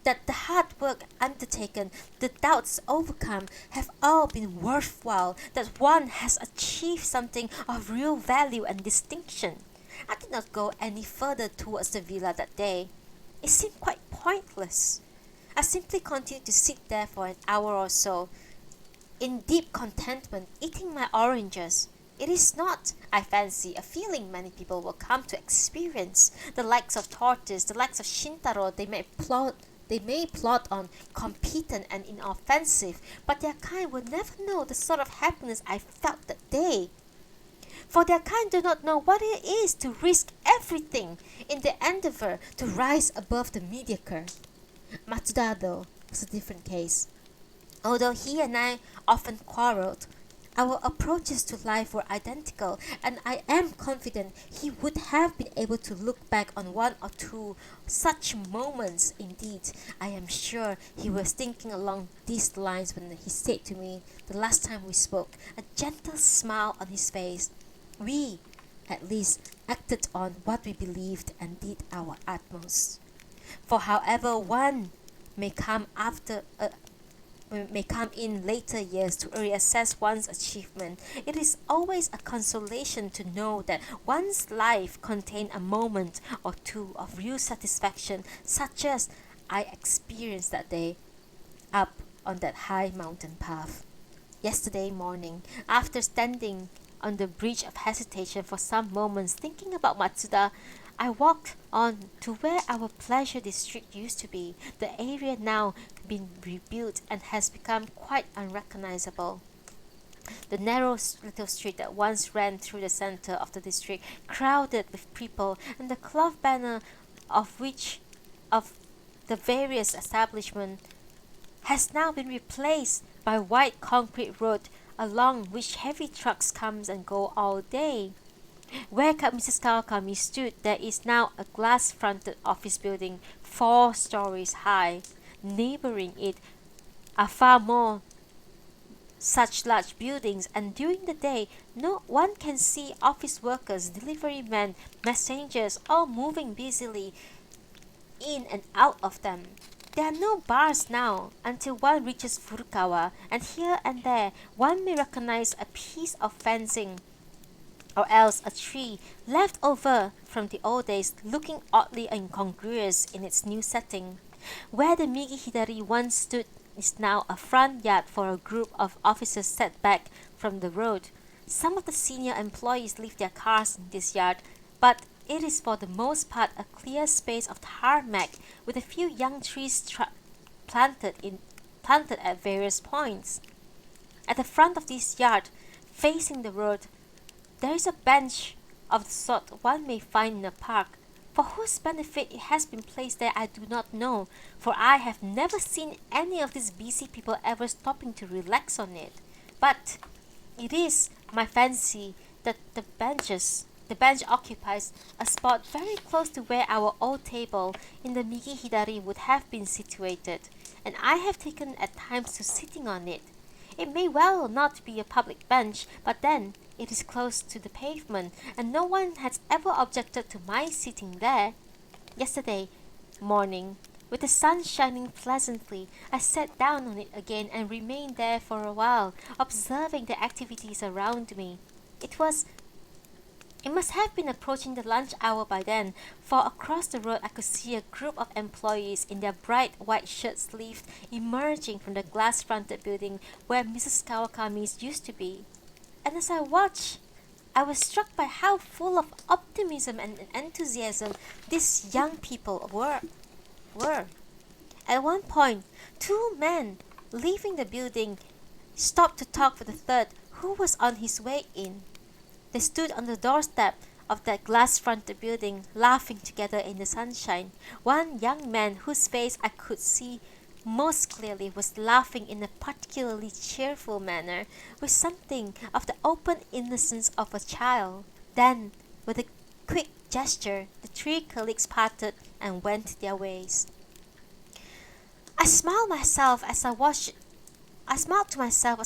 that the hard work undertaken, the doubts overcome, have all been worthwhile, that one has achieved something of real value and distinction. I did not go any further towards the villa that day. It seemed quite pointless. I simply continued to sit there for an hour or so, in deep contentment, eating my oranges. It is not, I fancy, a feeling many people will come to experience. The likes of Tortoise, the likes of Shintaro, they may They may plot on competent and inoffensive, but their kind will never know the sort of happiness I felt that day. For their kind do not know what it is to risk everything in their endeavor to rise above the mediocre. Matsuda, though, was a different case. Although he and I often quarreled, our approaches to life were identical, and I am confident he would have been able to look back on one or two such moments. Indeed, I am sure he was thinking along these lines when he said to me the last time we spoke, a gentle smile on his face. We, at least, acted on what we believed and did our utmost. For however one may come in later years to reassess one's achievement, it is always a consolation to know that one's life contained a moment or two of real satisfaction, such as I experienced that day up on that high mountain path. Yesterday morning, after standing on the bridge of hesitation for some moments thinking about Matsuda, I walked on to where our pleasure district used to be, the area now been rebuilt and has become quite unrecognizable. The narrow little street that once ran through the center of the district, crowded with people, and the cloth banner of the various establishments has now been replaced by wide concrete road along which heavy trucks come and go all day. Where Mrs. Kawakami stood, there is now a glass-fronted office building 4 stories high. Neighboring it are far more such large buildings, and during the day, no one can see office workers, delivery men, messengers, all moving busily in and out of them. There are no bars now until one reaches Furukawa, and here and there one may recognize a piece of fencing or else a tree left over from the old days, looking oddly incongruous in its new setting. Where the Migi Hidari once stood is now a front yard for a group of officers set back from the road. Some of the senior employees leave their cars in this yard, but it is for the most part a clear space of tarmac with a few young trees planted at various points. At the front of this yard, facing the road, there is a bench of the sort one may find in a park. For whose benefit it has been placed there I do not know, for I have never seen any of these busy people ever stopping to relax on it. But it is my fancy that the bench occupies a spot very close to where our old table in the Migi Hidari would have been situated, and I have taken at times to sitting on it. It may well not be a public bench, but then it is close to the pavement, and no one has ever objected to my sitting there. Yesterday morning, with the sun shining pleasantly, I sat down on it again and remained there for a while, observing the activities around me. It must have been approaching the lunch hour by then, for across the road I could see a group of employees in their bright white shirt sleeves emerging from the glass-fronted building where Mrs. Kawakami's used to be. And as I watched, I was struck by how full of optimism and enthusiasm these young people were. At one point, 2 men leaving the building stopped to talk with the third, who was on his way in. They stood on the doorstep of that glass-fronted building, laughing together in the sunshine. One young man, whose face I could see most clearly, was laughing in a particularly cheerful manner, with something of the open innocence of a child. Then, with a quick gesture, the 3 colleagues parted and went their ways. I smiled to myself as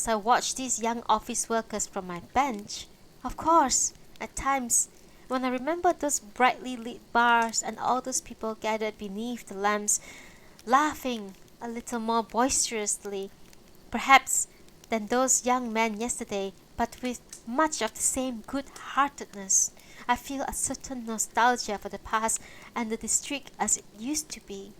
I watched these young office workers from my bench. Of course, at times, when I remember those brightly lit bars and all those people gathered beneath the lamps, laughing a little more boisterously, perhaps, than those young men yesterday, but with much of the same good-heartedness, I feel a certain nostalgia for the past and the district as it used to be.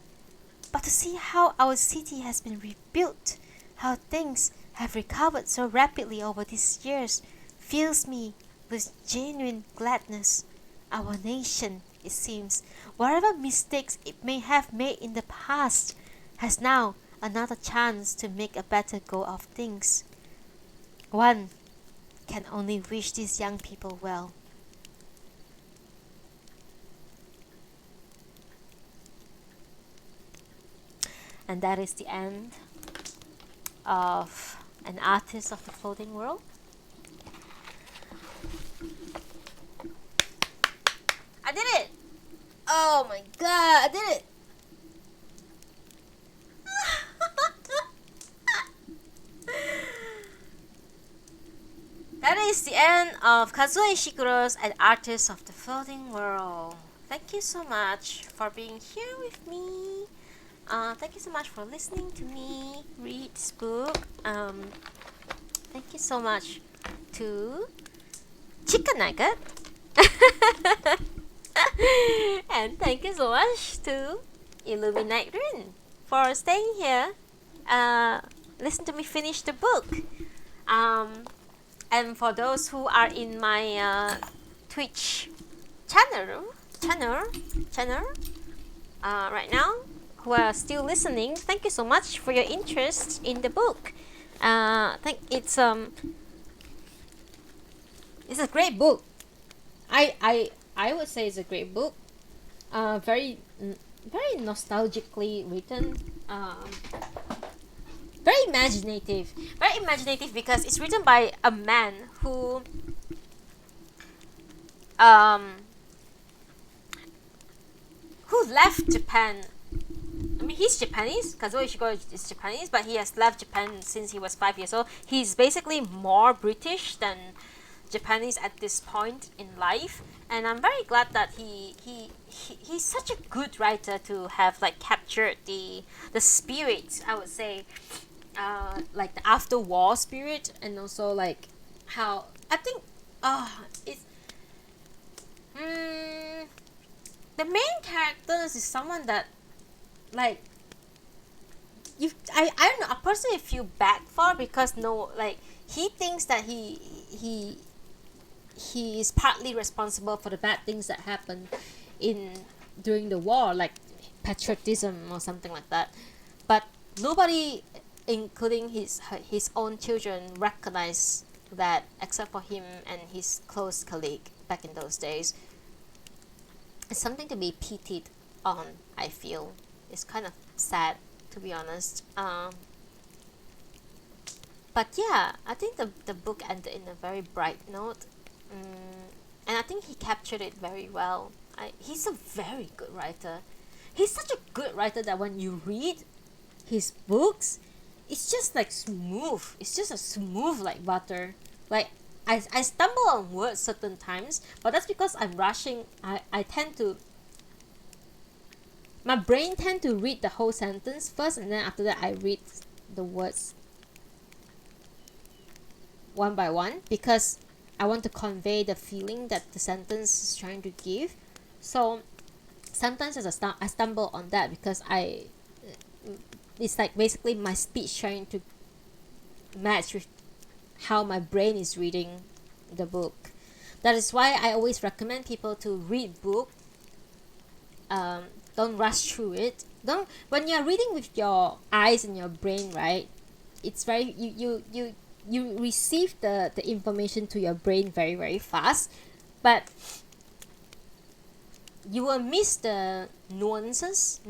But to see how our city has been rebuilt, how things have recovered so rapidly over these years, fills me with genuine gladness. Our nation, it seems, whatever mistakes it may have made in the past, has now another chance to make a better go of things. One can only wish these young people well. And that is the end of An Artist of the Floating World. I did it! Oh my god, I did it! That is the end of Kazuo Ishiguro's An Artist of the Floating World. Thank you so much for being here with me. Thank you so much for listening to me read this book. Thank you so much to Chicken Nugget. And thank you so much to Illuminate Rin for staying here. Listen to me finish the book. And for those who are in my Twitch channel right now, who are still listening, thank you so much for your interest in the book. Think it's a great book. I would say it's a great book. Very nostalgically written. Very imaginative because it's written by a man who left Japan. I mean, he's Japanese. Kazuo Ishiguro is Japanese, but he has left Japan since he was 5 years old. He's basically more British than Japanese at this point in life, and I'm very glad that he's such a good writer to have like captured the spirit, I would say, like the after war spirit, and also like how I think it's the main characters is someone that like I don't know, I personally feel bad for, because he thinks that he is partly responsible for the bad things that happen during the war, like patriotism or something like that, but nobody, including his own children, recognize that except for him and his close colleague back in those days. It's something to be pitied on, I feel. It's kind of sad, to be honest. But yeah, I think the book ended in a very bright note. And I think he captured it very well. He's a very good writer. He's such a good writer that when you read his books, it's just like smooth. It's just a smooth like butter. Like I stumble on words certain times, but that's because I'm rushing. I tend to, my brain tend to read the whole sentence first, and then after that I read the words one by one, because I want to convey the feeling that the sentence is trying to give. So sometimes I stumble on that because it's like basically my speech trying to match with how my brain is reading the book. That is why I always recommend people to read book. Don't rush through it. When you're reading with your eyes and your brain, right? It's very you receive the information to your brain very, very fast, but you will miss the nuances,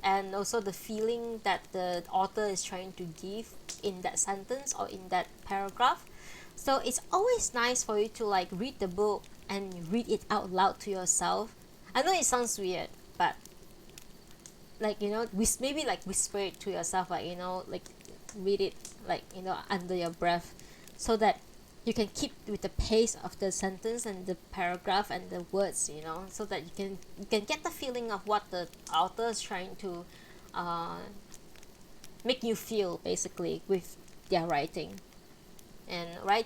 and also the feeling that the author is trying to give in that sentence or in that paragraph. So it's always nice for you to like read the book and read it out loud to yourself. I know it sounds weird, but like, you know, maybe like whisper it to yourself, like, you know, like read it like, you know, under your breath, so that you can keep with the pace of the sentence and the paragraph and the words, you know, so that you can get the feeling of what the author is trying to make you feel, basically, with their writing. And like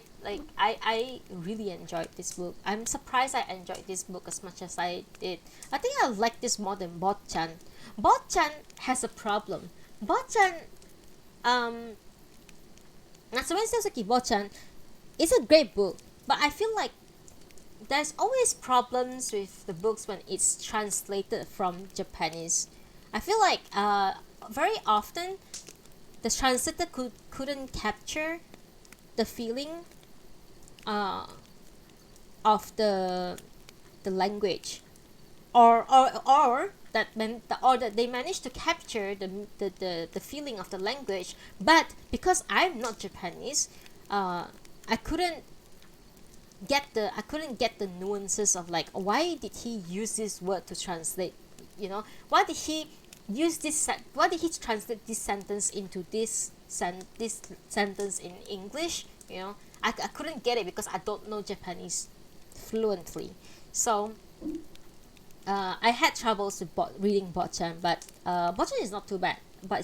I really enjoyed this book. I'm surprised I enjoyed this book as much as I did. I think I like this more than Bot-chan. Bot-chan has a problem. Bot-chan, Natsume Soseki Bot-chan is a great book, but I feel like there's always problems with the books when it's translated from Japanese. I feel like very often the translator couldn't capture the feeling of the language, or that they managed to capture the feeling of the language, but because I'm not Japanese, I couldn't get the nuances of like, why did he use this word to translate, why did he why did he translate this sentence into this sentence in English. I couldn't get it because I don't know Japanese fluently. So I had troubles with reading Botchan, but Botchan is not too bad. But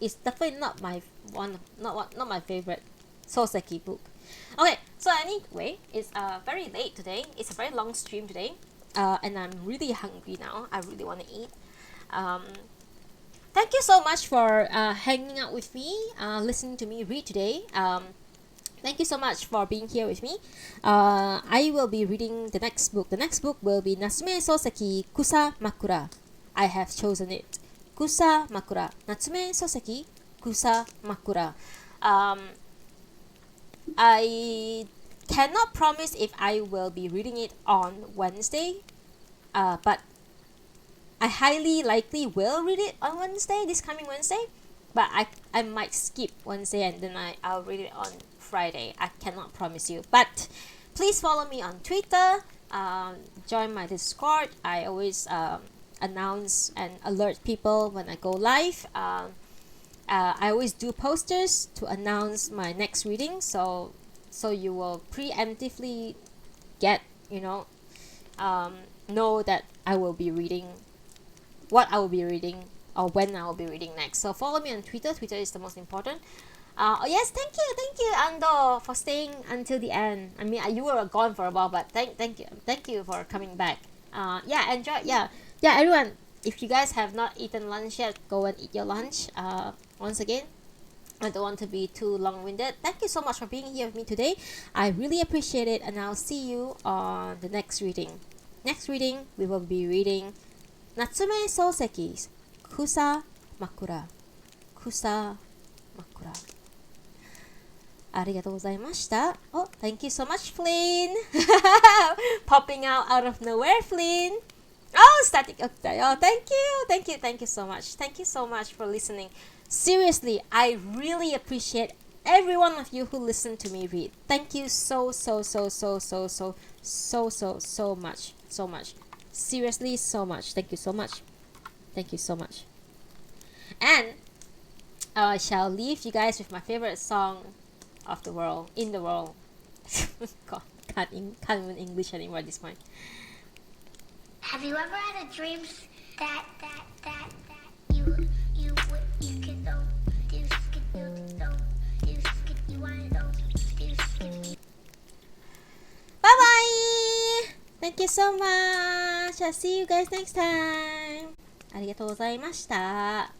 it's definitely not my not my favorite Soseki book. Okay, so anyway, it's very late today. It's a very long stream today, and I'm really hungry now. I really want to eat. Thank you so much for hanging out with me, listening to me read today. Thank you so much for being here with me. I will be reading the next book. The next book will be Natsume Soseki Kusa Makura. I have chosen it. Kusa Makura. Natsume Soseki Kusa Makura. I cannot promise if I will be reading it on Wednesday, but I highly likely will read it on Wednesday, this coming Wednesday. But I might skip Wednesday and then I'll read it on Friday. I cannot promise you. But please follow me on Twitter. Join my Discord. I always announce and alert people when I go live. I always do posters to announce my next reading. So you will preemptively get, know that I will be reading, what I will be reading, or when I will be reading next. So follow me on Twitter. Twitter is the most important. Oh yes, thank you, Ando, for staying until the end. I mean, you were gone for a while, but thank you for coming back. Enjoy. Yeah, everyone. If you guys have not eaten lunch yet, go and eat your lunch. Once again, I don't want to be too long-winded. Thank you so much for being here with me today. I really appreciate it, and I'll see you on the next reading. Next reading, we will be reading Natsume Soseki's Kusa Makura. Kusa Makura. ありがとうございました。Oh, thank you so much, Flynn. Popping out of nowhere, Flynn. Oh, static. Okay. Oh, thank you so much. Thank you so much for listening. Seriously, I really appreciate every one of you who listen to me read. Thank you so much. So much. Seriously, so much. Thank you so much. Thank you so much. And I shall leave you guys with my favorite song of the world, in the world. God, can't even English anymore at this point. Have you ever had a dream that you could do you want to do. Bye bye. Thank you so much. I'll see you guys next time. ありがとうございました。